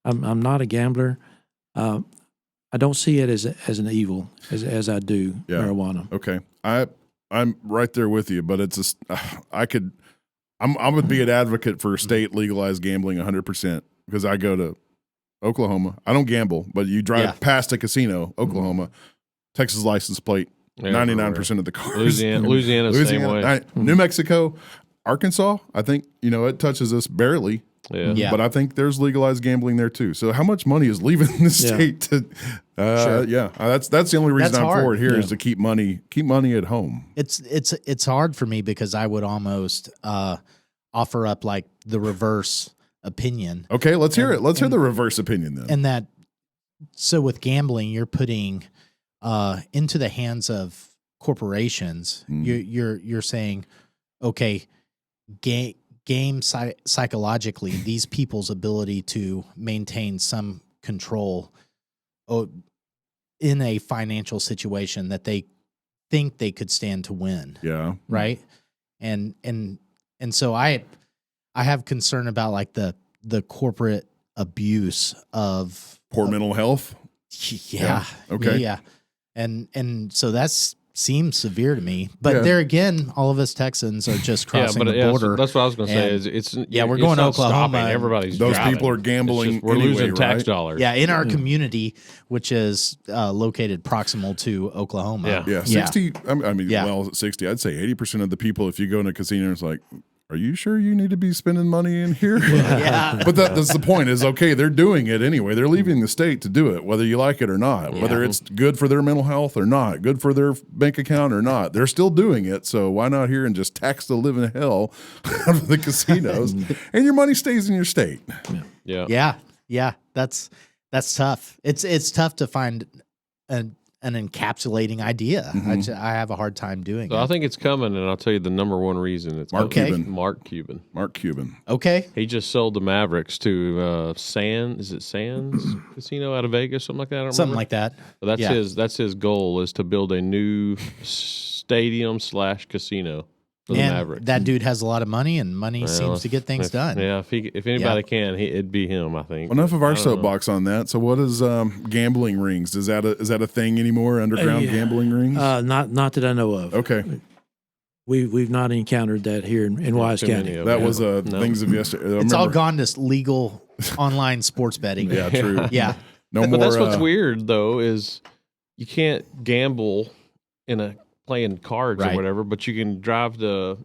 I'm not a gambler. I don't see it as an evil as I do marijuana. Okay, I'm right there with you, but it's I would be an advocate for state legalized gambling 100% because I go to Oklahoma. I don't gamble, but you drive past a casino, Oklahoma, Texas license plate. 99% of the cars. Louisiana, same way. New Mexico, Arkansas, I think, it touches us barely. Yeah. But I think there's legalized gambling there too. So how much money is leaving the state to that's the only reason I'm for it here is to keep money at home. It's hard for me because I would almost offer up like the reverse opinion. Okay, let's hear it. Let's hear the reverse opinion then. And so with gambling, you're putting into the hands of corporations, you're saying, okay, game psychologically, these people's ability to maintain some control in a financial situation that they think they could stand to win. Yeah. Right. And so I have concern about like the corporate abuse of Poor mental health. Yeah. Okay. Yeah. And so that's seems severe to me. But there again, all of us Texans are just crossing the border. That's what I was going to say. Is we're going to not Oklahoma. stopping. Everybody's Those driving. people are gambling. We're anyway, losing tax right? dollars. Yeah, in our community, which is located proximal to Oklahoma. Yeah, 60. I mean, well, 60. I'd say 80% of the people, if you go in a casino, it's like, are you sure you need to be spending money in here? Yeah. But that's the point is, okay, they're doing it anyway. They're leaving the state to do it, whether you like it or not, whether it's good for their mental health or not, good for their bank account or not. They're still doing it. So why not here and just tax the living hell out of the casinos and your money stays in your state? Yeah. That's tough. It's tough to find an encapsulating idea. I have a hard time doing it. I think it's coming, and I'll tell you the number one reason. It's Mark Cuban. Mark Cuban. Mark Cuban. Okay. He just sold the Mavericks to Sands Casino out of Vegas, something like that. I don't Something remember. like that. But that's his goal is to build a new stadium / casino for the Mavericks. That dude has a lot of money, and money seems to get things done. Yeah, if anybody can, it'd be him. I think. Enough of our soapbox on that. So, what is gambling rings? Is that a thing anymore? Underground gambling rings? Not that I know of. Okay, we've not encountered that here in Wise County. That was things of yesterday. It's all gone to legal online sports betting. Yeah, true. Yeah. No more. But that's what's weird though is you can't gamble playing cards or whatever, but you can drive to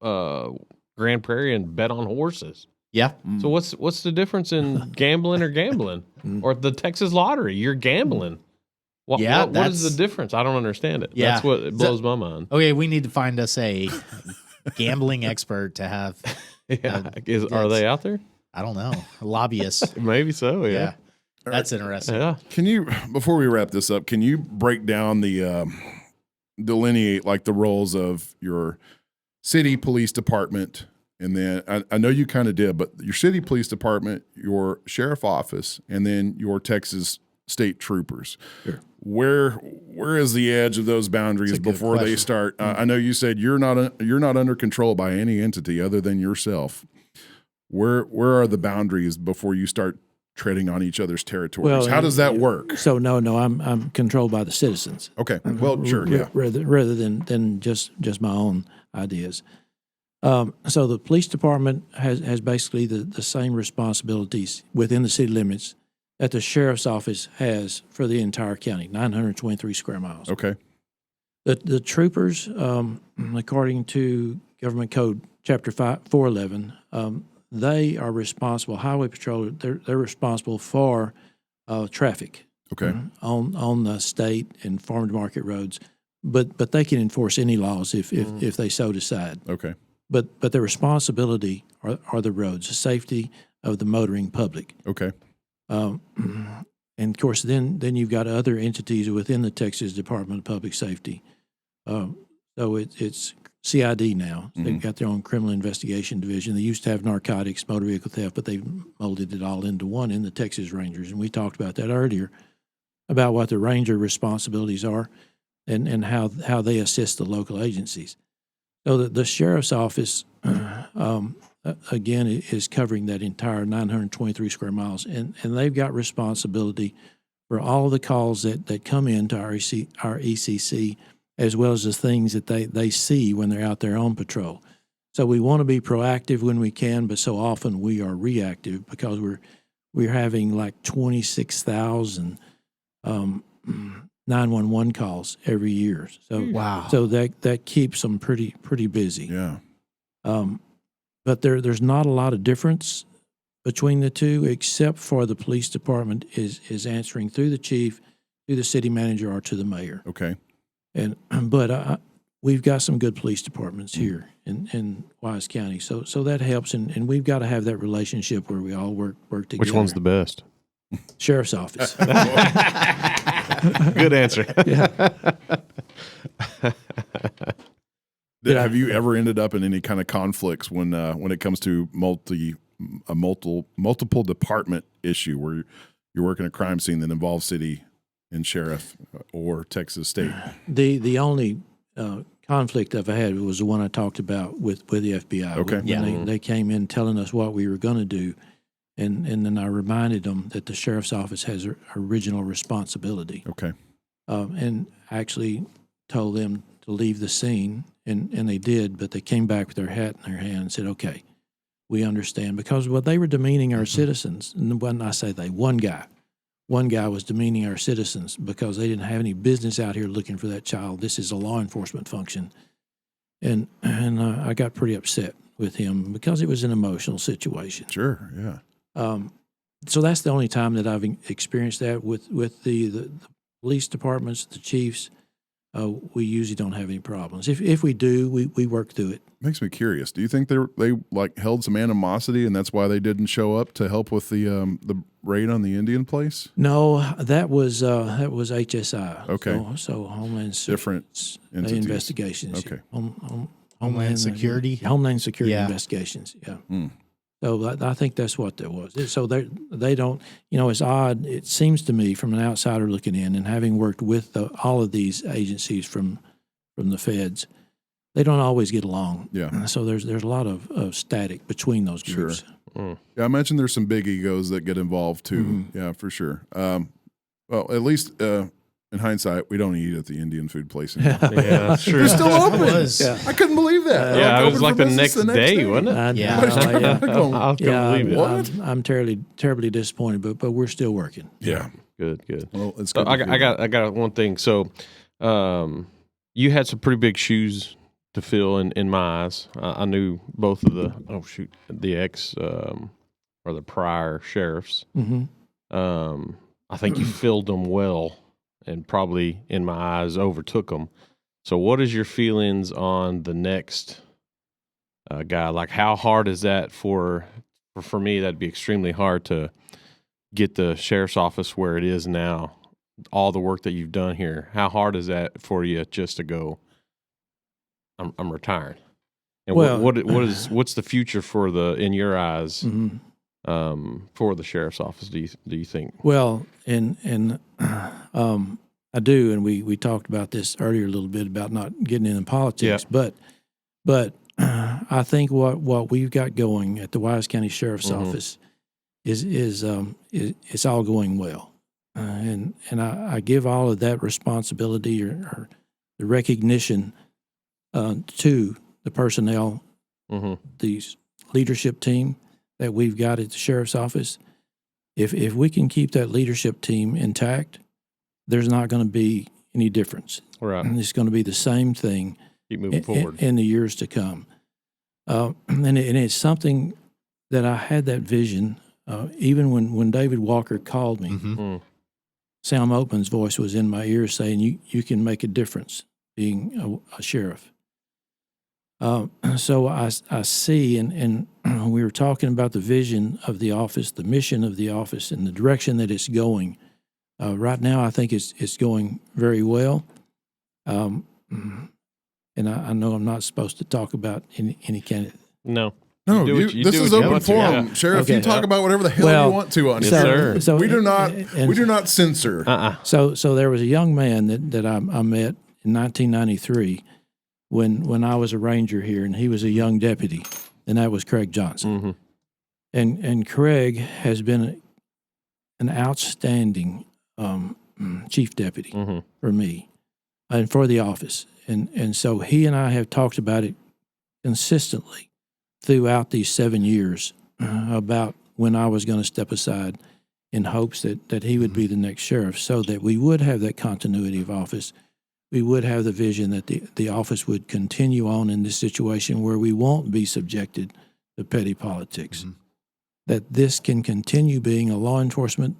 Grand Prairie and bet on horses. Yeah. So what's the difference in gambling or the Texas lottery? You're gambling. What is the difference? I don't understand it. Yeah. That's what blows my mind. Okay, we need to find us a gambling expert to have. Are they out there? I don't know. A lobbyist. Maybe so. Yeah. That's interesting. Yeah. Can you, before we wrap this up, can you break down delineate like the roles of your city police department, and then I know you kind of did, but your city police department, your sheriff office, and then your Texas state troopers. Sure. Where is the edge of those boundaries before they start? I know you said you're not under control by any entity other than yourself. Where are the boundaries before you start treading on each other's territories? Well, how does that work? So no, I'm controlled by the citizens. Okay. Well, sure, yeah. Rather than just my own ideas. So the police department has basically the same responsibilities within the city limits that the sheriff's office has for the entire county, 923 square miles. Okay. The troopers, according to Government Code Chapter 411, they are responsible. Highway patrol, they're responsible for traffic. Okay. On the state and farm to market roads, but they can enforce any laws if they so decide. Okay. But their responsibility are the roads, the safety of the motoring public. Okay. And of course, then you've got other entities within the Texas Department of Public Safety. So it's CID now. So they've got their own criminal investigation division. They used to have narcotics, motor vehicle theft, but they've molded it all into one in the Texas Rangers. And we talked about that earlier, about what the Ranger responsibilities are and how they assist the local agencies. So the sheriff's office, again, is covering that entire 923 square miles. And they've got responsibility for all of the calls that come into our ECC, as well as the things that they see when they're out there on patrol. So we want to be proactive when we can, but so often we are reactive because we're having like 26,000 911 calls every year. So wow. So that keeps them pretty busy. Yeah. But there's not a lot of difference between the two, except for the police department is answering through the chief, to the city manager, or to the mayor. Okay. But we've got some good police departments here in Wise County, so that helps, and we've got to have that relationship where we all work together. Which one's the best? Sheriff's office. Good answer. Have you ever ended up in any kind of conflicts when it comes to multiple department issue where you're working a crime scene that involves city and sheriff or Texas State? The only conflict I've had was the one I talked about with the FBI. Okay. When they came in telling us what we were going to do, and then I reminded them that the sheriff's office has original responsibility. Okay. And actually told them to leave the scene, and they did, but they came back with their hat in their hand and said, okay, we understand. Because they were demeaning our citizens, and when I say they, one guy was demeaning our citizens because they didn't have any business out here looking for that child. This is a law enforcement function. And I got pretty upset with him because it was an emotional situation. Sure, yeah. So that's the only time that I've experienced that with the police departments, the chiefs. We usually don't have any problems. If we do, we work through it. Makes me curious. Do you think they like held some animosity, and that's why they didn't show up to help with the raid on the Indian place? No, that was HSI. Okay. So Homeland Different entities. Investigations. Okay. Homeland Security? Homeland Security Yeah. Investigations. Yeah. So I think that's what that was. So they don't. It's odd. It seems to me, from an outsider looking in, and having worked with all of these agencies from the feds, they don't always get along. Yeah. So there's a lot of static between those groups. Yeah, I imagine there's some big egos that get involved too. Mm-hmm. Yeah, for sure. Well, at least in hindsight, we don't eat at the Indian food place anymore. Yeah, that's true. They're still open. Yeah. I couldn't believe that. Yeah, it was open like for the business next day, wasn't it? Yeah. I don't- I can't believe it. What? I'm terribly disappointed, but we're still working. Yeah. Good. Well, it's So good. I got one thing. So, you had some pretty big shoes to fill in my eyes. I knew both of the ex or the prior sheriffs. Mm-hmm. I think you filled them well, and probably in my eyes overtook them. So, what is your feelings on the next guy? Like, how hard is that for me? That'd be extremely hard to get the sheriff's office where it is now. All the work that you've done here, how hard is that for you just to go? I'm retiring. And Well, what's the future for in your eyes Mm-hmm. for the sheriff's office? Do you think? Well, and I do, and we talked about this earlier a little bit about not getting into politics, but I think what we've got going at the Wise County Sheriff's Office is it's all going well, and I give all of that responsibility or the recognition to the personnel, the leadership team that we've got at the sheriff's office. If we can keep that leadership team intact, there's not going to be any difference. Right. And it's going to be the same thing Keep moving forward. in the years to come. And it's something that I had that vision, even when David Walker called me, Sam Oatman's voice was in my ear saying, you can make a difference being a sheriff. So I see, and we were talking about the vision of the office, the mission of the office, and the direction that it's going. Right now, I think it's going very well. And I know I'm not supposed to talk about any kind of. No. No, You do this what is you open want to. forum, Yeah. Sheriff. Okay. You talk about whatever the hell Well, you want to on Yes, here. sir. We do not censor. So there was a young man that I met in 1993 when I was a ranger here, and he was a young deputy, and that was Craig Johnson. And Craig has been an outstanding chief deputy for me and for the office. And so he and I have talked about it consistently throughout these 7 years about when I was going to step aside in hopes that he would be the next sheriff, so that we would have that continuity of office. We would have the vision that the office would continue on in this situation where we won't be subjected to petty politics. That this can continue being a law enforcement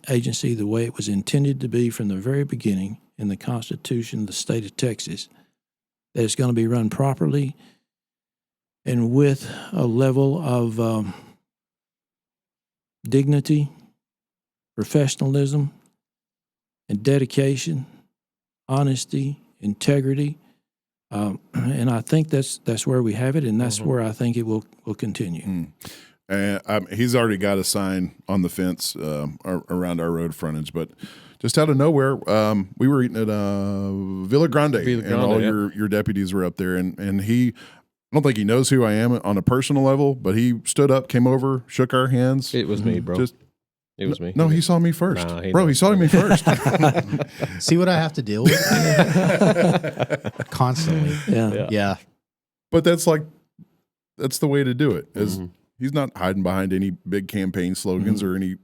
agency the way it was intended to be from the very beginning in the Constitution of the state of Texas, that it's going to be run properly and with a level of dignity, professionalism, and dedication, honesty, integrity. And I think that's where we have it, and that's where I think it will continue. And he's already got a sign on the fence around our road frontage, but just out of nowhere, we were eating at Villa Grande, and all your deputies were up there, and he. I don't think he knows who I am on a personal level, but he stood up, came over, shook our hands. It was me, bro. It was me. No, he saw me first. Nah, he saw me first. See what I have to deal with constantly. Yeah. But that's the way to do it. He's not hiding behind any big campaign slogans or any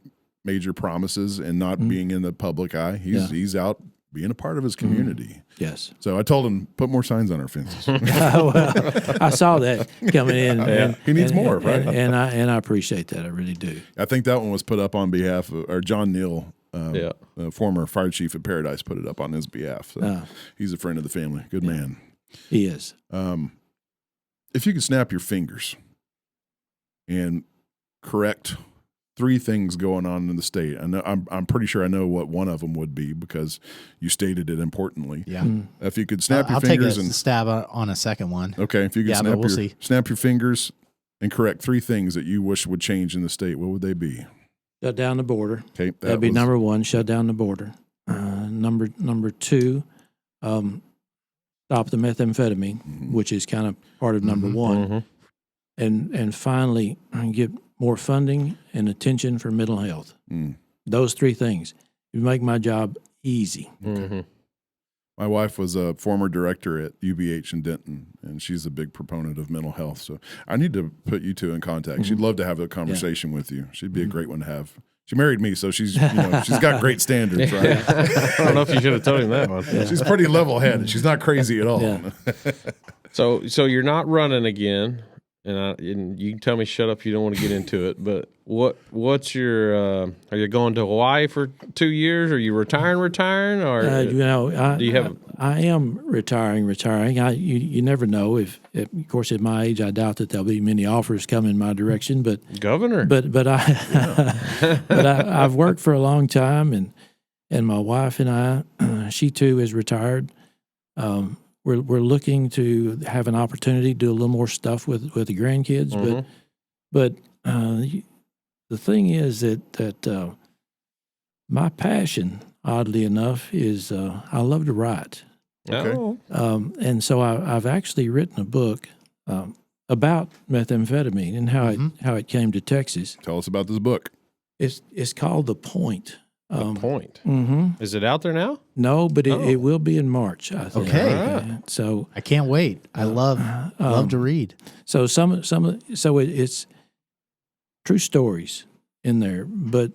major promises and not being in the public eye. He's out being a part of his community. Yes. So I told him, put more signs on our fences. Well, I saw that coming in. And, he needs more, right? And I appreciate that. I really do. I think that one was put up on behalf of, or John Neal, former fire chief at Paradise, put it up on his behalf. So he's a friend of the family. Good man. He is. If you could snap your fingers and correct 3 things going on in the state. I know I'm pretty sure I know what one of them would be because you stated it importantly. Yeah. If you could snap your I'll fingers take a and stab on a second one. okay, if you could we'll snap your fingers and correct 3 things that you wish would change in the state, what would they be? Shut down the border. Okay, That'd be number 1. Shut down the border. Number 2, stop the methamphetamine, which is kind of part of number 1, and finally get more funding and attention for mental health. Those 3 things. You make my job easy. My wife was a former director at UBH in Denton, and she's a big proponent of mental health. So I need to put you 2 in contact. She'd love to have a conversation with you. She'd be a great one to have. She married me, so she's she's got great standards, right? I don't know if you should have told him that one. She's pretty level-headed. She's not crazy at all. Yeah. So you're not running again. And you can tell me shut up if you don't want to get into it, but what's your are you going to Hawaii for 2 years? Are you retiring or do you have I am retiring. You never know if of course at my age I doubt that there'll be many offers coming my direction, but governor. But I've worked for a long time, and my wife and I she too is retired. We're looking to have an opportunity to do a little more stuff with the grandkids, but the thing is that my passion, oddly enough, is I love to write. Okay. And so I've actually written a book about methamphetamine and how it came to Texas. Tell us about this book. It's called The Point. The Point. Mm-hmm. Is it out there now? No, but it will be in March, I think. Okay. So I can't wait. I love to read. So it's true stories in there, but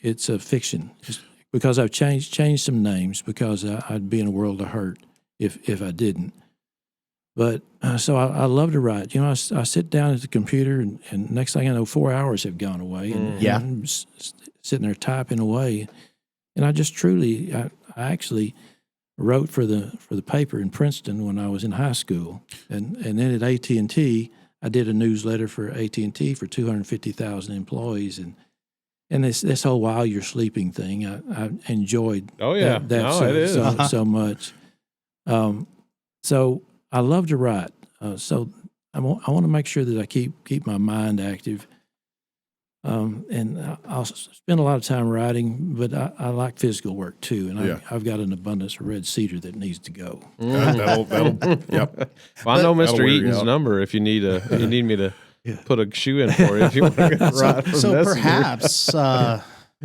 it's a fiction. Just because I've changed some names because I'd be in a world of hurt if I didn't. But so I love to write. I sit down at the computer and next thing I know, 4 hours have gone away. And I'm sitting there typing away, and I just truly, I actually wrote for the paper in Princeton when I was in high school, and then at AT&T, I did a newsletter for AT&T for 250,000 employees, and this whole while you're sleeping thing, I enjoyed. That so much. So I love to write. So I want to make sure that I keep my mind active. And I'll spend a lot of time writing, but I like physical work too. And I've got an abundance of red cedar that needs to go. That'll yep. Well, I know Mr. Eaton's number if you need me to put a shoe in for you if you want to write from So Messenger. perhaps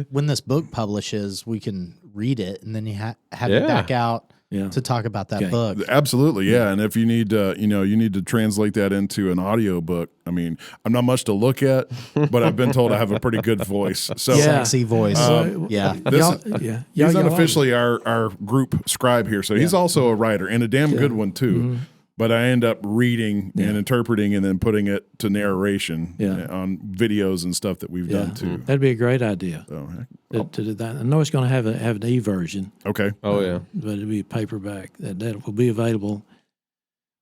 when this book publishes, we can read it and then you have it back out to talk about that book. Absolutely, yeah. And if you need to, you need to translate that into an audio book. I mean, I'm not much to look at, but I've been told I have a pretty good voice. So Sexy voice. He's unofficially our group scribe here, so he's also a writer and a damn good one too. Mm-hmm. But I end up reading and interpreting and then putting it to narration on videos and stuff that we've done too. That'd be a great idea. To do that. I know it's going to have an e-version. Okay. Oh yeah. But it'll be a paperback that will be available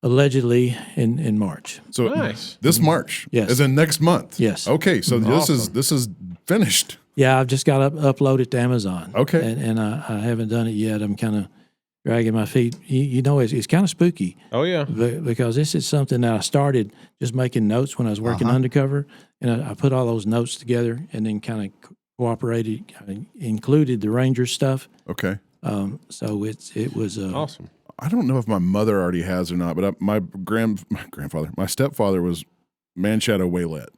allegedly in March. So nice. This March, yes, as in next month. Yes. Okay. So this is finished. Yeah, I've just got uploaded to Amazon. Okay. And I haven't done it yet. I'm kind of dragging my feet. You know, it's kind of spooky. Oh yeah. Because this is something that I started just making notes when I was working undercover, and I put all those notes together, and then kind of cooperated, included the Ranger stuff. Okay. So it was Awesome. I don't know if my mother already has or not, but my stepfather was Man Shadow Waylett,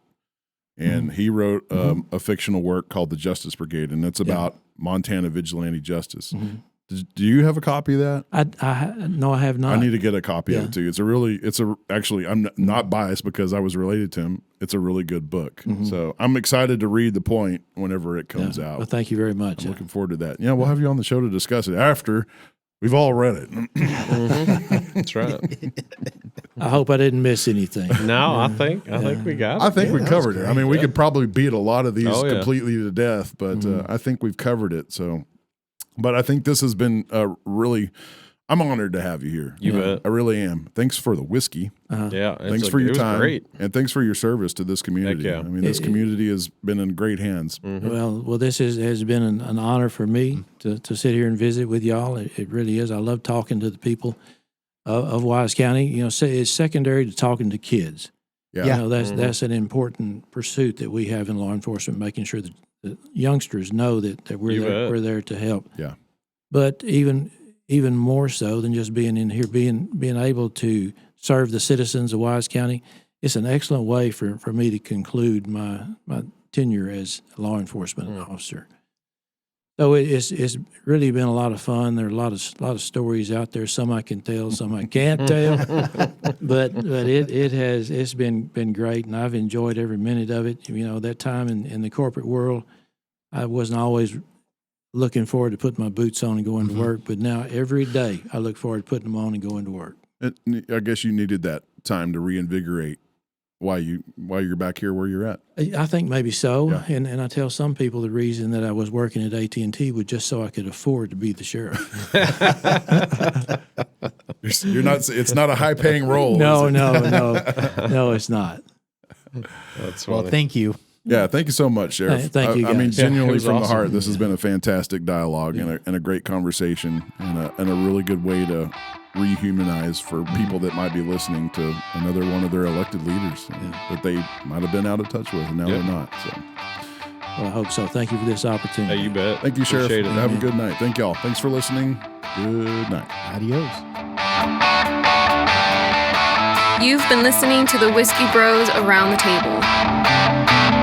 and he wrote a fictional work called The Justice Brigade, and it's about Montana vigilante justice. Do you have a copy of that? No, I have not. I need to get a copy of it too. Actually, I'm not biased because I was related to him. It's a really good book. So I'm excited to read The Point whenever it comes out. Well, thank you very much. I'm looking forward to that. Yeah, we'll have you on the show to discuss it after we've all read it. That's right. I hope I didn't miss anything. No, I think we got it. I think we covered it. I mean, we could probably beat a lot of these completely to death, but I think we've covered it. So, but I think this has been really. I'm honored to have you here. You bet. I really am. Thanks for the whiskey. Yeah. Thanks for your time. Great. And thanks for your service to this community. Heck yeah. I mean, this community has been in great hands. Well, this has been an honor for me to sit here and visit with y'all. It really is. I love talking to the people of Wise County. You know, it's secondary to talking to kids. Yeah. You know, that's an important pursuit that we have in law enforcement, making sure that the youngsters know that we're there to help. Yeah. But even more so than just being in here, being able to serve the citizens of Wise County, it's an excellent way for me to conclude my tenure as a law enforcement officer. So it's really been a lot of fun. There are a lot of stories out there. Some I can tell, some I can't tell. but it's been great, and I've enjoyed every minute of it. You know, that time in the corporate world, I wasn't always looking forward to putting my boots on and going to work, but now every day I look forward to putting them on and going to work. I guess you needed that time to reinvigorate why you're back here where you're at. I think maybe so, Yeah. and I tell some people the reason that I was working at AT&T was just so I could afford to be the sheriff. You're not. It's not a high paying role. No, is it? no, it's not. That's funny. Well, thank you. Yeah, thank you so much, Sheriff. Thank you, I mean, guys. genuinely was from the awesome. heart, this has been a fantastic dialogue and a great conversation and a really good way to rehumanize for people that might be listening to another one of their elected leaders that they might have been out of touch with and now they're not. So, Well, I hope so. Thank you for this opportunity. Hey, you bet. thank you, Sheriff. Appreciate it. Have a good night. Thank y'all. Thanks for listening. Good night. Adios. You've been listening to the Whiskey Bros Around the Table.